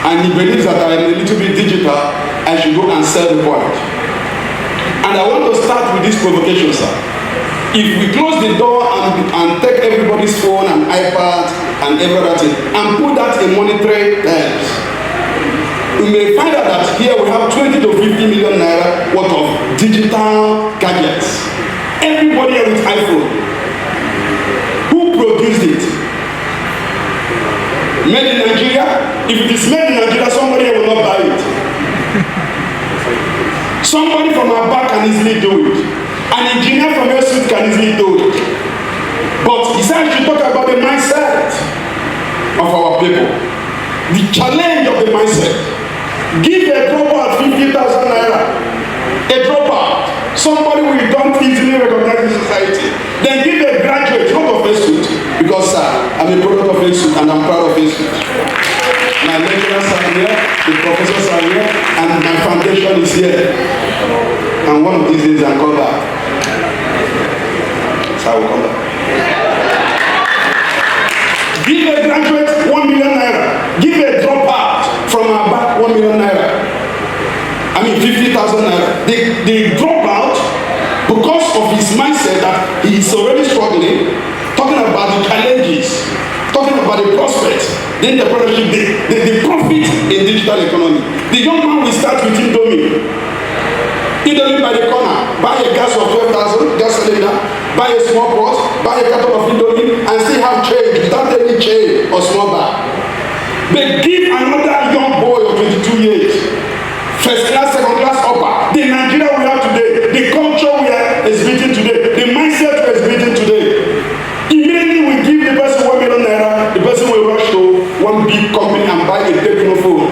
and he believes that I am a little bit digital, I should go and sell the point. And I want to start with this provocation, sir. If we close the door and take everybody's phone and iPad and everything and put that in monetary terms, we may find out that here we have 20 to 50 million naira worth of digital gadgets. Everybody here with iPhone. Who produced it? Made in Nigeria? If it is made in Nigeria, somebody will not buy it. Somebody from our back can easily do it. An engineer from ESUT can easily do it. But he said I should talk about the mindset of our people. The challenge of the mindset. Give a dropout 50,000 naira. A dropout. Somebody we don't easily recognize in society. Then give a graduate, not of ESUT. Because sir, I'm a product of ESUT and I'm proud of ESUT. My lecturers are here, the professors are here, and my foundation is here. And one of these days I'll come back. So I will come back. Give a graduate 1 million naira. Give a dropout from our back 1 million naira. I mean 50,000 naira. They drop out because of his mindset that he is already struggling, talking about the challenges, talking about the prospects, the entrepreneurship, the profit in digital economy. The young man will start with Indomie. Indomie by the corner, buy a gas of 12,000, gas cylinder, buy a small pot, buy a carton of Indomie, and still have change without any chain or small bag. But give another young boy of 22 years, first class, second class, upper, the Nigeria we have today, the culture we are exhibiting today, the mindset we are exhibiting today. Immediately we give the person 1 million naira, the person will rush to one big company and buy a technophone.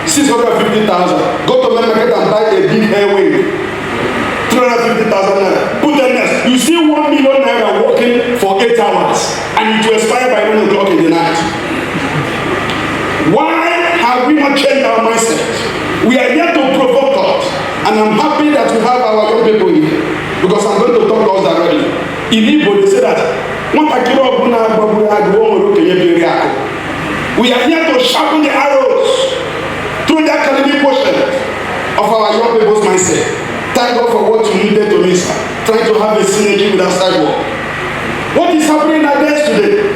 650,000. Go to the market and buy a big airway. 350,000 naira. Put them next. You see 1 million naira working for 8 hours and it will expire by 1 o'clock in the night. Why have we not changed our mindset? We are here to provoke us, and I'm happy that we have our young people here because I'm going to talk to us directly. In Igbo, they say that we are here to sharpen the arrows through the academic portion of our young people's mindset. Thank God for what you needed to me, sir. Trying to have a synergy with our sidewalk. What is happening in our days today?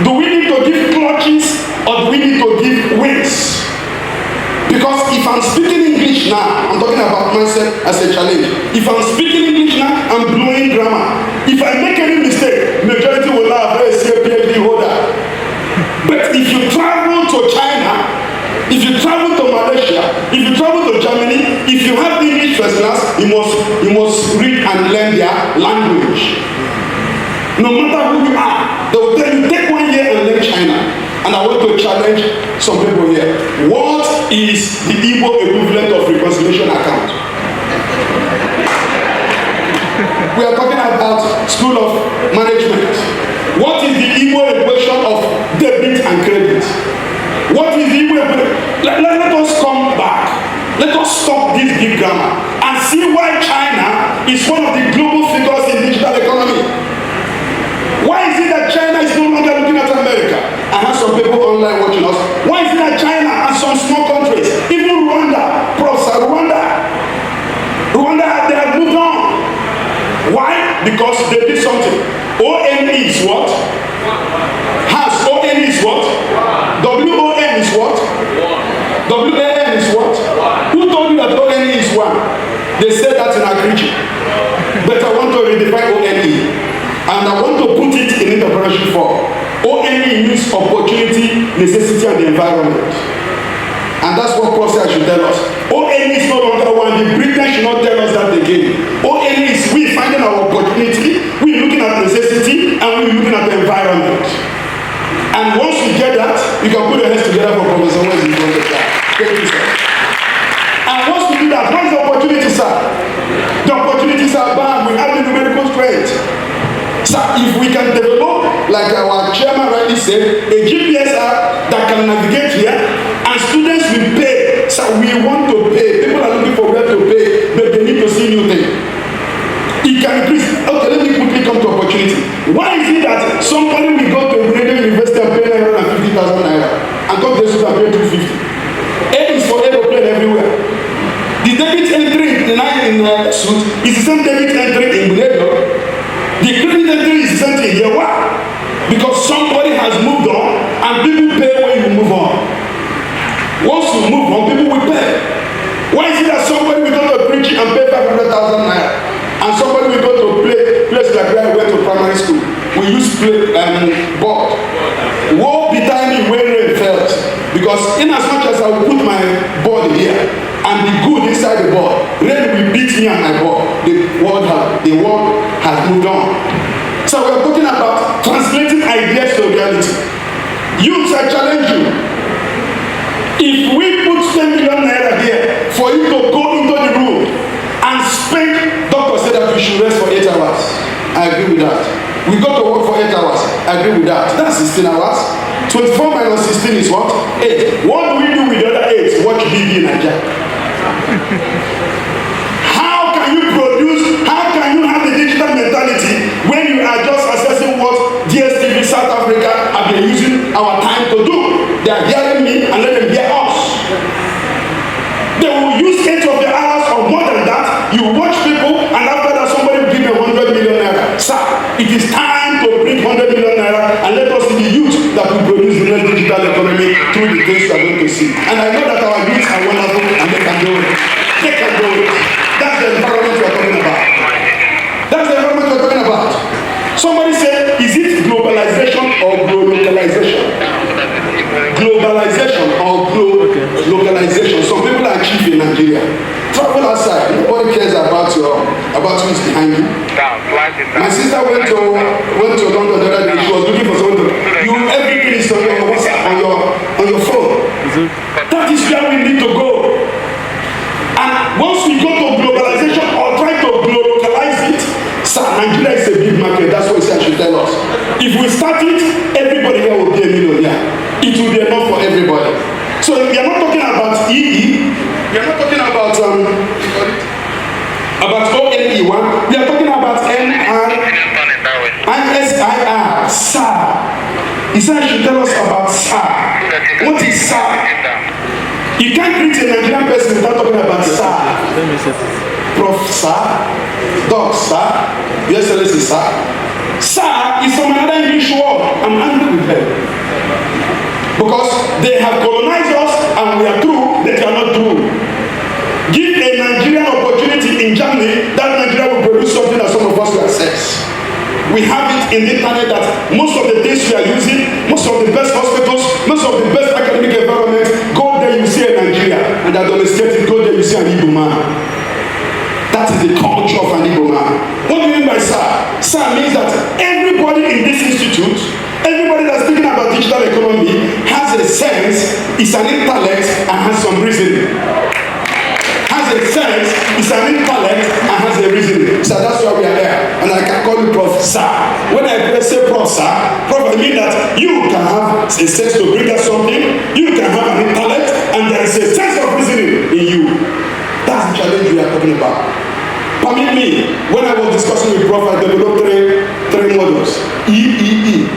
Do we need to give clutches or do we need to give wings? Because if I'm speaking English now, I'm talking about mindset as a challenge. If I'm speaking English now, I'm blowing grammar. If I make any mistake, majority will laugh, hey, see a PhD holder. But if you travel to China, if you travel to Malaysia, if you travel to Germany, if you have English first class, you must read and learn their language. No matter who you are, They will tell you, take 1 year and learn China. And I want to challenge some people here. What is the Igbo equivalent of reconciliation account? We are talking about School of Management. What is the Igbo equation of debit and credit? What is the Igbo equation? Let us come back. Let us stop this big grammar and see why China is one of the global figures in digital economy. Why is it that China is no longer looking at America? I have some people online watching us. Why is it that China and some small countries, even Rwanda, Rwanda, they have moved on. Why? Because they did something. ONE is what? Has ONE is what? WON is what? WAN is what? Who told you that ONE is one? They said that in Agriculture. But I want to redefine ONE. And I want to put it in entrepreneurship form. ONE means opportunity, necessity, and the environment. And that's what Crosshair should tell us. ONE is no longer one. The Britain should not tell us that again. ONE is we finding our opportunity, we looking at necessity, and we looking at the environment. And once we get that, you can put your hands together for Professor West in front of that. Thank you, sir. And once we do that, what is the opportunity, sir? The opportunities are bad. We have the numerical strength. So if we can develop, like our chairman rightly said, a GPS app that can navigate here, and students will pay. So we want to pay. People are looking for where to pay, but they need to see new things. It can increase. Okay, let me quickly come to opportunity. Why is it that somebody will go to Grade University and pay 950,000 naira and come to the school and pay 250? A is for aeroplane everywhere. The debit entry in ESUT is the same debit entry in Buledo. The credit entry is the same thing here. Why? Because somebody has moved on and people pay when you move on. Once you move on, people will pay. Why is it that somebody will go to preach and pay 500,000 naira and somebody will go to place like where I went to primary school? We used to play board. Woe betide me when rain fell. Because in as much as I will put my body here and be good inside the board, rain will beat me and my board. The world has moved on. So we are talking about translating ideas to reality. Youths, I challenge you. If we put 10 million naira here for you to go into the room and spend, doctor said that we should rest for 8 hours. I agree with that. We got to work for 8 hours. I agree with that. That's 16 hours. 24 minus 16 is what? 8. What do we do with the other 8? Watch BB in Nigeria. How can you have the digital mentality when you are just assessing what DSTV South Africa have been using our time to do? They are hearing me and let them hear us. They will use 8 of the hours or more than that. You watch people and after that somebody will give you 100 million naira. Sir, it is time to bring 100 million naira and let us see the youth that will produce the next digital economy through the things we are going to see. And I know that our youth are wonderful and they can do it. They can do it. That's the environment we are talking about. That's the environment we are talking about. Somebody said, is it globalization or globalization? Globalization or localization. Some people are cheap in Nigeria. Travel outside. Nobody cares about who is behind you. My sister went to London the other day. She was looking for someone to. Everything is on your WhatsApp, on your phone. That is where we need to go. And once we go to globalization or try to globalize it, sir, Nigeria is a big market. That's what I should tell us. If we start it, everybody here will be a millionaire. It will be enough for everybody. So we are not talking about EE. We are not talking about ONE. We are talking about NR and SIR. SAR. He said I should tell us about SAR. What is SAR? You can't greet a Nigerian person without talking about SAR. Prof. SAR. Doc SAR. Your Excellency SAR. SAR is from another English word. I'm angry with them. Because they have colonized us and we are through, they cannot through. Give a Nigerian opportunity in Germany, that Nigeria will produce something that some of us will access. We have it in the internet that most of the things we are using, most of the best hospitals, most of the best academic environments, go there you see a Nigeria, and that domesticated, go there you see an Igbo man. That is the culture of an Igbo man. What do you mean by SAR? SAR means that everybody in this institute Everybody that's thinking about digital economy has a sense, is an intellect, and has some reasoning. Has a sense, is an intellect, and has a reasoning. So that's why we are here. And I can call you Prof. Sir. When I say Prof. Sir, Prof. I mean that you can have a sense to bring us something, you can have an intellect, and there is a sense of reasoning in you. That's the challenge we are talking about. Permit me, when I was discussing with Prof, I developed three models. EEE.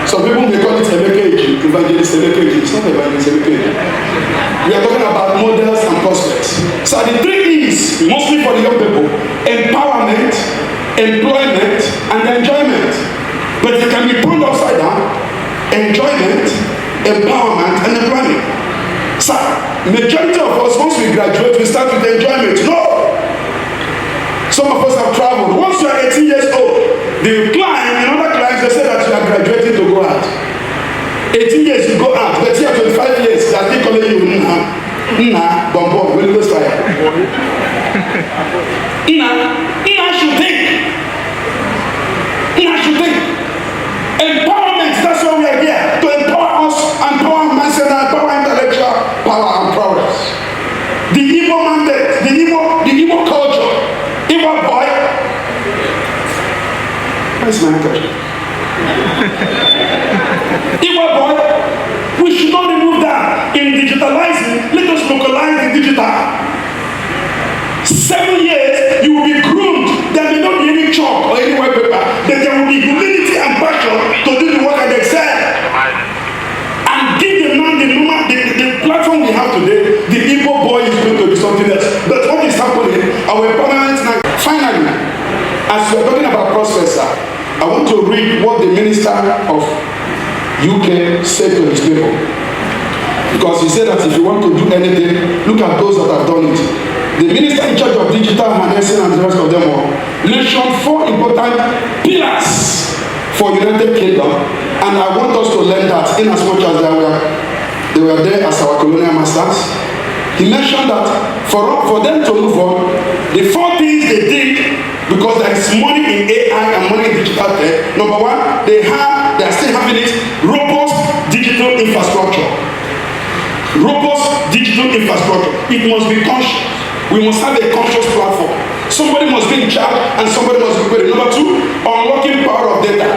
Some people may call it Emekeji, Evangelist Emekeji. It's not Evangelist Emekeji. We are talking about models and prospects. So the three E's, mostly for the young people: empowerment, employment, and enjoyment. But it can be turned upside down: enjoyment, empowerment, and employment. So, majority of us, once we graduate, we start with enjoyment. No! Some of us have traveled. Once you are 18 years old, they climb, in other clients, they say that you are graduating to go out. 18 years, you go out. But here, 25 years, they are still calling you Nah, Bombo, Holy Ghost fire. Nah should think. Nah should think. Empowerment, that's why we are here. To empower us, empower mindset, empower intellectual power and progress. The Igbo mandate, the Igbo culture, Igbo boy. Where's my culture? Igbo boy, we should not remove that. In digitalizing, let us localize the digital. 7 years, you will be groomed. There may not be any chalk or any white paper, but there will be humility and passion to do the work and excel. And give the man the platform we have today. The Igbo boy is going to be something else. But what is happening? Our permanent now. Finally, as we are talking about prospects, I want to read what the Minister of UK said to his people. Because he said that if you want to do anything, look at those that have done it. The minister in charge of digital harnessing and the rest of them all mentioned 4 important pillars for United Kingdom, and I want us to learn that in as much as they were there as our colonial masters. He mentioned that for them to move on, the 4 things they did, because there is money in AI and money in digital tech. Number 1, they are still having it, robust digital infrastructure. Robust digital infrastructure. It must be conscious. We must have a conscious platform. Somebody must be in charge and somebody must be paid. Number 2, unlocking power of data.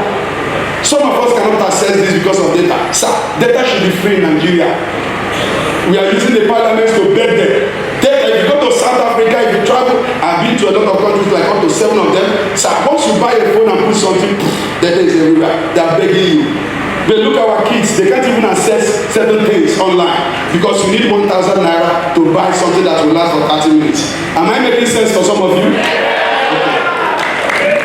Some of us cannot access this because of data. Sir, data should be free in Nigeria. We are using the parliaments to beg them. Data, if you go to South Africa, if you travel, I've been to a lot of countries, like up to 7 of them. Sir, once you buy a phone and put something, data is everywhere. They are begging you. But look at our kids, they can't even access certain things online because you need 1,000 naira to buy something that will last for 30 minutes. Am I making sense for some of you? Okay.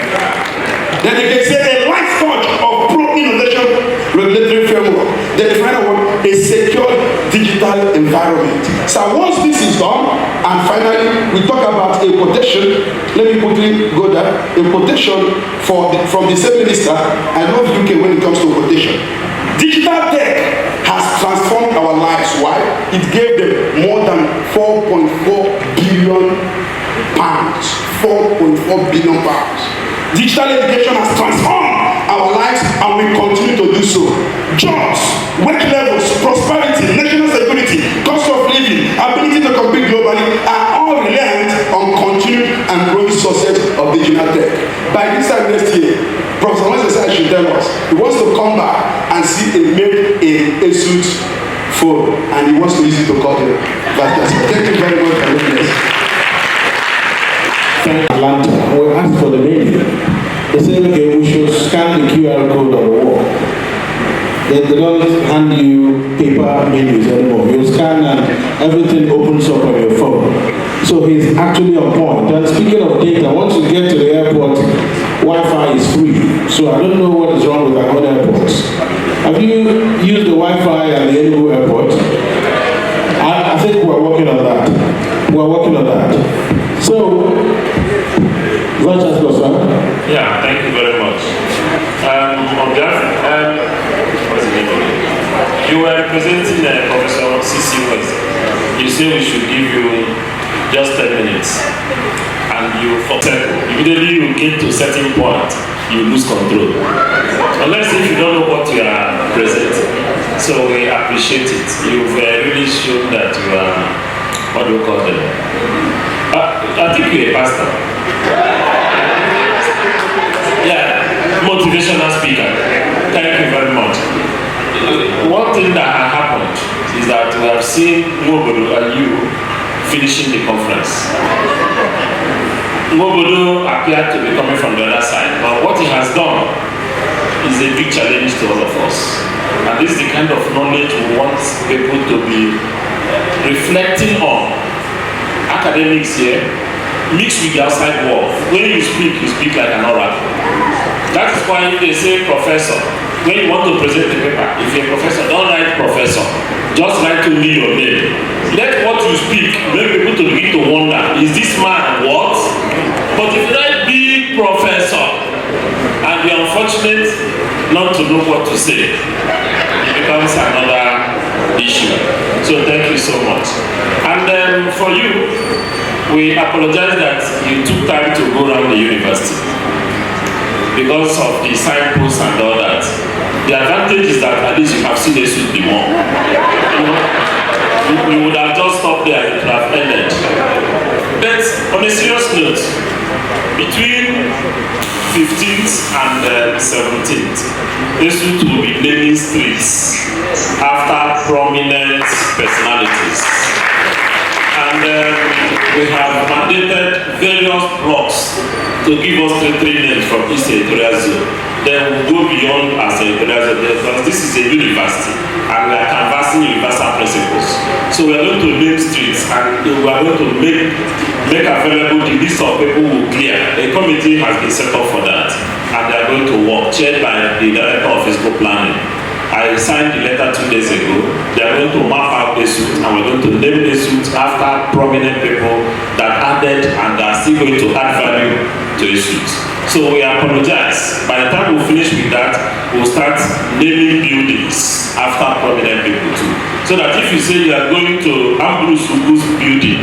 Then they can say a light touch of pro-innovation regulatory framework. Then the final one, a secure digital environment. So once this is done, and finally we talk about a quotation, let me quickly go there. A quotation from the same minister. I love UK when it comes to quotation. Digital tech has transformed our lives. Why? It gave them more than 4.4 billion pounds. 4.4 billion pounds. Digital education has transformed our lives and we continue to do so. Jobs, work levels, prosperity, national security, cost of living, ability to compete globally are all reliant on continued and growing success of digital tech. By this time next year, Professor Onah should tell us he wants to come back and see make a ESUT phone and he wants to use it to call him. Thank you very much for listening. Atlanta, we asked for the menu. They said, okay, we should scan the QR code on the wall. They don't hand you paper menus anymore. You scan and everything opens up on your phone. So he's actually on point. And speaking of data, once you get to the airport, Wi-Fi is free. So I don't know what is wrong with Agbani airports. Have you used the Wi-Fi at the Enugu airport? I think we're working on that. We're working on that. So, Vice Chancellor, sir. Yeah, thank you very much. On behalf, what's the name of it? You were representing Professor C.C. West. You say we should give you just 10 minutes. And you forget. Immediately you get to a certain point, you lose control. Unless if you don't know what you are presenting. So we appreciate it. You've really shown that you are, what do you call them? I think you're a pastor. Yeah, motivational speaker. Thank you very much. One thing that has happened is that we have seen Mobodo and you finishing the conference. Mobodo appeared to be coming from the other side, but what he has done is a big challenge to all of us. And this is the kind of knowledge we want people to be reflecting on. Academics here, mixed with the outside world. When you speak like an oracle. That is why they say professor. When you want to present the paper, if you're a professor, don't write professor. Just write to me your name. Let what you speak make people to begin to wonder, is this man what? But if you write big professor, and you're unfortunate not to know what to say, it becomes another issue. So thank you so much. And for you, we apologize that you took time to go around the university because of the signposts and all that. The advantage is that at least you have seen ESUT more. You would have just stopped there and it would have ended. But on a serious note, between 15th and 17th, ESUT will be naming streets after prominent personalities. And we have mandated various blocks to give us three names from each editorial zone. Then we'll go beyond as a editorial zone because this is a university and we are canvassing universal principles. So we are going to name streets and we are going to make available the list of people who clear. A committee has been set up for that and they are going to work, chaired by the Director of Physical Planning. I signed the letter 2 days ago. They are going to map out ESUT and we're going to name ESUT after prominent people that added and are still going to add value to ESUT. So we apologize. By the time we finish with that, we'll start naming buildings after prominent people too. So that if you say you are going to Ambrose Ugu's building,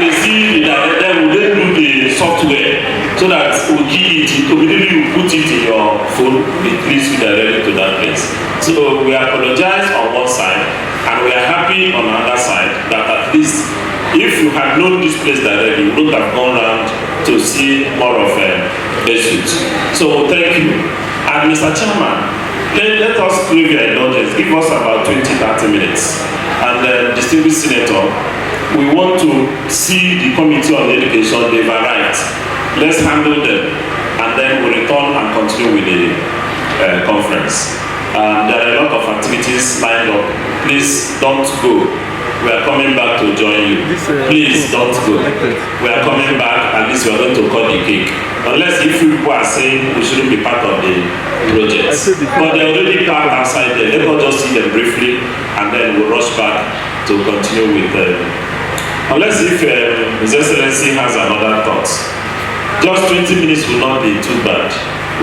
we see the director will then do the software so that we'll key it, immediately you put it in your phone, it leads you directly to that place. So we apologize on one side and we are happy on the other side that at least if you had known this place directly, you would have gone around to see more of ESUT. So thank you. And Mr. Chairman, let us crave your indulgence. Give us about 20-30 minutes. And distinguished Senator, we want to see the Committee on Education, they've arrived. Let's handle them and then we'll return and continue with the conference. There are a lot of activities lined up. Please don't go. We are coming back to join you. Please don't go. We are coming back, at least we are going to cut the cake. Unless if people are saying we shouldn't be part of the project. But they're already parked outside there. Let us just see them briefly and then we'll rush back to continue with them. Unless if His Excellency has another thought. Just 20 minutes will not be too bad.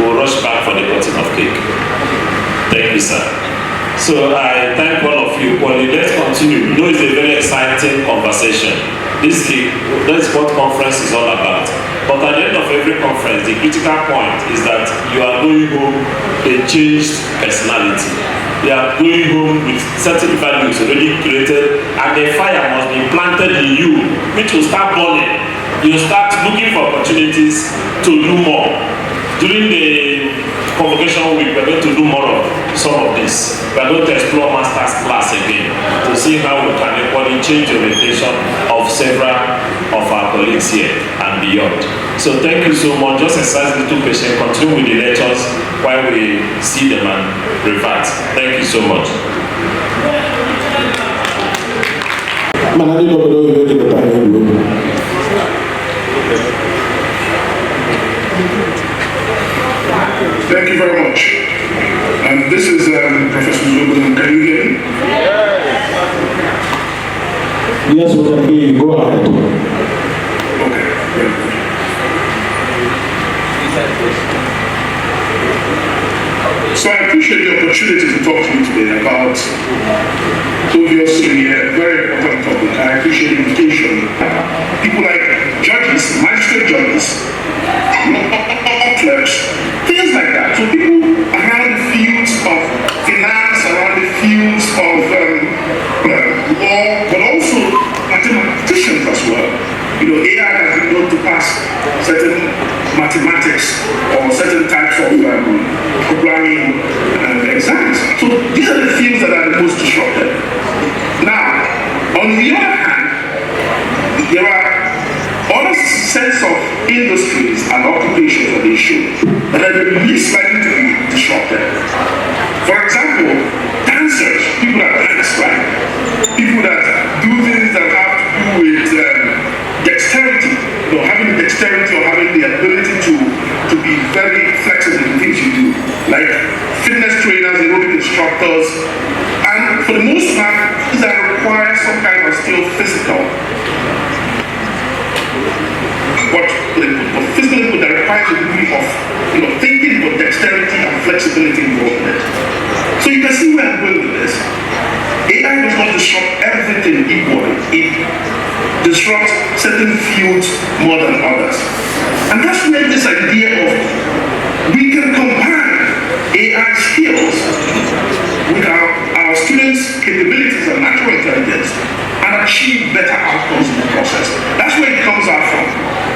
We will rush back for the cutting of cake. Thank you, sir. So I thank all of you. Well, let's continue. You know it's a very exciting conversation. This is what conference is all about. But at the end of every conference, the critical point is that you are going home a changed personality. You are going home with certain values already created, and the fire must be planted in you, which will start burning. You start looking for opportunities to do more. During the convocation week, we're going to do more of some of this. We're going to explore master's class again to see how we can equally change the orientation of several of our colleagues here and beyond. So thank you so much. Just exercise a little patience, continue with the lectures while we see them and revert. Thank you so much. Thank you very much. And this is Professor Zubu. Can you hear me? Yes, we can hear you. Go ahead. Okay. So I appreciate the opportunity to talk to you today about obviously a very important topic. I appreciate the invitation. People like judges, magistrate judges, clerks, things like that. So people around the fields of finance, around the fields of law, but also mathematicians as well. You know, AI has been known to pass certain mathematics or certain types of programming exams. So these are the fields that are the most disrupted. Now, on the other hand, there are other sets of industries and occupations that they show that are the least likely to be disrupted. For example, dancers, people that dance, right? People that do things that have to do with dexterity, you know, having the dexterity or having the ability to be very flexible in things you do, like fitness trainers, aerobic instructors, and for the most part, these that require some kind of still physical, but physical input that requires a degree of, you know, thinking, but dexterity and flexibility involved in it. So you can see where I'm going with this. AI does not disrupt everything equally. It disrupts certain fields more than others. And that's where this idea of we can combine AI skills with our students' capabilities and natural intelligence and achieve better outcomes in the process. That's where it comes out from.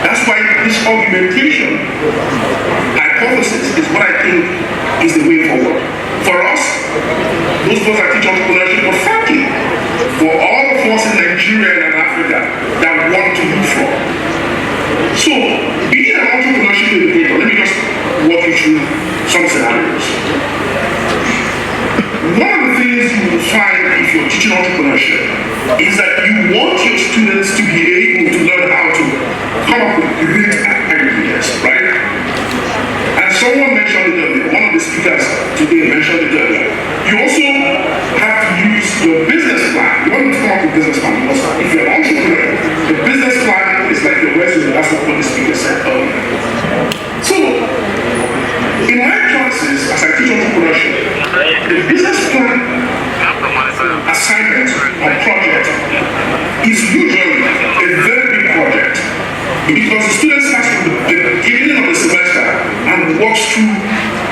That's why this augmentation hypothesis is what I think is the way forward. For us, those of us that teach entrepreneurship, but frankly, for all of us in Nigeria and Africa that want to move from. So, being an entrepreneurship educator, let me just walk you through some scenarios. One of the things you will find if you're teaching entrepreneurship is that you want your students to be able to learn how to come up with great ideas, right? And someone mentioned it earlier, one of the speakers today mentioned it earlier. You also have to use your business plan. You want to come up with a business plan because if you're an entrepreneur, the business plan is like your resume. That's what the speaker said earlier. So, in my classes, as I teach entrepreneurship, the business plan assignment or project is usually a very big project because the students start from the beginning of the semester and works through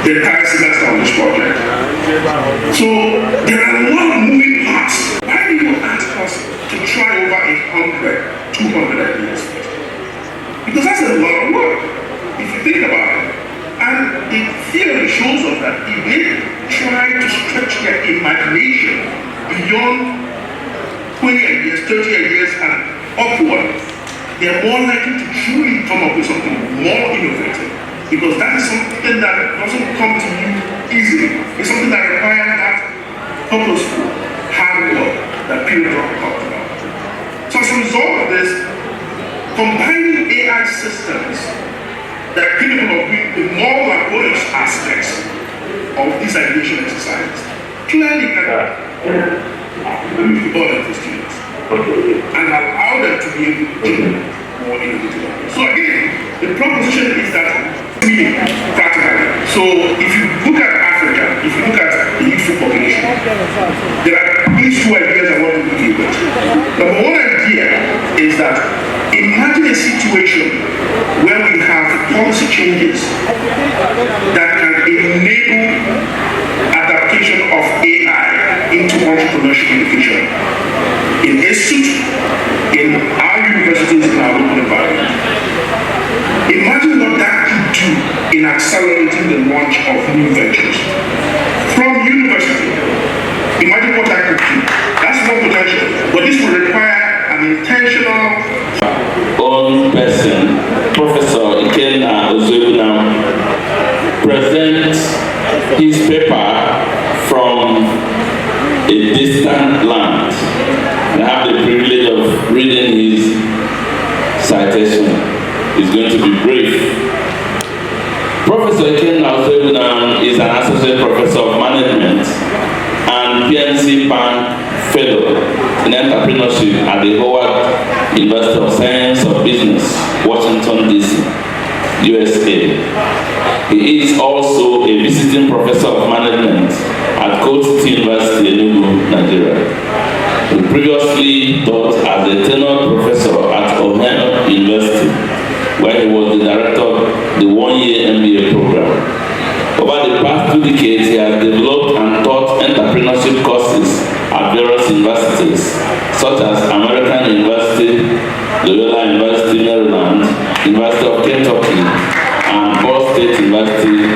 the entire semester on this project. So there are a lot of moving parts. Why do you ask us to try over 100, 200 ideas? Because that's a lot of work, if you think about it. And the theory shows us that if they try to stretch their imagination beyond 20 ideas, 30 ideas, and upward, they're more likely to truly come up with something more innovative. Because that is something that doesn't come to you easily. It's something that requires that purposeful hard work that Peter talked about. So as a result of this, combining AI systems that are capable of doing the more laborious aspects of these ideation exercises clearly can remove the burden for students and allow them to be able to do more innovative. So again, the proposition is that really practically. So if you look at Africa, if you look at the youthful population, there are these two ideas I want to deal with. Number one idea is that imagine a situation where we have policy changes that can enable adaptation of AI into entrepreneurship education in ESUT, in our universities, in our local environment. Imagine what that could do in accelerating the launch of new ventures from university. Imagine what that could do. That's one potential, but this will require an intentional own person, Professor Int'L, presents his paper from a distant land. I have the privilege of reading his citation. It's going to be brief. Professor Int'L is an associate professor of management and PNC Bank fellow in entrepreneurship at the Howard University of Science of Business, Washington, D.C., USA. He is also a visiting professor of management at Coast University, Enugu, Nigeria. He previously taught as a tenured professor at Onah University, where he was the director of the one-year MBA program. Over the past 2 decades, he has developed and taught entrepreneurship courses at various universities, such as American University, Loyola University, Maryland, University of Kentucky, and Ball State University.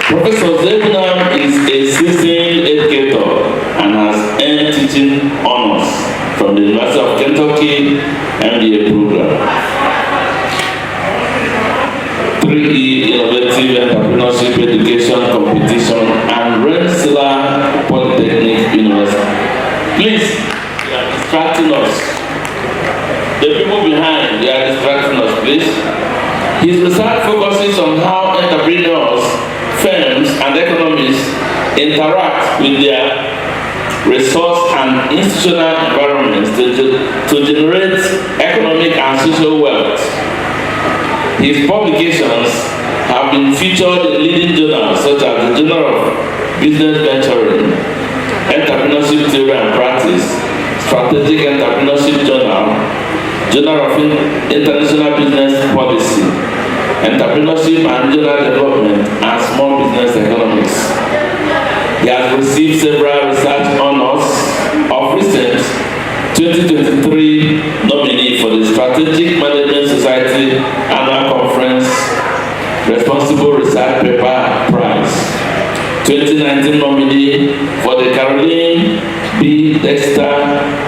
Professor Zebunam is a seasoned educator and has earned teaching honors from the University of Kentucky MBA program. 3E Innovative Entrepreneurship Education Competition and Rensselaer Polytechnic University. Please, you are distracting us. The people behind, they are distracting us, please. His research focuses on how entrepreneurs, firms, and economies interact with their resource and institutional environments to generate economic and social wealth. His publications have been featured in leading journals such as the Journal of Business Venturing, Entrepreneurship Theory and Practice, Strategic Entrepreneurship Journal, Journal of International Business Policy, Entrepreneurship and Regional Development, and Small Business Economics. He has received several research honors. Of recent, 2023 nominee for the Strategic Management Society Annual Conference Responsible Research Paper Prize. 2019 nominee for the Caroline B. Dexter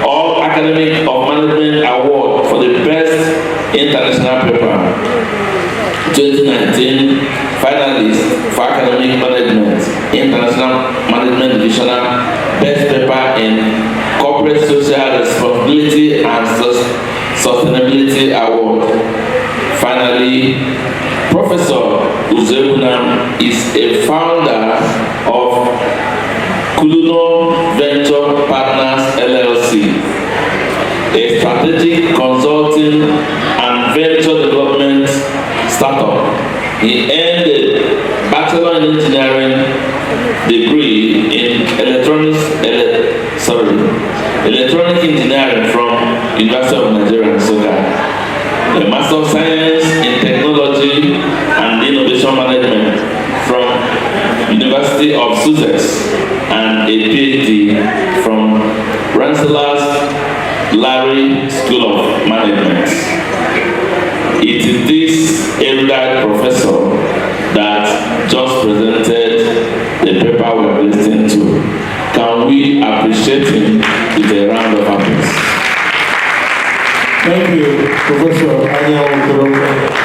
All Academic of Management Award for the Best International Paper. 2019 finalist for Academic Management, International Management Divisional Best Paper in Corporate Social Responsibility and Sustainability Award. Finally, Professor Uzebunam is a founder of Kuluno Venture Partners LLC, a strategic consulting and venture development startup. He earned a Bachelor in Engineering degree in electronic engineering from University of Nigeria, Nsukka, a Master of Science in Technology and Innovation Management from University of Sussex, and a PhD from Rensselaer Larry School of Management. It is this erudite professor that just presented the paper we are listening to. Can we appreciate him with a round of applause? Thank you, Professor Anya,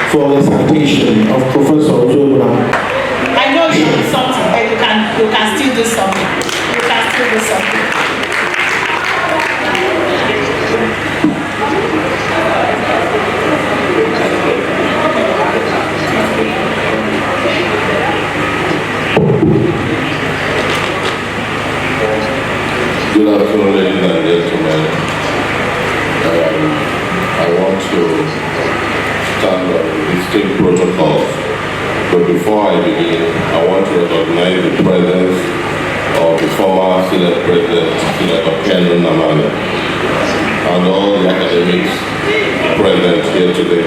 for the citation of Professor Julius. I know you do something, but you can still do something. You can still do something. Good afternoon, ladies and gentlemen. I want to stand on distinct protocols, but before I begin, I want to recognize the presence of the former Senate President, Senator Ken Namani, and all the academics present here today.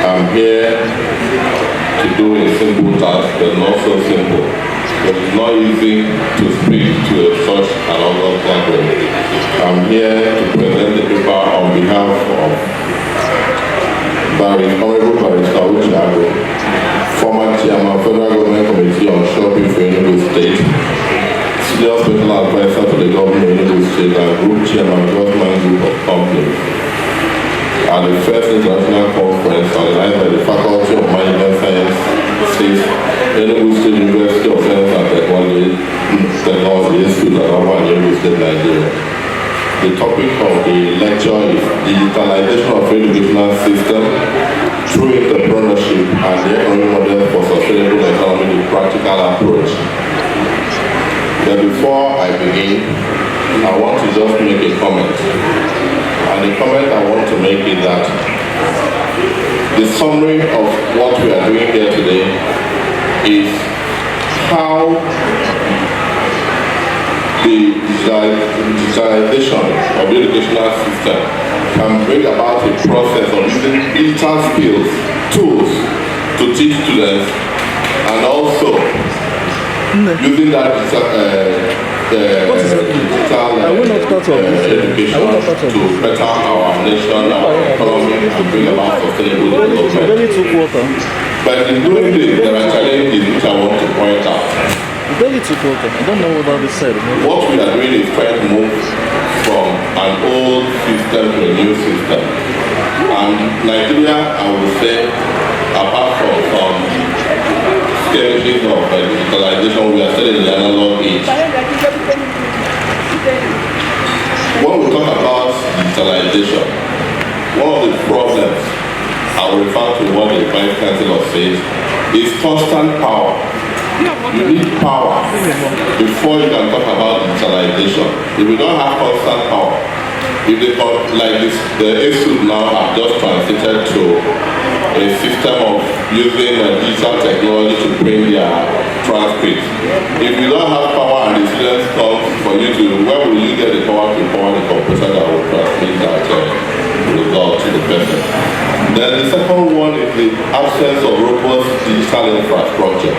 I'm here to do a simple task, but not so simple. But it's not easy to speak to such an august gathering. I'm here to present the paper on behalf of Honorable Barrister Uchiago, former Chairman, Federal Government Committee on Shopping for Enugu State, Senior Special Advisor to the Governor of Enugu State, and Group Chairman, Government Group of Companies, at the first international conference organized by the Faculty of Management Sciences, Enugu State University of Science and Technology, ESUT, and Enugu State, Nigeria. The topic of the lecture is Digitalization of Educational System through Entrepreneurship and the Economic Model for Sustainable Economy, the Practical Approach. But before I begin, I want to just make a comment. And the comment I want to make is that The summary of what we are doing here today is how the digitalization of the educational system can bring about a process of using digital skills, tools to teach students, and also using that digital education to better our nation, our economy, and bring about sustainable development. But in doing this, there are challenges which I want to point out. I don't know what this said. What we are doing is trying to move from an old system to a new system. And Nigeria, I would say, apart from some skirmishes of digitalization, we are still in the analog age. When we talk about digitalization, one of the problems, I will refer to what the Vice Chancellor says, is constant power. You need power before you can talk about digitalization. If you don't have constant power, if they like this, the ESUT now have just transited to a system of using digital technology to print their transcripts. If you don't have power and the students come for you to, where will you get the power to power the computer that will transmit that result to the person? Then the second one is the absence of robust digital infrastructure.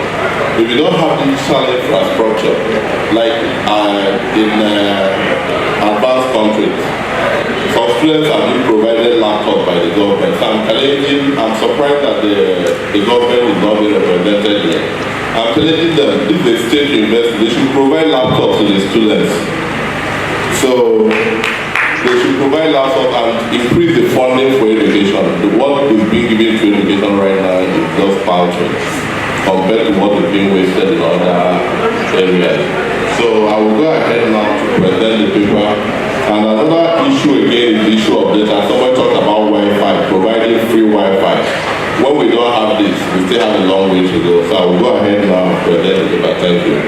If you don't have digital infrastructure, like in advanced countries, some students have been provided laptops by the government. So I'm surprised that the government is not being represented here. I'm telling them, if the state invests, they should provide laptops to the students. So they should provide laptops and increase the funding for education. What is being given to education right now is just paltry compared to what is being wasted in other areas. So I will go ahead now to present the paper. And another issue again is the issue of data. Someone talked about Wi-Fi, providing free Wi-Fi. When we don't have this, we still have a long way to go. So I will go ahead now and present the paper. Thank you.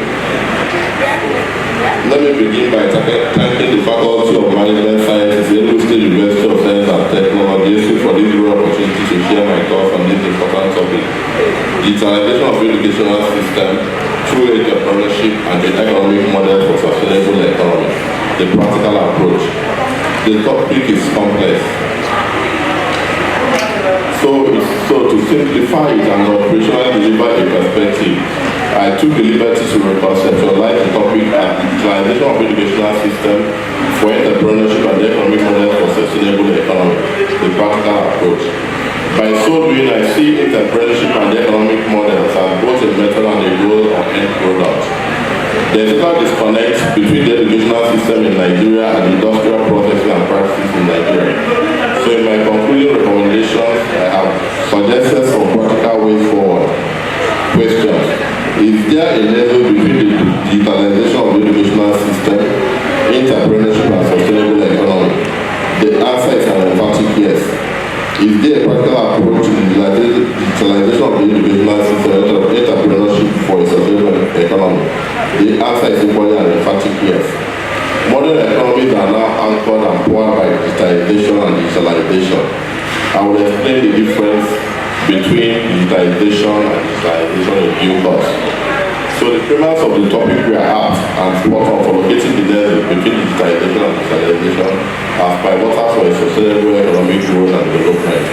Let me begin by thanking the Faculty of Management Sciences, Enugu State University of Science and Technology, for this great opportunity to share my thoughts on this important topic. Digitalization of the educational system through entrepreneurship and the economic model for sustainable economy. The practical approach. The topic is complex. So to simplify it and operationally deliver a perspective, I took the liberty to reconceptualize the topic as digitalization of the educational system for entrepreneurship and the economic model for sustainable economy. The practical approach. By so doing, I see entrepreneurship and the economic models as both a method and a goal or end product. There is a disconnect between the educational system in Nigeria and the industrial processes and practices in Nigeria. So in my concluding recommendations, I have suggested some practical ways forward. Question: is there a level between the digitalization of the educational system, entrepreneurship and sustainable economy? The answer is an emphatic yes. Is there a practical approach to the digitalization of the educational system, entrepreneurship for a sustainable economy? The answer is equally an emphatic yes. Modern economies are now anchored and powered by digitalization and digitalization. I will explain the difference between digitalization and digitalization in due course. So the premise of the topic we are at and spot on for locating the lens between digitalization and digitalization as pivotals for a sustainable economic growth and development.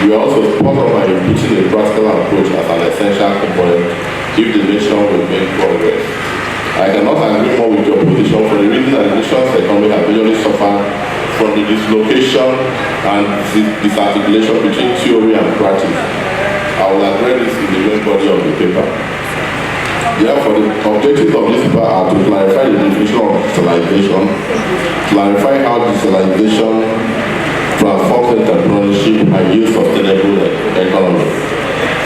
We are also spot on by putting a practical approach as an essential component if the nation will make progress. I cannot agree more with your position for the reason that the nation's economy has usually suffered from the dislocation and disarticulation between theory and practice. I will address this in the main body of the paper. Therefore, the objectives of this paper are to clarify the definition of digitalization, clarify how digitalization transforms entrepreneurship and yields sustainable economy,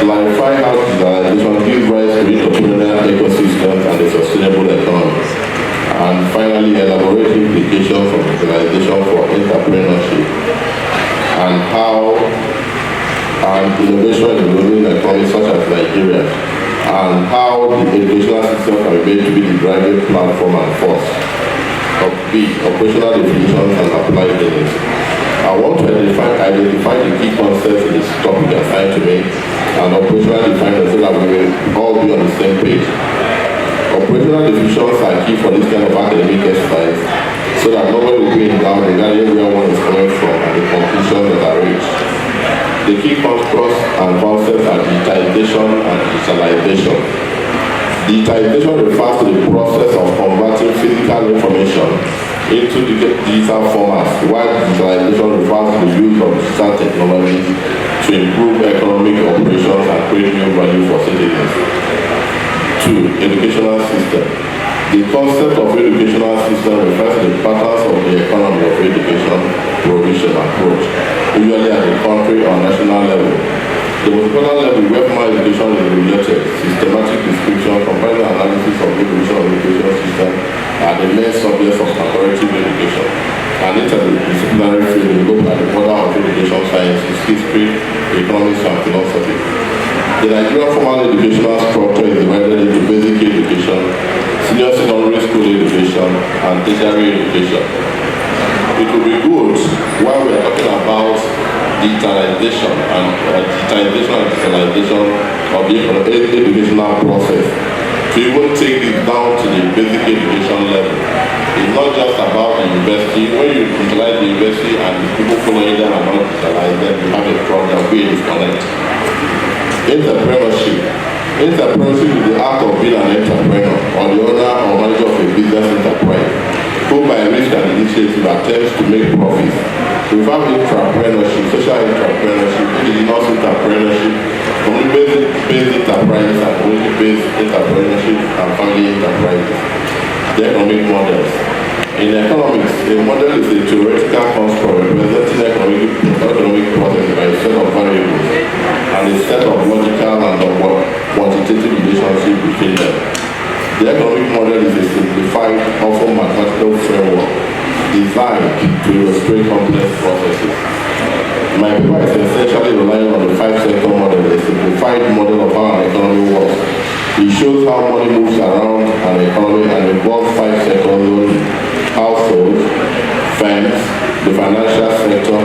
clarify how digitalization gives rise to entrepreneurial ecosystems and a sustainable economy, and finally elaborate implications of digitalization for entrepreneurship and how innovation in growing economies such as Nigeria, and how the educational system can be made to be the driving platform and force of the operational definitions and applied learning. I I want to identify the key concepts in this topic assigned to me and operationally define them so that we will all be on the same page. Operational definitions are key for this kind of academic exercise so that nobody will be in doubt regarding where one is coming from and the conclusions that are reached. The key concepts and concepts are digitalization and digitalization. Digitalization refers to the process of converting physical information into digital formats, while digitalization refers to the use of digital technologies to improve economic operations and create new value for citizens. 2. Educational system. The concept of educational system refers to the patterns of the economy of education provision approach, usually at the country or national level. The most important level where formal education is related, systematic description, combining analysis of the evolution of the education system are the main subjects of comparative education. And interdisciplinary field will look at the border of education sciences, history, economics, and philosophy. The Nigerian formal educational structure is divided into basic education, senior secondary school education, and tertiary education. It will be good while we are talking about digitalization and digitalization of the educational process to even take it down to the basic education level. It's not just about the university. When you digitalize the university and the people following them are not digitalized, then you have a problem, we disconnect. Entrepreneurship. Entrepreneurship is the act of being an entrepreneur or the owner or manager of a business enterprise who by risk and initiative attempts to make profits. We have entrepreneurship, social entrepreneurship, indigenous entrepreneurship, community-based enterprises and community-based entrepreneurship and family enterprises. The economic models. In economics, a model is a theoretical construct representing economic process by a set of variables and a set of logical and quantitative relationships between them. The economic model is a simplified, often mathematical framework designed to illustrate complex processes. My paper is essentially relying on the 5-sector model, a simplified model of how an economy works. It shows how money moves around an economy and involves 5 sectors only: households, firms, the financial sector,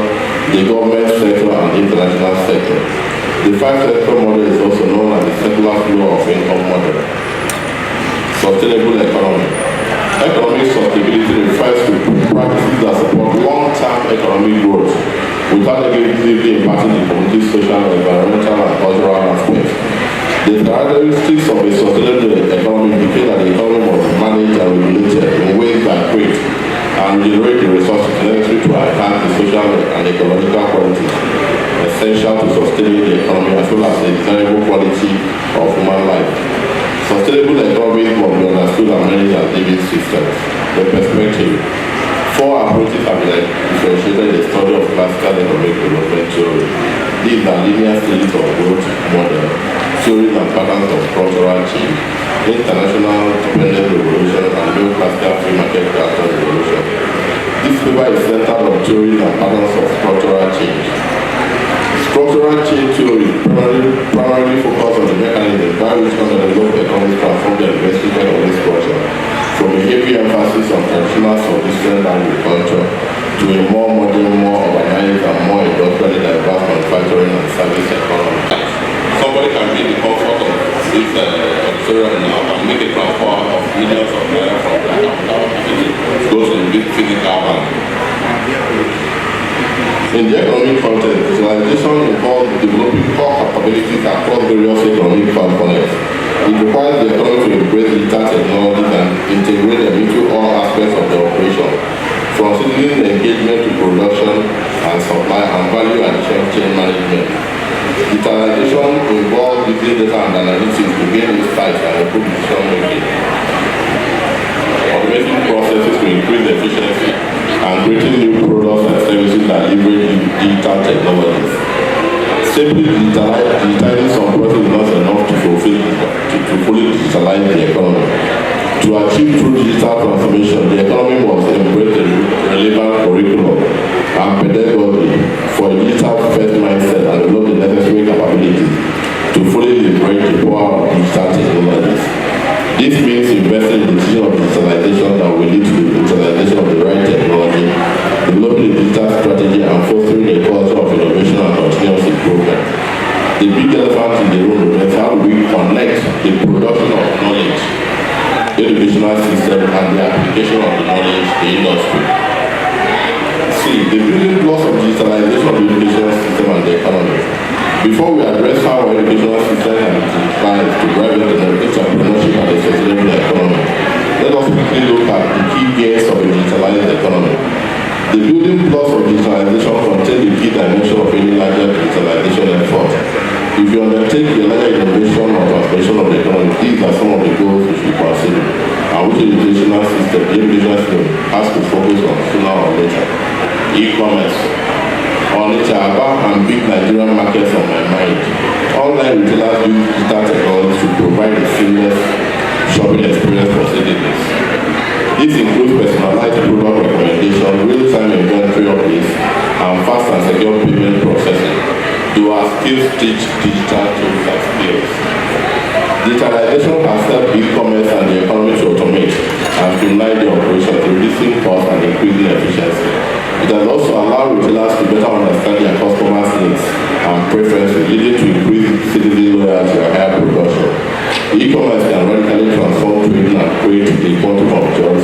the government sector, and the international sector. The 5-sector model is also known as the circular flow of income model. Sustainable economy. Economic sustainability refers to practices that support long-term economic growth without negatively impacting the community's social, environmental, and cultural aspects. The characteristics of a sustainable economy indicate that the economy must be managed and regulated in ways that create and generate the resources necessary to enhance the social and ecological qualities essential to sustaining the economy as well as the desirable quality of human life. Sustainable economy must be understood and managed as living systems. The perspective. 4 approaches have been differentiated in the study of classical economic development theory. These are linear stages of growth model, theories and patterns of cultural change, international dependent revolution, and neoclassical free market character revolution. This paper is centered on theories and patterns of structural change. Structural change theory primarily focuses on the mechanism by which underdeveloped economies transform their investment of this structure, from a heavy emphasis on traditional subsistence agriculture to a more modern, more organized, and more industrially diverse manufacturing and service economy. Somebody can be in the comfort of this auditorium now and make a transfer of millions of naira from their capital to go to the big physical bank. In the economic context, digitalization involves developing core capabilities across various economic components. It requires the economy to embrace digital technologies and integrate them into all aspects of the operation, from citizen engagement to production and supply and value addition chain management. Digitalization involves using data and analytics to gain insights and improve decision making, automating processes to increase efficiency, and creating new products and services that leverage digital technologies. Simply digitizing some processes is not enough to fully digitalize the economy. To achieve true digital transformation, the economy must embrace the relevant curriculum and pedagogy for a digital-first mindset and develop the necessary capabilities to fully leverage the power of digital technologies. This means investing in the decision of digitalization that will lead to the utilization of the right technology, developing a digital strategy, and elephant in the room is how we connect the production of knowledge, educational system, and the application of the knowledge in the industry. See, the building blocks of digitalization of the educational system and the economy. Before we address how our educational system can be digitalized to drive entrepreneurship and the sustainable economy, let us quickly look at the key gains of a digitalized economy. The building blocks of digitalization contain the key dimension of any larger digitalization effort. If you undertake a larger innovation or transformation of the economy, these are some of the goals we should consider, and which educational system has to focus on sooner or later. E-commerce. Onitsha, Aba, and big Nigerian markets on my mind. Online retailers use digital technology to provide a seamless shopping experience for citizens. This includes personalized product recommendation, real-time inventory updates, and fast and secure payment processing. You are still teach digital tools and skills. Digitalization has helped e-commerce and the economy to automate and streamline the operations, reducing costs and increasing efficiency. It has also allowed retailers to better understand their customers' needs and preferences, leading to increased citizen loyalty and higher production. E-commerce can radically transform trading and create a quantum of jobs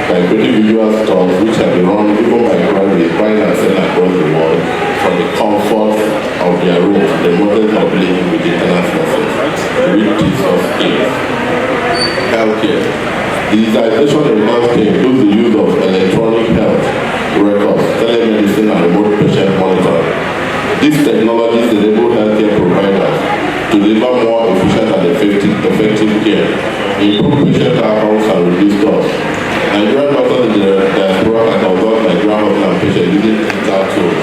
by creating visual stores which can be run even by graduates buying and selling across the world from the comfort of their rooms, the modern of living with internet access, which gives us skills. Healthcare. Digitalization in healthcare includes the use of electronic health records, telemedicine, and remote patient monitoring. These technologies enable healthcare providers to deliver more efficient and effective care, improve patient outcomes, and reduce costs. Nigerian doctors in the diaspora can consult Nigerian hospitals and patients using digital tools.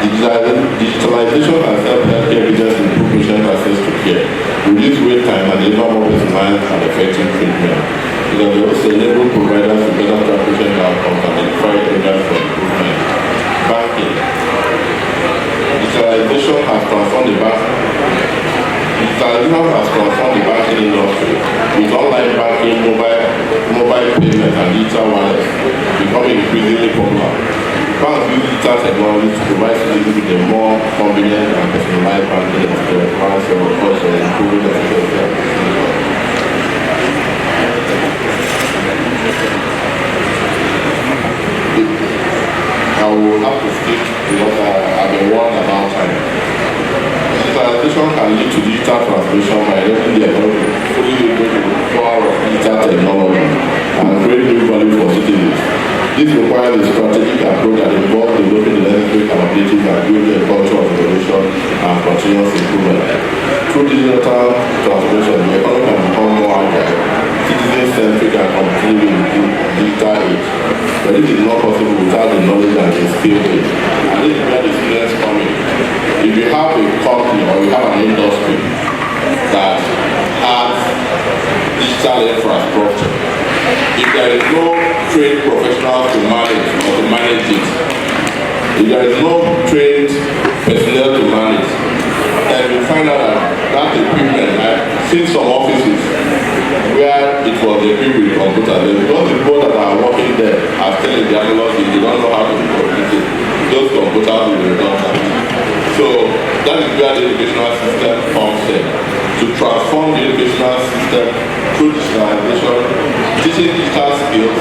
Digitalization has helped healthcare business improve patient access to care, reduce wait time, and deliver more personalized and effective treatment. It has also enabled providers to better track patient outcomes and identify areas for improvement. Banking. Digitalization has transformed the banking industry, with online banking, mobile payment, and digital wallets becoming increasingly popular. Banks use digital technology to provide citizens with a more convenient and personalized banking experience, while also improving efficiency. I will have to skip because I've been warned about time. Digitalization can lead to digital transformation by enabling the economy fully leverage the power of digital technology and create new value for citizens. This requires a strategic approach that involves developing the necessary capabilities and building a culture of innovation and continuous improvement. Through digital transformation, the economy can become more agile, citizen-centric, and competitive in the digital age. But this is not possible without the knowledge and the skill base. And this is where the students come in. If you have a company or you have an industry that has digital infrastructure, if there is no trained professionals to manage it, if there is no trained personnel to manage, then you find out that equipment, I've seen some offices where it was equipped with computers, because the people that are working there are telling the analysts they don't know how to operate it. Those computers will be done. So that is where the educational system comes in, to transform the educational system through digitalization, teaching digital skills,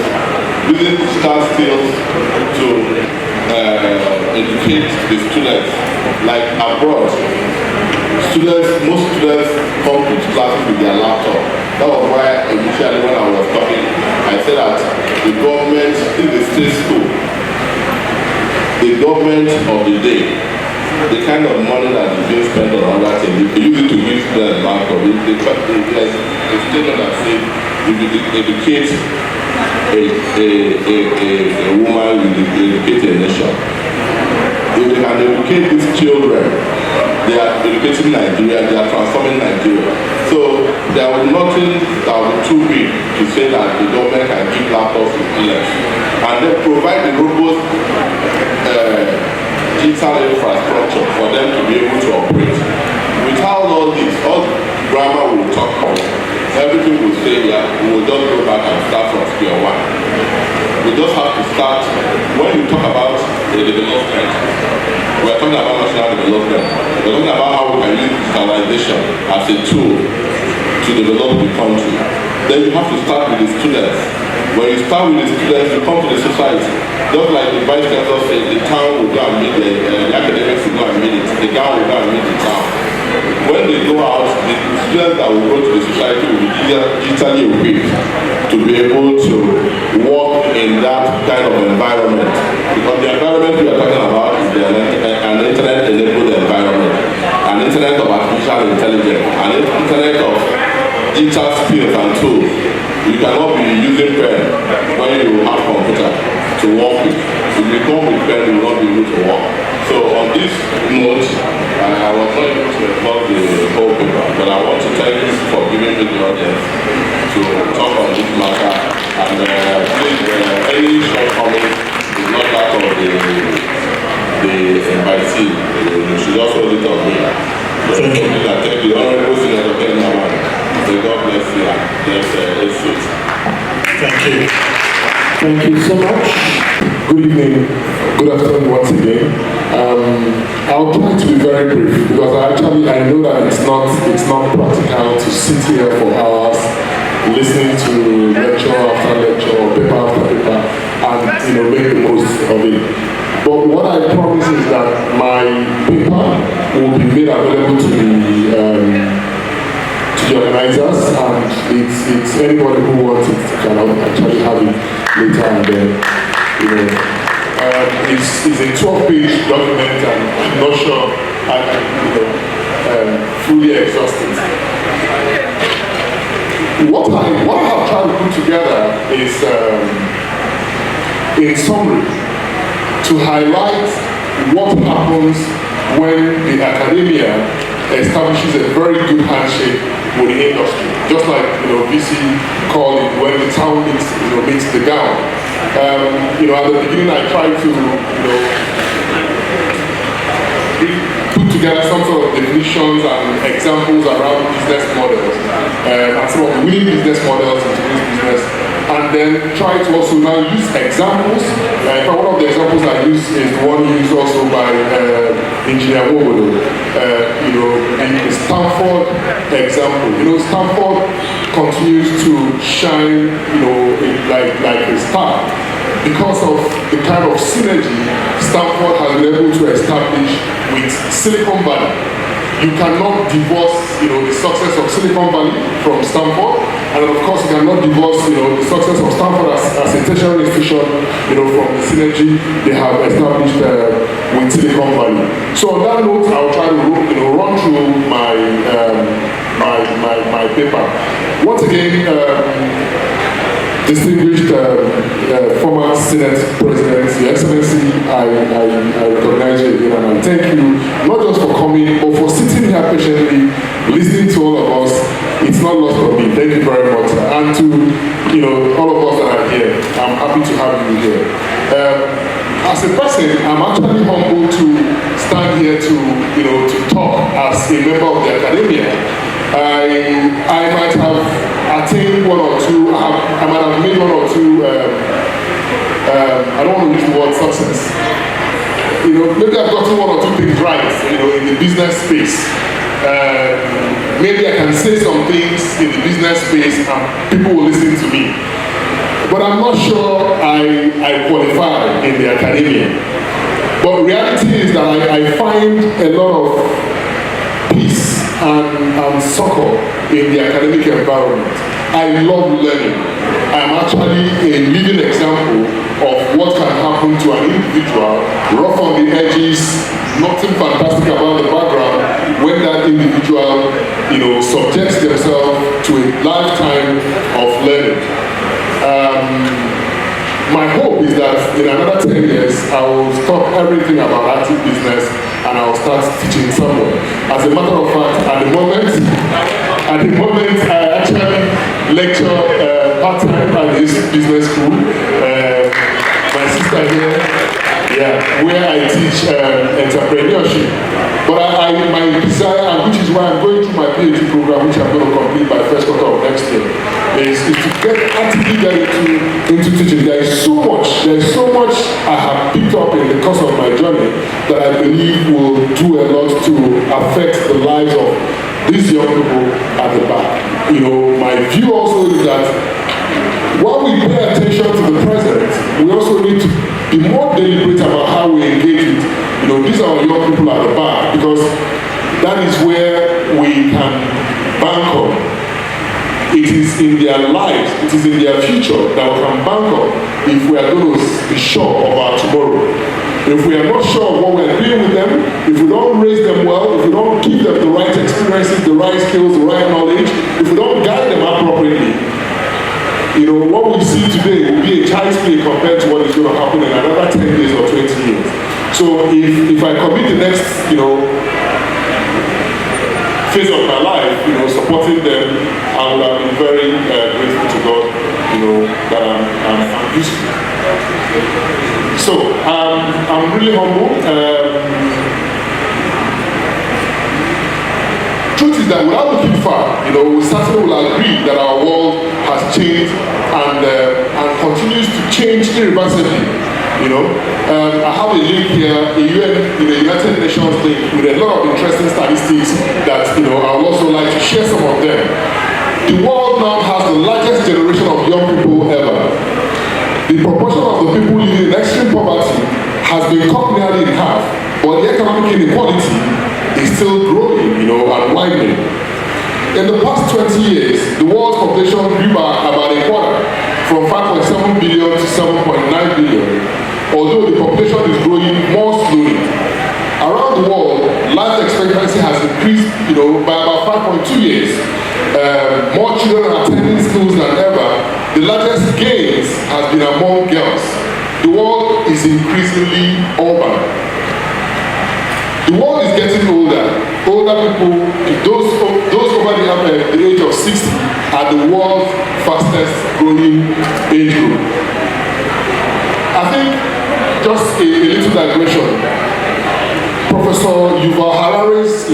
using digital skills to educate the students. Like abroad, most students come to classes with their laptop. That was why initially when I was talking, I said that the government in the state school, the government of the day, the kind of money that is being spent on other things, they use it to give students laptop. There's a statement that says if you educate a woman, you educate a nation. If they can educate these children, they are educating Nigeria, they are transforming Nigeria. So there will be nothing that will be too big to say that the government can give laptops to students and then provide the robust digital infrastructure for them to be able to operate. Without all this, all the grammar will talk about, everything will say, yeah, we will just go back and start from square one. We just have to start, when you talk about the development, we're talking about national development, we're talking about how we can use digitalization as a tool to develop the country. Then you have to start with the students. When you start with the students, you come to the society. Just like the vice chancellor said, the town will go and meet the academics will go and meet it, the town will go and meet the town. When they go out, the students that will go to the society will be digitally equipped to be able to work in that kind of environment. Because the environment we are talking about is an internet-enabled environment, an internet of artificial intelligence, an internet of digital skills and tools. You cannot be using pen when you have computer to work with. If you come with pen, you will not be able to work. So on this note, I was not able to explore the whole paper, but I want to thank you for giving me the audience to talk on this matter. And please, any shortcoming is not that of the invitee. You should also hold it on me. Thank you. Thank you. Honorable Senator Kenyaman. May God bless you. Bless ESUT. Thank you. Thank you so much. Good evening. Good afternoon once again. I'll try to be very brief because I know that it's not practical to sit here for hours listening to lecture after lecture or paper after paper and make the most of it. But what I promise is that my paper will be made available to the organizers, and it's anybody who wants it can actually have it later, and then it's a 12-page document, and I'm not sure I can fully exhaust it. What I have tried to put together is in summary to highlight what happens when the academia establishes a very good handshake with the industry. Just like VC called it when the town meets the gown. At the beginning I tried to put together some sort of definitions and examples around business models and some of the winning business models in today's business, and then try to also now use examples. One of the examples I use is the one used also by Engineer Wobodo, the Stanford example. Stanford continues to shine, like a star because of the kind of synergy Stanford has been able to establish with Silicon Valley. You cannot divorce, the success of Silicon Valley from Stanford, and of course you cannot divorce, the success of Stanford as a tertiary institution, from the synergy they have established with Silicon Valley. So on that note, I'll try to, run through my paper. Once again, distinguished former Senate President, Your Excellency, I recognize you again and I thank you, not just for coming, but for sitting here patiently, listening to all of us. It's not lost on me. Thank you very much. And to all of us that are here, I'm happy to have you here. As a person, I'm actually humbled to stand here to talk as a member of the academia. I might have attained one or two, I might have made one or two, I don't want to use the word success. Maybe I've gotten one or two things right, in the business space. Maybe I can say some things in the business space and people will listen to me. But I'm not sure I qualify in the academia. But reality is that I find a lot of peace and succor in the academic environment. I love learning. I'm actually a living example of what can happen to an individual, rough on the edges, nothing fantastic about the background, when that individual, subjects themselves to a lifetime of learning. My hope is that in another 10 years, I will stop everything about active business and I will start teaching somewhere. As a matter of fact, at the moment, I actually lecture part-time at this business school. My sister here, where I teach entrepreneurship. But my desire, and which is why I'm going through my PhD program, which I'm going to complete by first quarter of next year, is to actively get into teaching. There is so much I have picked up in the course of my journey that I believe will do a lot to affect the lives of these young people at the back. My view also is that while we pay attention to the present, we also need to be more deliberate about how we engage with, these are young people at the back, because that is where we can bank on. It is in their lives, it is in their future that we can bank on if we are going to be sure of our tomorrow. If we are not sure of what we are doing with them, if we don't raise them well, if we don't give them the right experiences, the right skills, the right knowledge, if we don't guide them appropriately, what we see today will be a child's play compared to what is going to happen in another 10 years or 20 years. So if I commit the next, phase of my life, supporting them, I would have been very grateful to God, that I'm useful. So I'm really humble. Truth is that without looking far, we certainly will agree that our world has changed and continues to change irreversibly. I have a link here, the United Nations link, with a lot of interesting statistics that I would also like to share some of them. The world now has the largest generation of young people ever. The proportion of the people living in extreme poverty has been cut nearly in half, but the economic inequality is still growing, and widening. In the past 20 years, the world's population grew by about a quarter, from 5.7 billion to 7.9 billion, although the population is growing more slowly. Around the world, life expectancy has increased, by about 5.2 years. More children are attending schools than ever. The largest gains has been among girls. The world is increasingly urban. The world is getting older. Older people, those over the age of 60, are the world's fastest growing age group. I think just a little digression. Professor Yuval Harari's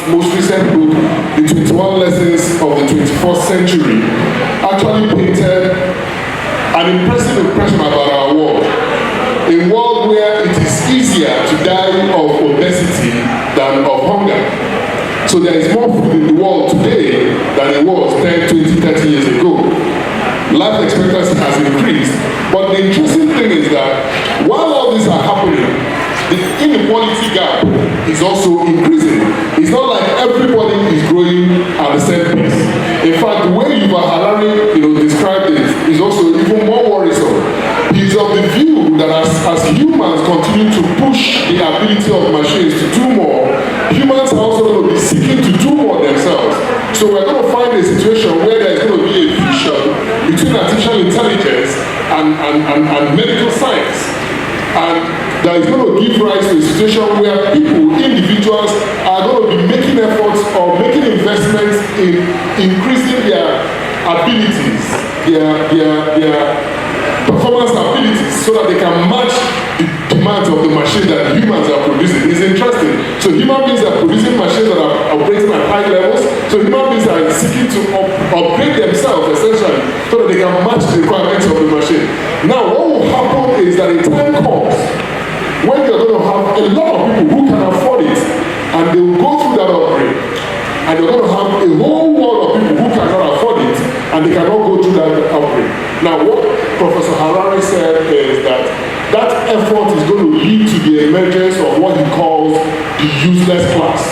most recent book, The 21 Lessons of the 21st Century, actually painted an impressive impression about our world. A world where it is easier to die of obesity than of hunger. So there is more food in the world today than it was 10, 20, 30 years ago. Life expectancy has increased, but the interesting thing is that while all these are happening, the inequality gap is also increasing. It's not like everybody is growing at the same pace. In fact, the way Yuval Harari described it is also even more worrisome. He's of the view that as humans continue to push the ability of machines to do more, humans are also going to be seeking to do more themselves. So we're going to find a situation where there's going to be a fusion between artificial intelligence and medical science. And that is going to give rise to a situation where people, individuals, are going to be making efforts or making investments in increasing their abilities, their performance abilities, so that they can match the demands of the machine that humans are producing. It's interesting. So human beings are producing machines that are operating at high levels. So human beings are seeking to upgrade themselves, essentially, so that they can match the requirements of the machine. Now, what will happen is that a time comes when you're going to have a lot of people who can afford it, and they will go through that upgrade. And you're going to have a whole world of people who cannot afford it, and they cannot go through that upgrade. Now, what Professor Harari said is that effort is going to lead to the emergence of what he calls the useless class.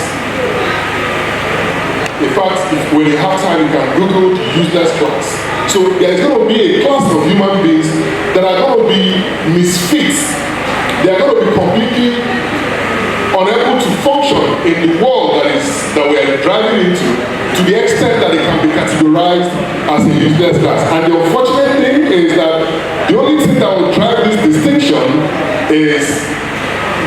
In fact, when you have time, you can Google the useless class. So there is going to be a class of human beings that are going to be misfits. They are going to be completely unable to function in the world that we are driving into, to the extent that they can be categorized as a useless class. And the unfortunate thing is that the only thing that will drive this distinction is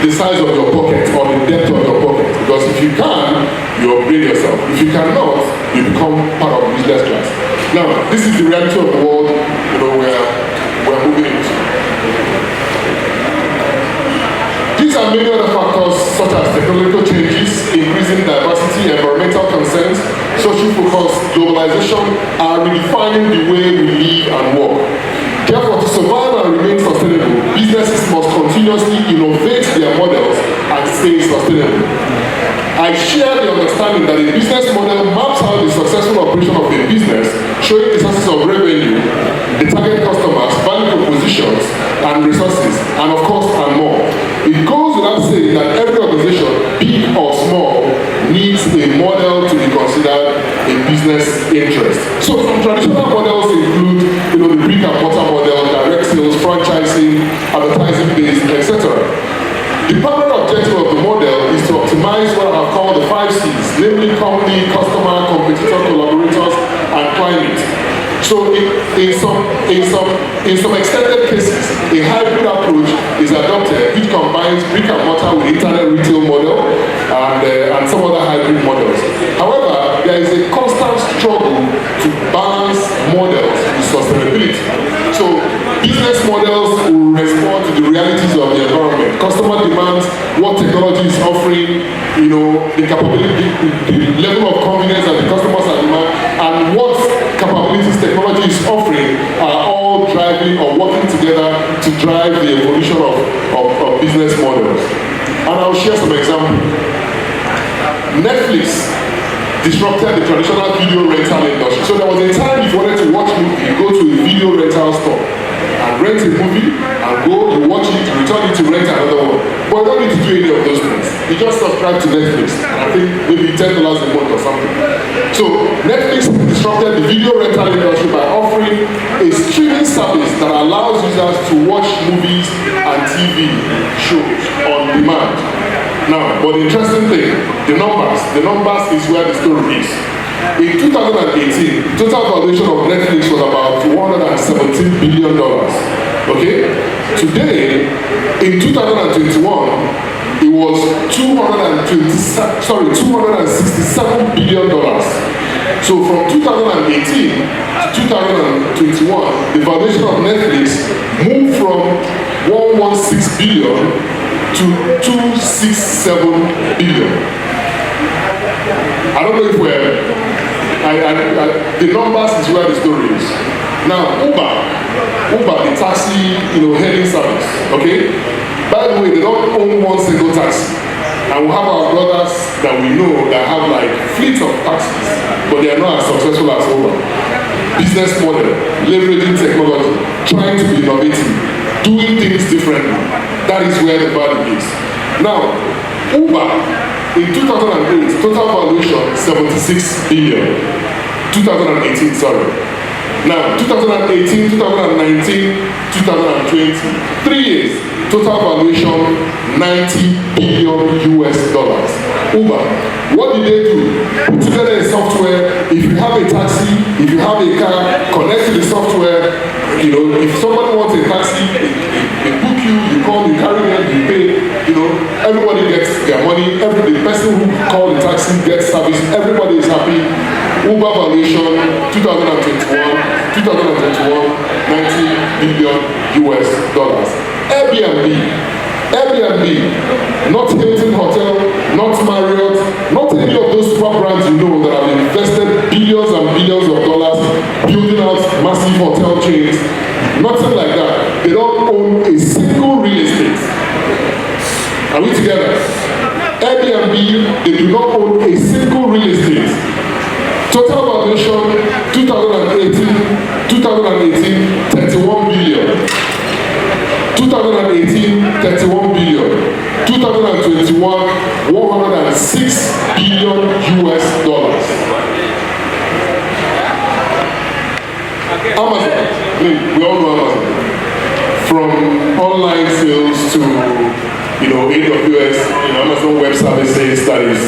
the size of your pocket or the depth of your pocket. Because if you can, you upgrade yourself. If you cannot, you become part of the useless class. Now, this is the reality of the world we're moving into. These are many other factors, such as technological changes, increasing diversity, environmental concerns, social focus, globalization are redefining the way we live and work. Therefore, to survive and remain sustainable, businesses must continuously innovate their models and stay sustainable. I share the understanding that a business model maps out the successful operation of a business, showing the sources of revenue, the target customers, value propositions, and resources, and of course, and more. It goes without saying that every organization, big or small, needs a model to be considered a business interest. So some traditional models include, the brick and mortar model, direct sales, franchising, advertising based, etc. The primary objective of the model is to optimize what I have called the 5 C's, namely company, customer, competitor, collaborators, and climate. So in some extended cases, a hybrid approach is adopted which combines brick and mortar with internet retail model and some other hybrid models. However, there is a constant struggle to balance models with sustainability. So business models will respond to the realities of the environment. Customer demands, what technology is offering, the capability, the level of convenience that the customers are demanding, and what capabilities technology is offering are all driving or working together to drive the evolution of business models. And I'll share some examples. Netflix disrupted the traditional video rental industry. So there was a time if you wanted to watch movie, you go to a video rental store and rent a movie and go, you watch it, you return it to rent another one. But you don't need to do any of those things. You just subscribe to Netflix. I think maybe $10 a month or something. So Netflix disrupted the video rental industry by offering a streaming service that allows users to watch movies and TV shows on demand. Now, but the interesting thing, the numbers is where the story is. In 2018, total valuation of Netflix was about $117 billion. Okay? Today, in 2021, it was $267 billion. So from 2018 to 2021, the valuation of Netflix moved from 116 billion to 267 billion. I don't know if we're the numbers is where the story is. Now, Uber, the taxi, hailing service, okay? By the way, they don't own one single taxi. And we have our brothers that we know that have like fleets of taxis, but they are not as successful as Uber. Business model, leveraging technology, trying to be innovative, doing things differently. That is where the value is. Now, Uber, in 2008, total valuation 76 billion. 2018, sorry. Now, 2018, 2019, 2020, 3 years, total valuation $90 billion. Uber, what did they do? Put together a software. If you have a taxi, if you have a car, connect to the software. If somebody wants a taxi, they book you, you call, you carry them, you pay. Everybody gets their money. The person who called the taxi gets service. Everybody is happy. Uber valuation 2021, $90 billion. Airbnb, not Hilton Hotel, not Marriott, not any of those super brands that have invested billions and billions of dollars building out massive hotel chains. Nothing like that. They don't own a single real estate. Are we together? Airbnb, they do not own a single real estate. Total valuation 2018, 31 billion. 2018, 31 billion. 2021, $106 billion. Amazon, we all know Amazon. From online sales to AWS, Amazon Web Services that is,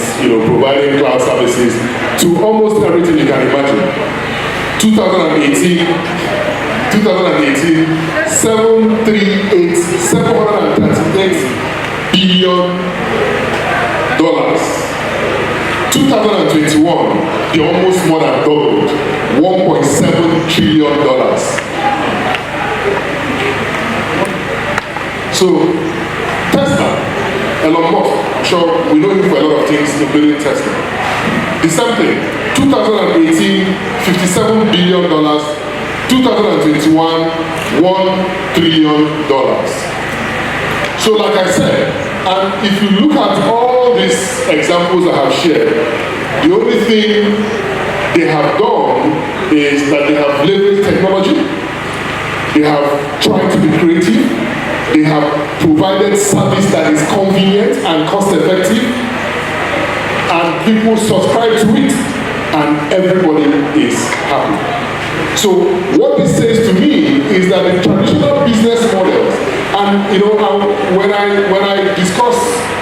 providing cloud services to almost everything you can imagine. 2018, $738 billion. 2021, they almost more than doubled, $1.7 trillion. So, Tesla, Elon Musk, sure we know him for a lot of things, including testing. The same thing, 2018, $57 billion, 2021, $1 trillion. So like I said, and if you look at all these examples I have shared, the only thing they have done is that they have leveraged technology, they have tried to be creative, they have provided service that is convenient and cost effective, and people subscribe to it, and everybody is happy. So what this says to me is that the traditional business models, and you know, when I discuss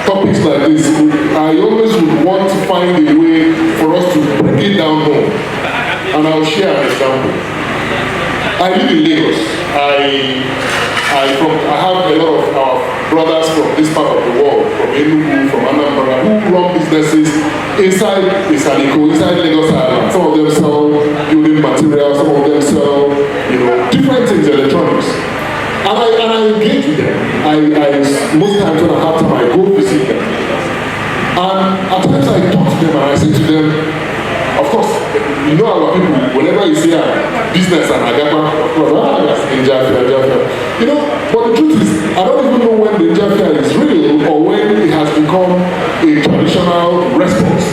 topics like this, I always would want to find a way for us to break it down home. And I'll share an example. I live in Lagos. I have a lot of our brothers from this part of the world, from Enugu, from Anambra, who run businesses inside Isadiko, inside Lagos Island. Some of them sell building materials, some of them sell, you know, different things, electronics. And I engage with them. Most times when I have time, I go visit them. And at times I talk to them and I say to them, of course, you know our people, whenever you see a business and Agaba, of course, that's Jafia. You know, but the truth is, I don't even know when the Jafia is real or when it has become a traditional response.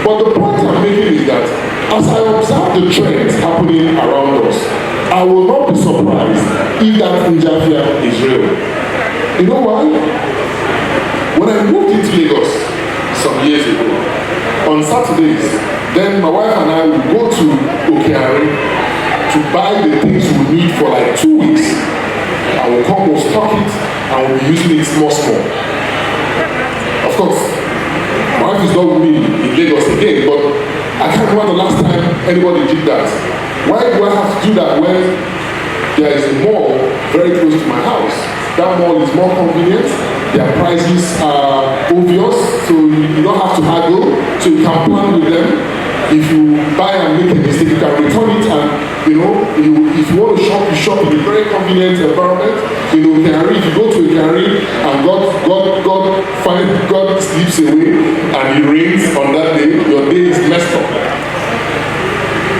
But the point I'm making is that as I observe the trends happening around us, I will not be surprised if that Jafia is real. You know why? When I moved into Lagos some years ago, on Saturdays, then my wife and I would go to Okeari to buy the things we need for like 2 weeks. I will come, we'll stock it, and we'll be using it small. Of course, my wife is not with me in Lagos again, but I can't remember the last time anybody did that. Why do I have to do that when there is a mall very close to my house? That mall is more convenient, their prices are obvious, so you don't have to haggle, so you can plan with them. If you buy and make a mistake, you can return it, and you know, if you want to shop, you shop in a very convenient environment. You know, Canary, if you go to a Canary and God slips away and it rains on that day, your day is messed up.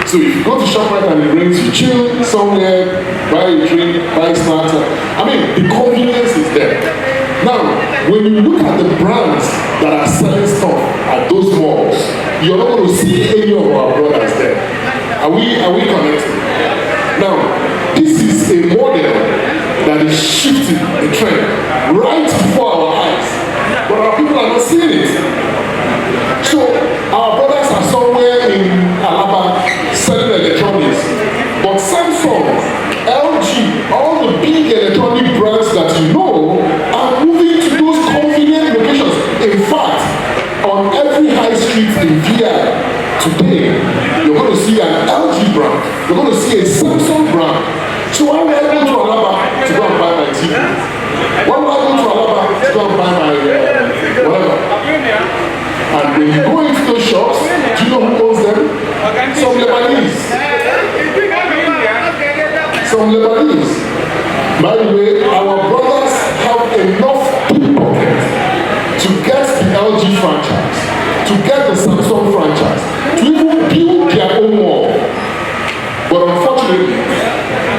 So if you go to ShopRite and it rains, you chill somewhere, buy a drink, buy snacks. I mean, the convenience is there. Now, when you look at the brands that are selling stuff at those malls, you're not going to see any of our brothers there. Are we connected? Now, this is a model that is shifting the trend right before our eyes, but our people are not seeing it. So our brothers are somewhere in Alaba selling electronics, but Samsung, LG, all the big electronic brands that you know are moving to those convenient locations. In fact, on every high street in VI today, you're going to see an LG brand, you're going to see a Samsung brand. So why would I go to Alaba to go and buy my TV? Why would I go to Alaba to go and buy my whatever? And when you go into those shops, do you know who owns them? Some Lebanese. Some Lebanese. By the way, our brothers have enough pickpockets to get the LG franchise, to get the Samsung franchise, to even build their own wall. But unfortunately,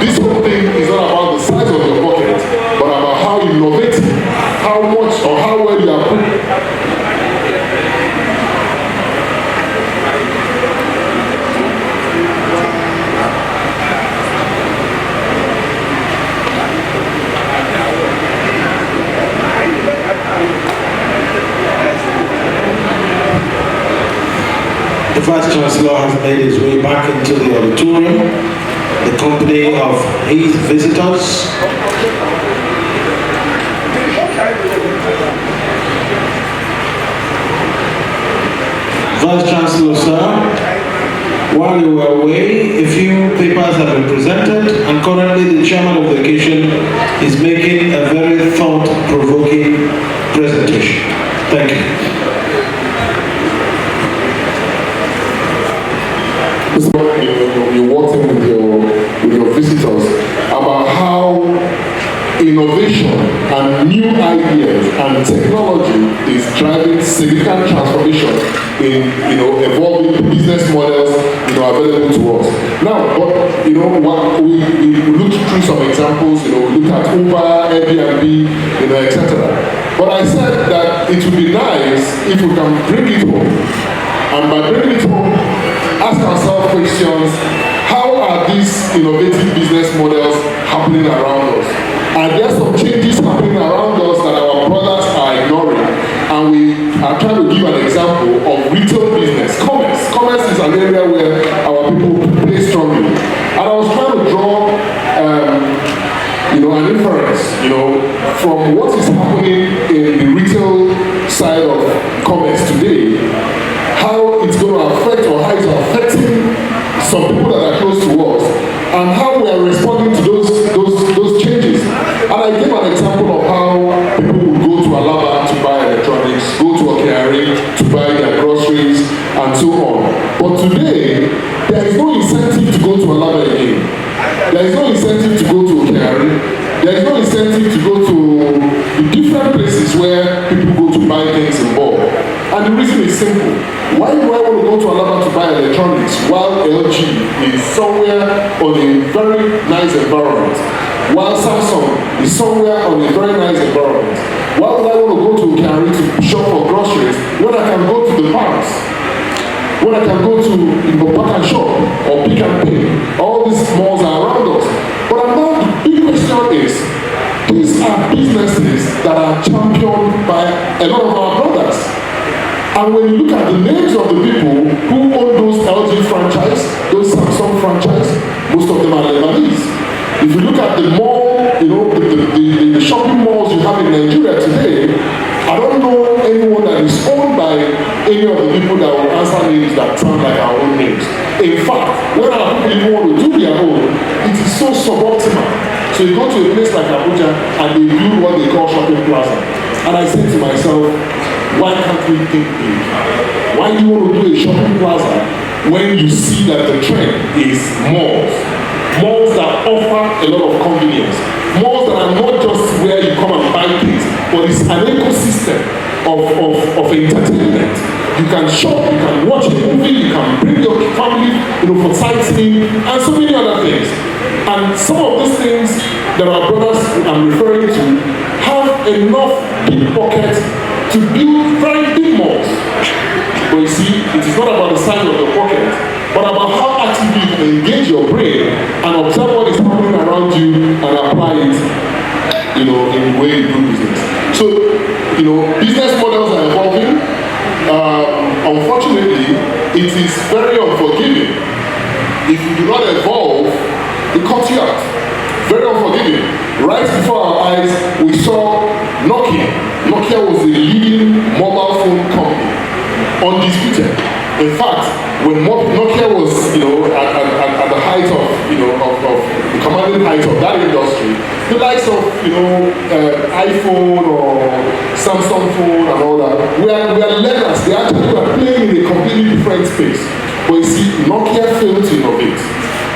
this whole thing is not about the size of your pocket, but about how innovative, how much or how well you are put. The Vice Chancellor has made his way back into the auditorium, the company of his visitors. Vice Chancellor, sir, while you were away, a few papers have been presented, and currently the chairman of the occasion is making a very thought-provoking presentation. Thank you. You're working with your visitors about how a innovation and new ideas and technology is driving significant transformation in evolving business models available to us. Now, but what we looked through some examples. We looked at Uber, Airbnb, etc. But I said that it would be nice if we can bring it home, and by bringing it home, ask ourselves questions: how are these innovative business models happening around us? Are there some changes happening around us that our brothers are ignoring? And we are trying to give an example of retail business, commerce. Commerce is an area where our people play strongly. And I was trying to draw, an inference, from what is happening in the retail side of commerce today, how it's going to affect or how it's affecting some people that are close to us, and how we are responding to those changes. And I gave an example of how people would go to Alaba to buy electronics, go to Okeari to buy their groceries, and so on. But today, there is no incentive to go to Alaba again. There is no incentive to go to Okeari. There is no incentive to go to the different places where people go to buy things in bulk. And the reason is simple. Why do I want to go to Alaba to buy electronics while LG is somewhere on a very nice environment? While Samsung is somewhere on a very nice environment? Why would I want to go to Okeari to shop for groceries when I can go to the parks? When I can go to Park and Shop or Pick and Pay? All these malls are around us. But now the big question is, these are businesses that are championed by a lot of our brothers. And when you look at the names of the people who own those LG franchise, those Samsung franchise, most of them are Lebanese. If you look at the mall, the shopping malls you have in Nigeria today, I don't know anyone that is owned by any of the people that will answer names that sound like our own names. In fact, when our people even want to do their own, it is so suboptimal. So you go to a place like Abuja and they build what they call shopping plaza. And I say to myself, why can't we think big? Why do you want to do a shopping plaza when you see that the trend is malls? Malls that offer a lot of convenience. Malls that are not just where you come and buy things, but it's an ecosystem of entertainment. You can shop, you can watch a movie, you can bring your family for sightseeing, and so many other things. And some of these things that our brothers I'm referring to have enough deep pockets to build very big malls. But you see, it is not about the size of the pocket, but about how actively you can engage your brain and observe what is happening around you and apply it, in the way you do business. So, business models are evolving. Unfortunately, it is very unforgiving. If you do not evolve, it cuts you out. Very unforgiving. Right before our eyes, we saw Nokia. Nokia was the leading mobile phone company, undisputed. In fact, when Nokia was, at the height of, the commanding height of that industry, the likes of, iPhone or Samsung phone and all that, we are learners. They actually were playing in a completely different space. But you see, Nokia failed to innovate,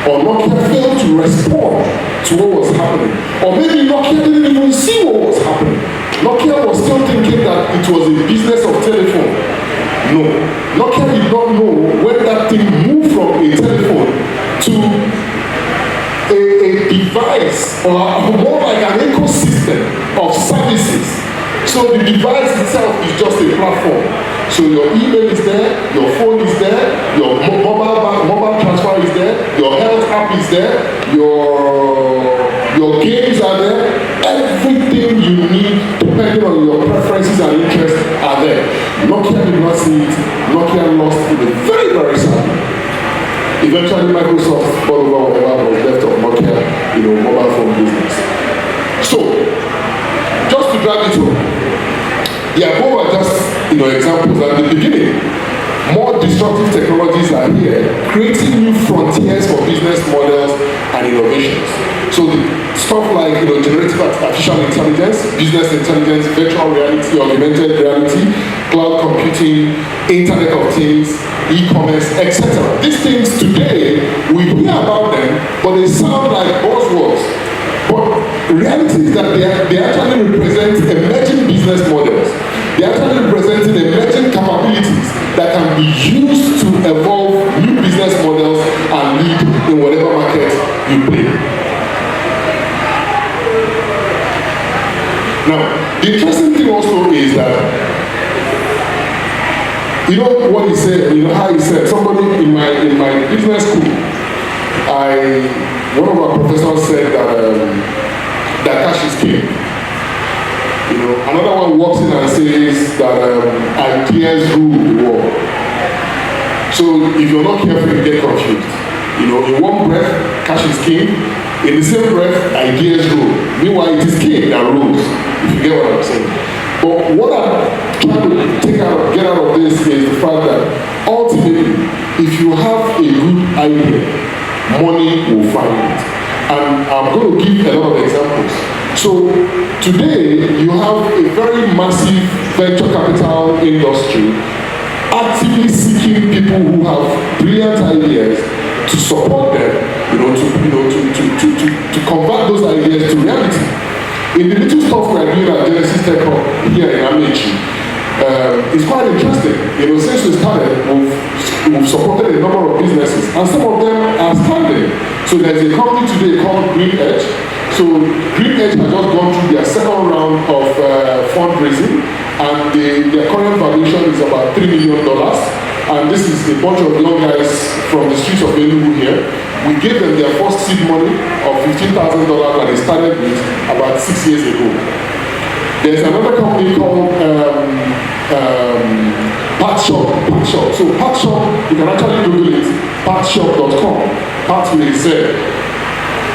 or Nokia failed to respond to what was happening, or maybe Nokia didn't even see what was happening. Nokia was still thinking that it was a business of telephone. No, Nokia did not know when that thing moved from a telephone to a device, or more like an ecosystem of services. So the device itself is just a platform. So your email is there, your phone is there, your mobile transfer is there, your health app is there, your games are there. Everything you need, depending on your preferences and interests, are there. Nokia did not see it. Nokia lost it very, very sadly. Eventually, Microsoft bought over whatever was left of Nokia, mobile phone business. So, just to drag it home, the above are just, examples at the beginning. More disruptive technologies are here, creating new frontiers for business models and innovations. So stuff like generative artificial intelligence, business intelligence, virtual reality, augmented reality, cloud computing, Internet of Things, e-commerce, etc. These things today, we hear about them, but they sound like buzzwords. But reality reality is that they actually represent emerging business models. They actually represent emerging capabilities that can be used to evolve new business models and lead in whatever market you play. Now, the interesting thing also is that, you know what he said, you know how he said, somebody in my business school, one of our professors said that cash is king. You know, another one walks in and says that ideas rule the world. So if you're not careful, you get confused. You know, in one breath, cash is king. In the same breath, ideas rule. Meanwhile, it is king that rules. If you get what I'm saying. But what I'm trying to get out of this is the fact that ultimately, if you have a good idea, money will find it. And I'm going to give a lot of examples. So today, you have a very massive venture capital industry actively seeking people who have brilliant ideas to support them, to convert those ideas to reality. In the little stuff we are doing at Genesis Tech Hub here in Amici, it's quite interesting. You know, since we started, we've supported a number of businesses, and some of them are standing. So there's a company today called Green Edge. So Green Edge has just gone through their second round of fundraising, and their current valuation is about $3 million. And this is a bunch of young guys from the streets of Enugu here. We gave them their first seed money of $15,000 that they started with about 6 years ago. There's another company called Patshop. So Patshop, you can actually Google it, patshop.com, Pat with a Z.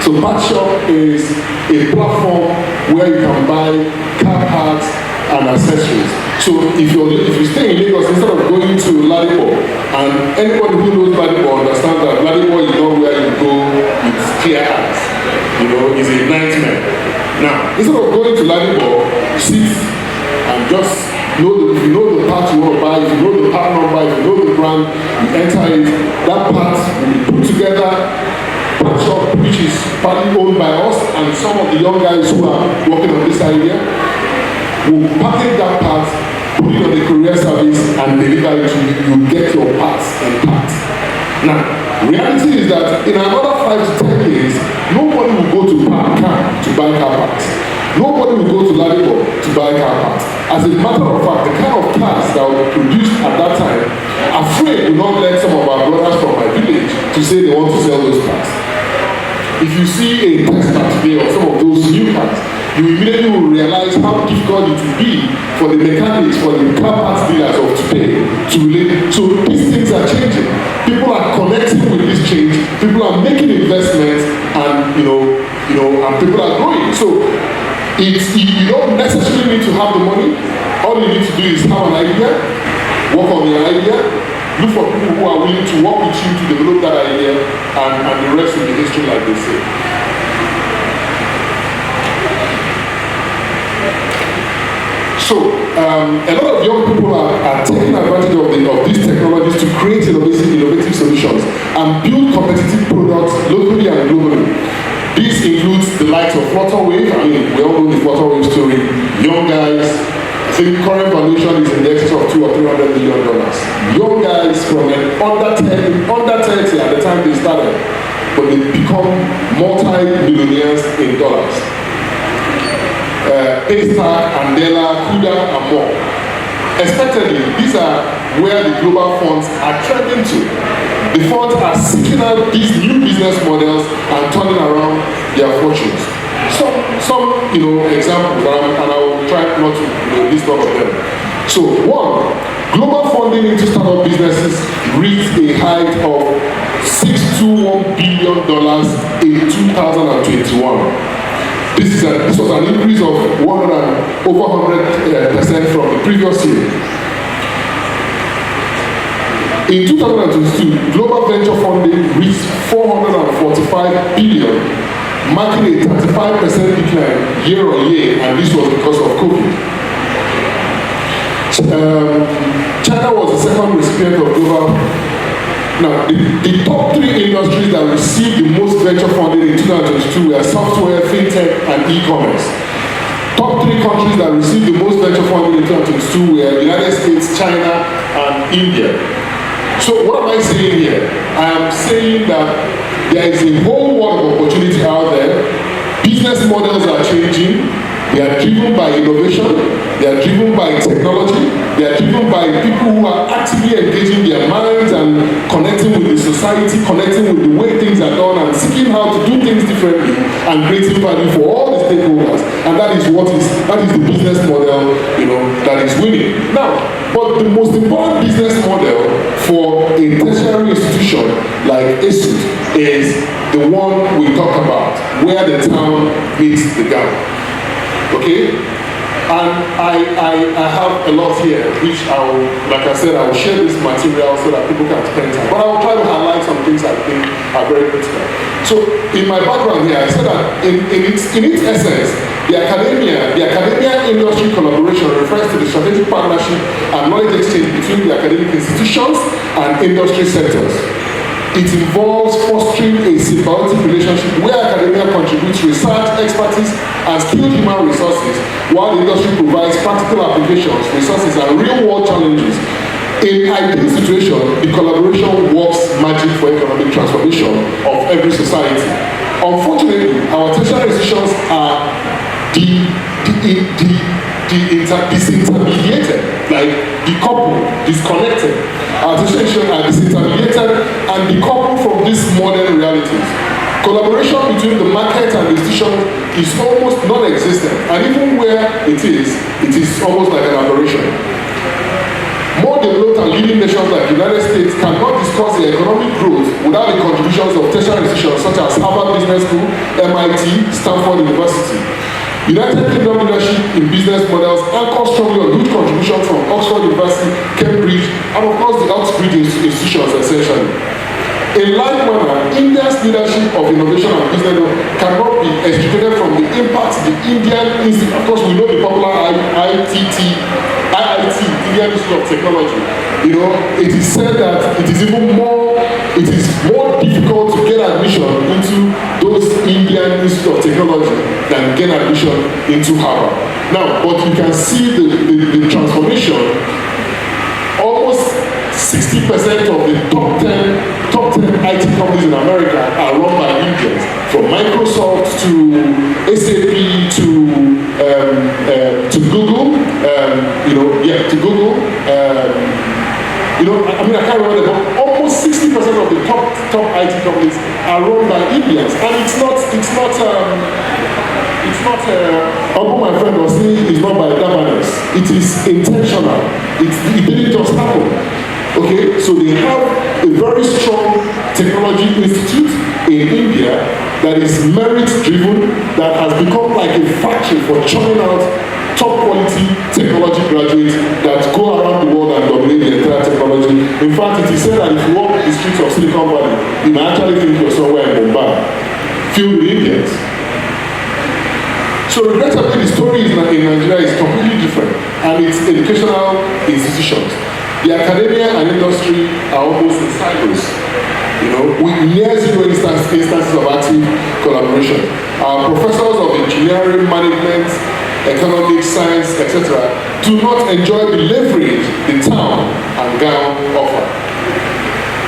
So Patshop is a platform where you can buy car parts and accessories. So if you stay in Lagos, instead of going to Ladipo, and anybody who knows Ladipo understands that Ladipo is not where you go with clear eyes. You know, it's a nightmare. Now, instead of going to Ladipo, sit and just if you know the part you want to buy, if you know the part number, if you know the brand, you enter it, that part will be put together. Shop, which is partly owned by us and some of the young guys who are working on this idea, will package that part, put it on the courier service, and deliver it to you. You get your parts and parts. Now, reality is that in another 5 to 10 years, nobody will go to car to buy car parts. Nobody will go to Ladipo to buy car parts. As a matter of fact, the kind of cars that were produced at that time, afraid will not let some of our brothers from my village to say they want to sell those cars. If you see a Tesla today or some of those new cars, you immediately will realize how difficult it will be for the mechanics, for the car parts dealers of today to relate. So these things are changing. People are connecting with this change. People are making investments, and and people are growing. So you don't necessarily need to have the money. All you need to do is have an idea, work on your idea, look for people who are willing to work with you to develop that idea, and the rest will be history, like they say. So, a lot of young people are taking advantage of these technologies to create innovative solutions and build competitive products locally and globally. This includes the likes of Flutterwave. I mean, we all know the Flutterwave story. Young guys, I think current valuation is in the excess of $200 or $300 million. Young guys from under 30 at the time they started, but they become multi-millionaires in dollars. Paystack, Andela, Kuda, and more. Expectedly, these are where the global funds are trending to. The funds are seeking out these new business models and turning around their fortunes. Some examples, and I will try not to list all of them. So, one, global funding into startup businesses reached a height of $621 billion in 2021. This was an increase of over 100% from the previous year. In 2022, global venture funding reached $445 billion, marking a 35% decline year on year, and this was because of COVID. China was the second recipient of global. Now, the top 3 industries that received the most venture funding in 2022 were software, fintech, and e-commerce. Top 3 countries that received the most venture funding in 2022 were the United States, China, and India. So what am I saying here? I am saying that there is a whole world of opportunity out there. Business models are changing. They are driven by innovation. They are driven by technology. They are driven by people who are actively engaging their minds and connecting with the society, connecting with the way things are done, and seeking how to do things differently and creating value for all the stakeholders. And that is the business model, that is winning. Now, but the most important business model for a tertiary institution like ESUT is the one we talk about, where the town meets the gown. Okay? And I have a lot here, which like I said, I will share this material so that people can spend time. But I will try to highlight some things I think are very critical. So, in my background here, I said that in its essence, the academia industry collaboration refers to the strategic partnership and knowledge exchange between the academic institutions and industry sectors. It involves fostering a symbiotic relationship where academia contributes research, expertise, and skilled human resources, while the industry provides practical applications, resources, and real-world challenges. In ideal situation, the collaboration works magic for economic transformation of every society. Unfortunately, our tertiary institutions are disintermediated, like decoupled, disconnected. Our institutions are disintermediated and decoupled from these modern realities. Collaboration between the market and the institution is almost non-existent, and even where it is almost like an aberration. More developed and leading nations like the United States cannot discuss their economic growth without the contributions of tertiary institutions such as Harvard Business School, MIT, Stanford University. United Kingdom leadership in business models anchors strongly on huge contributions from Oxford University, Cambridge, and of course the Oxbridge institutions essentially. In like manner, India's leadership of innovation and business cannot be extricated from the impact the Indian Institute, of course we know the popular IIT, Indian Institute of Technology. It is said that it is more difficult to get admission into those Indian Institute of Technology than get admission into Harvard. Now, but you can see the transformation. Almost 60% of the top 10 IT companies in America are run by Indians, from Microsoft to SAP to Google. To Google. I can't remember, but almost 60% of the top IT companies are run by Indians, and it's not. My friend was saying it's not by governance. It is intentional. It didn't just happen. Okay, so they have a very strong technology institute in India that is merit-driven, that has become like a factory for churning out top-quality technology graduates that go around the world and dominate the entire technology. In fact, it is said that if you walk the streets of Silicon Valley, you might actually think you're somewhere in Mumbai, filled with Indians. So regrettably, the story in Nigeria is completely different, and it's educational institutions. The academia and industry are almost in silos, with near zero instances of active collaboration. Our professors of engineering, management, economics, science, etc., do not enjoy the leverage the town and gown offer.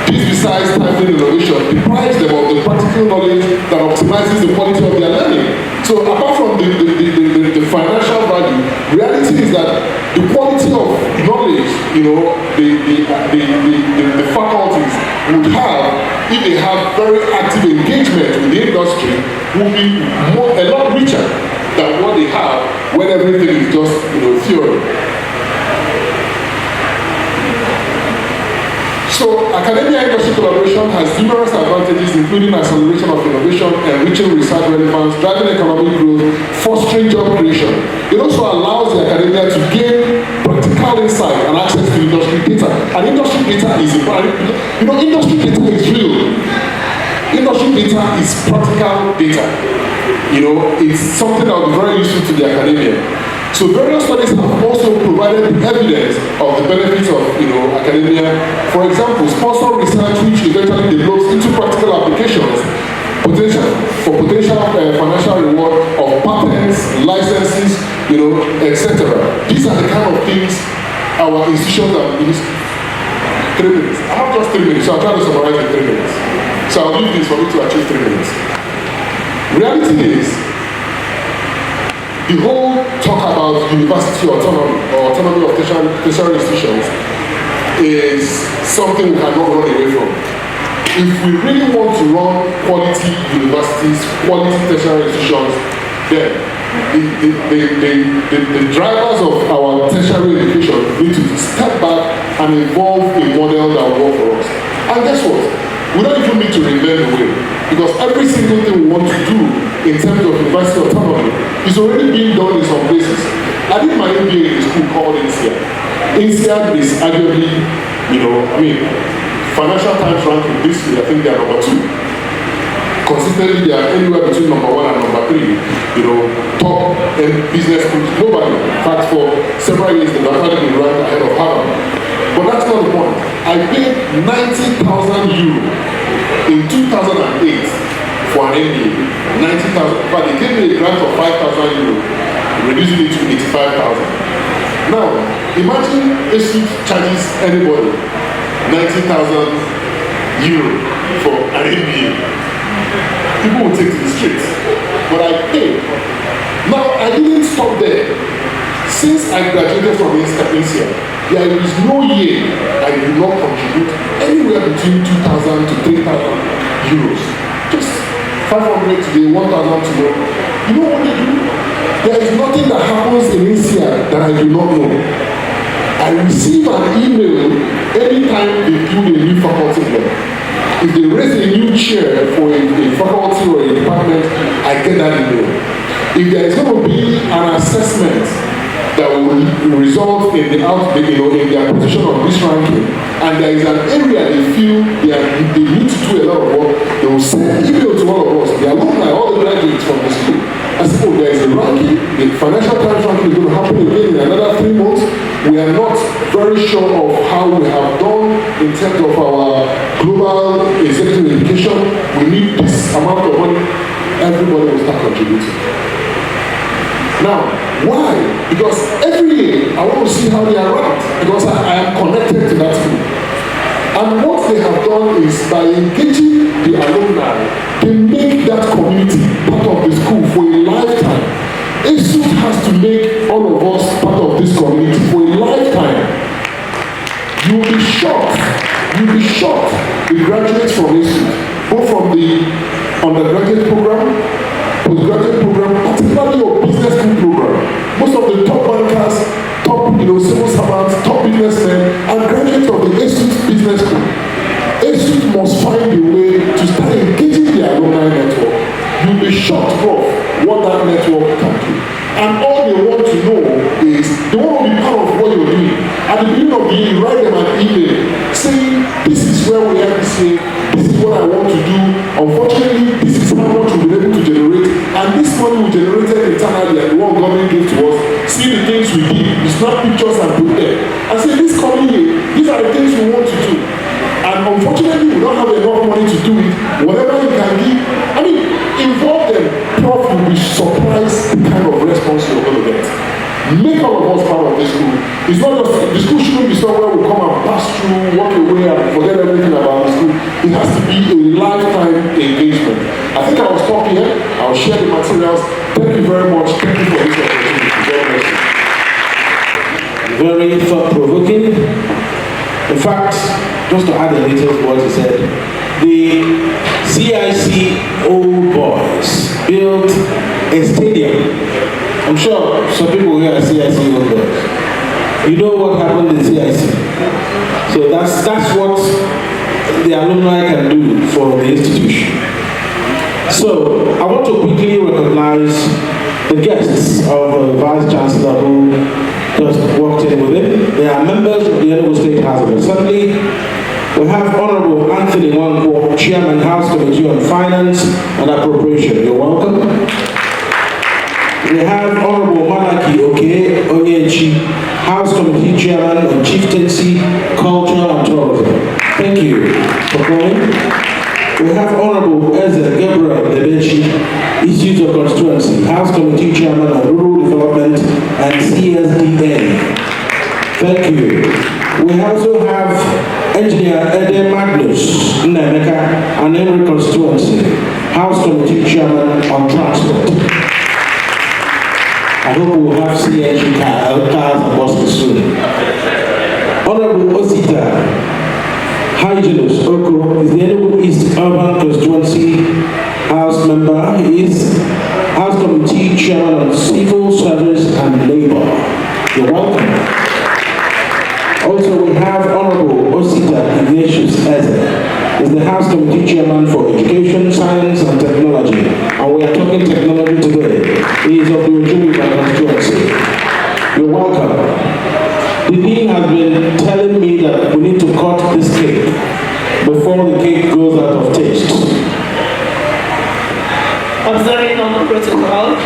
This, besides stifling innovation, deprives them of the practical knowledge that optimizes the quality of their learning. So apart from the financial value, reality is that the quality of knowledge, the faculties would have, if they have very active engagement with the industry, will be a lot richer than what they have when everything is just theory. So, academia-industry collaboration has numerous advantages, including acceleration of innovation, enriching research relevance, driving economic growth, fostering job creation. It also allows the academia to gain practical insight and access to industry data. And industry data is important. Industry data is real. Industry data is practical data. It's something that will be very useful to the academia. So various studies have also provided evidence of the benefits of academia. For example, sponsored research which eventually develops into practical applications potential for potential financial reward of patents, licenses, etc. These are the kind of things our institutions are in 3 minutes. I have just 3 minutes, so I'll try to summarize in 3 minutes. So I'll leave this for me to achieve 3 minutes. Reality is, the whole talk about university autonomy or autonomy of tertiary institutions is something we cannot run away from. If we really want to run quality universities, quality tertiary institutions, then the drivers of our tertiary education need to step back and evolve a model that will work for us. And guess what? We don't even need to reinvent the wheel, because every single thing we want to do in terms of university autonomy is already being done in some places. I did my MBA in a school called INSEAD. INSEAD is arguably, Financial Times ranking this year, I think they are number 2. Consistently, they are anywhere between number 1 and number 3. Top business schools globally. In fact, for several years, they've actually been ranked ahead of Harvard. But that's not the point. I paid 90,000 euro in 2008 for an MBA. 90,000. But they gave me a grant of 5,000 euro, reducing it to 85,000. Now, imagine ESUT charges anybody 90,000 euro for an MBA. People will take to the streets. But I paid. Now, I didn't stop there. Since I graduated from INSEAD, there is no year I do not contribute anywhere between 2,000 to 3,000 euros. Just 500 today, 1,000 tomorrow. You know what they do? There is nothing that happens in INSEAD that I do not know. I receive an email anytime they build a new faculty there. If they raise a new chair for a faculty or a department, I get that email. If there is going to be an assessment that will result in in their position on this ranking, and there is an area they feel they need to do a lot of work, they will send an email to all of us, the alumni, all the graduates from the school. I say, oh, there is a ranking, the Financial Times ranking is going to happen again in another 3 months. We are not very sure of how we have done in terms of our global executive education. We need this amount of money. Everybody will start contributing. Now, why? Because every year I want to see how they are ranked, because I am connected to that school. And what they have done is, by engaging the alumni, they make that community part of the school for a lifetime. ESUT has to make all of us part of this community for a lifetime. You'll be shocked, the graduates from ESUT, both from the undergraduate program, postgraduate program, particularly your business school program. Most of the top bankers, top civil servants, top businessmen, and graduates of the ESUT business school. ESUT must find a way to start engaging the alumni network. You'll be shocked of what that network can do. And all they want to know is, they want to be part of what you're doing. At the beginning of the year, you write them an email saying, this is where we are this year, this is what I want to do. Unfortunately, this is how much we'll be able to generate. And this money we generated internally, and the one government gave to us, see the things we did, we snap pictures and put them. And say, this coming year, these are the things we want to do. And unfortunately, we don't have enough money to do it. Whatever you can give, involve them. Prof will be surprised the kind of response you're going to get. Make all of us part of this school. It's not just, the school shouldn't be somewhere we come and pass through, walk away and forget everything about the school. It has to be a lifetime engagement. I think I will stop here. I'll share the materials. Thank you very much. Thank you for this opportunity. God bless you. Very thought-provoking. In fact, just to add a little to what he said, the CIC Old Boys built a stadium. I'm sure some people here are CIC Old Boys. You know what happened in CIC. So that's what the alumni can do for the institution. So I want to quickly recognize the guests of the Vice Chancellor who just walked in with him. They are members of the Enugu State House of Assembly. We have Honorable Anthony Wanko, Chairman, House Committee on Finance and Appropriation. You're welcome. We have Honorable Malaki Oke Onyechi, House Committee Chairman on Chieftaincy, Culture and Tourism. Thank you for coming. We have Honorable Ezra Gabriel Debenchi, Issues of Constituency, House Committee Chairman on Rural Development and CSDN. Thank you. We also have Engineer Ede Magnus Nemeka, an Enugu Constituency, House Committee Chairman on Transport. I hope we will have CNG cars and buses soon. Honorable Osita Julius Oko is the Enugu East Urban Constituency House member. He is House Committee Chairman on Civil Service and Labor. You're welcome. Also, we have Honorable Osita Ignatius Eze, is the House Committee Chairman for Education, Science and Technology, and we are talking technology today. He is of the Julius constituency. You're welcome. The dean has been telling me that we need to cut this cake before the cake goes out of taste. Observing on the protocol,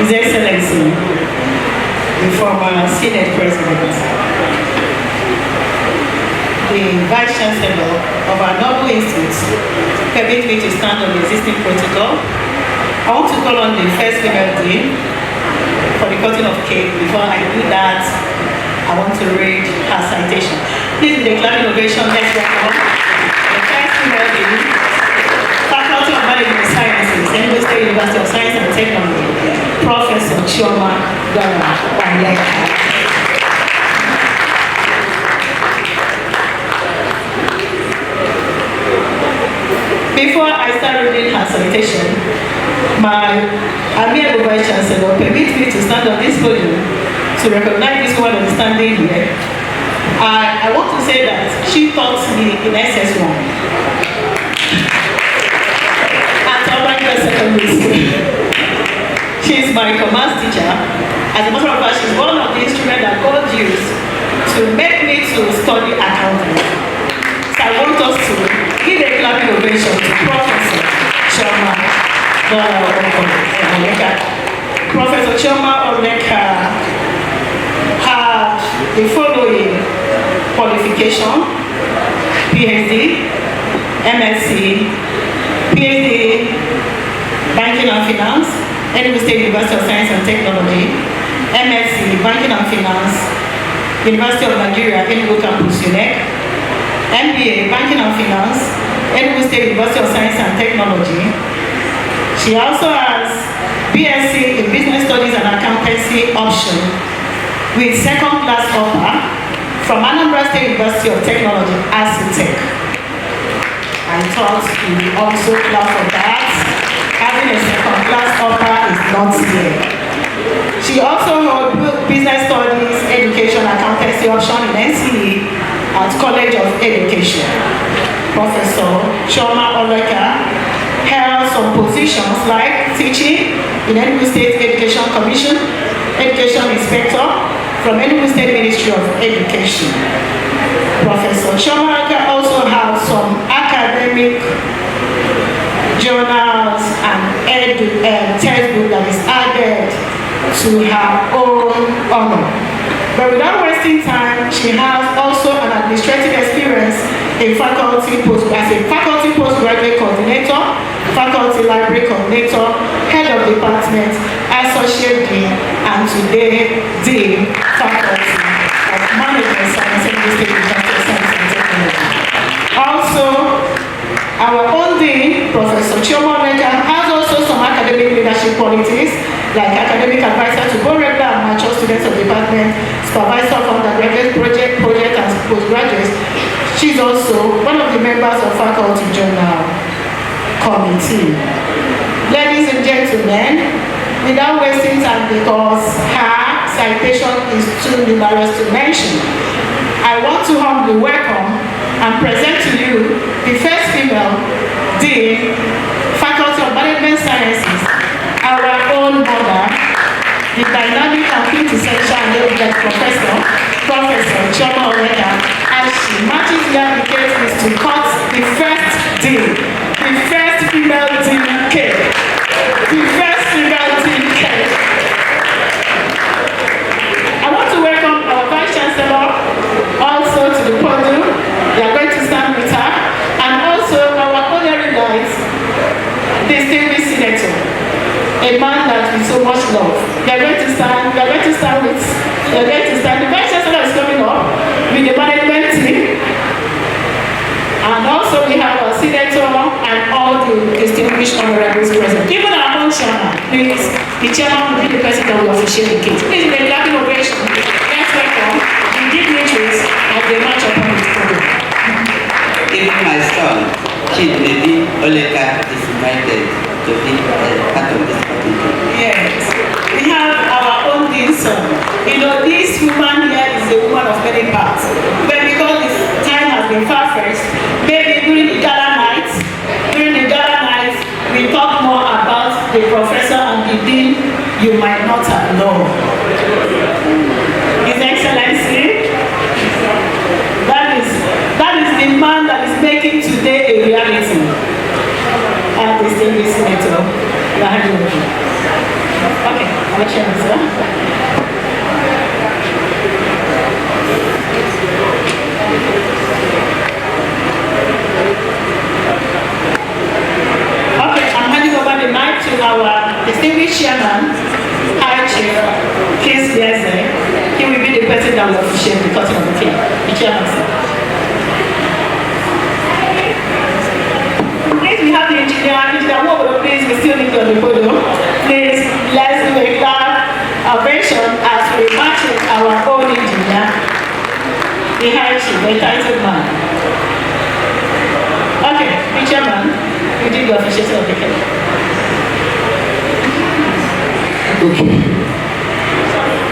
His Excellency, the former Senate President, the Vice Chancellor of our noble institutes, permit me to stand on the existing protocol. I want to call on the first female dean for the cutting of cake. Before I do that, I want to read her citation. Please, with a clap innovation, let's welcome the first female dean, Faculty of Management Sciences, Enugu State University of Science and Technology, Professor Chioma Dora Wanyeka. Before I start reading her citation, my amiable Vice Chancellor permit me to stand on this podium to recognize this woman standing here. I want to say that she taught me in SS1 at Agbani Secondary School. She is my commerce teacher. As a matter of fact, she's one of the instruments that God used to make me to study accounting. So I want us to give a clap ovation to Professor Chioma Oneka. Professor Chioma Oneka had the following qualification: PhD, MSc, PhD, Banking and Finance, Enugu State University of Science and Technology, MSc, Banking and Finance, University of Nigeria, Enugu Campus, UNEC, MBA, Banking and Finance, Enugu State University of Science and Technology. She also has BSc in Business Studies and Accountancy option with second-class offer from Anambra State University of Technology, ESUT. I thought we also clap for that. Having a second-class offer is not here. She also holds Business Studies, Education, Accountancy option in NCE at College of Education. Professor Chioma Oneka held some positions like teaching in Enugu State Education Commission, Education Inspector from Enugu State Ministry of Education. Professor Chioma Oneka also has some academic journals and textbook that is added to her own honor. But without wasting time, she has also an administrative experience in as a faculty postgraduate coordinator, faculty library coordinator, head of department, associate dean, and today dean, faculty of management science and Science and Technology. Also, our own dean, Professor Chioma Oneka, has also some academic leadership qualities, like academic advisor to both regular and mature students of the department, supervisor of undergraduate project and postgraduates. She's also one of the members of faculty journal committee. Ladies and gentlemen, without wasting time because her citation is too numerous to mention, I want to humbly welcome and present to you the first female dean, Faculty of Management Sciences, our own mother, the dynamic and quintessential and professor, Professor Chioma Oneka, as she matches the advocates to cut the first dean, the first female dean cake, the first female dean cake. I want to welcome our Vice Chancellor also to the podium. We are going to stand with her, and also our honorary distinguished senator, a man that we so much love. The vice chancellor is coming up with the management team. And also we have our senator and all the distinguished honorables present. Even our own chairman, please, the chairman will be the person that will officiate the case. Please, the clapping ovation. Let's welcome the dignitaries at the March upon this program. Even my son, Chidnedi Oleka, is invited to be part of this party. Yes. We have our own dear son. You know, this woman here is a woman of many parts. But because this time has been far-fetched, maybe during the gala nights, we talk more about the professor and the dean you might not have known. His Excellency, that is the man that is making today a reality. And distinguished senator, okay, I'm chairman, sir. Okay, I'm handing over the mic to our distinguished chairman, High Chief Keith Blessing. He will be the person that will officiate the cutting of the cake. The chairman, sir. Please, we have the engineer, please, we still need you on the podium. Please, let's do a clap ovation as we match with our own engineer, the High Chief, the titled man. Okay, the chairman, you did the officiation of the cake. Okay.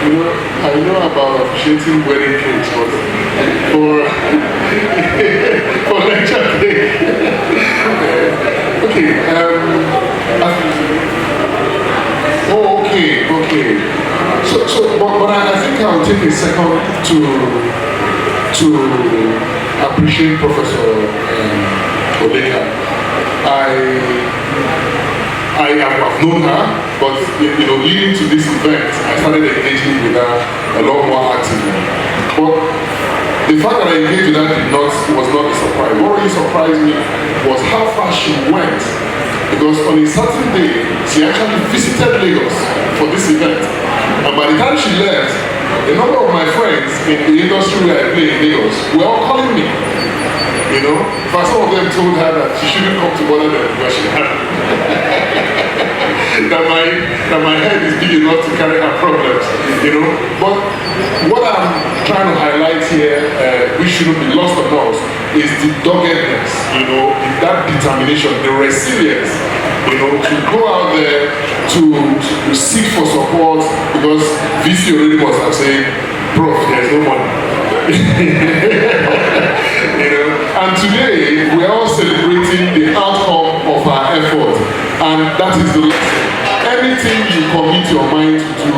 You know, I know about officiating wedding cakes, but for lecture cake. Okay. Okay. But I think I'll take a second to appreciate Professor Oleka. I have known her, but you know, leading to this event, I started engaging with her a lot more actively. But the fact that I engaged with her was not a surprise. What really surprised me was how far she went. Because on a certain day, she actually visited Lagos for this event. And by the time she left, a number of my friends in the industry where I play in Lagos were all calling me. You know, but some of them told her that she shouldn't come to bother them because she had that my head is big enough to carry her problems, you know. But what I'm trying to highlight here, which shouldn't be lost on us, is the doggedness, you know, that determination, the resilience, you know, to go out there to seek for support, because VC already must have said, Prof, there's no money. You know, and today we are all celebrating the outcome of our effort, and that is the lesson. Anything you commit your mind to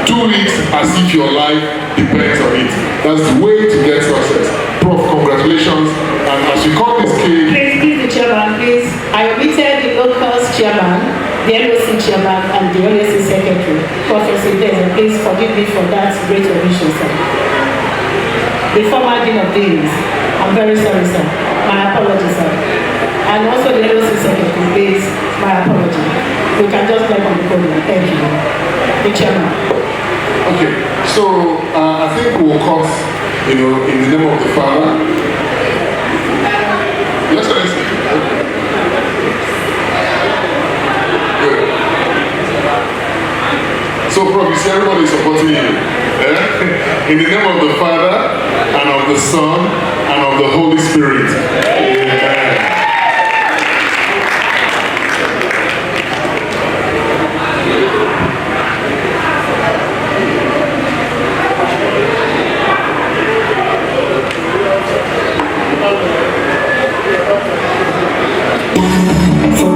do it as if your life depends on it. That's the way to get success. Prof, congratulations, and as you call this cake. Please, the chairman, please. I omitted the locals chairman, the LOC chairman, and the LOC secretary. Professor Dez, please forgive me for that great omission, sir. The former Dean of Deans, I'm very sorry, sir. My apologies, sir. And also the LOC secretary, please, my apology. We can just clap on the podium. Thank you. The chairman. Okay, so I think we'll cut, you know, in the name of the Father. Yes, sir. Good. So, Prof, you see everybody supporting you. Yeah? In the name of the Father, and of the Son, and of the Holy Spirit. Amen. For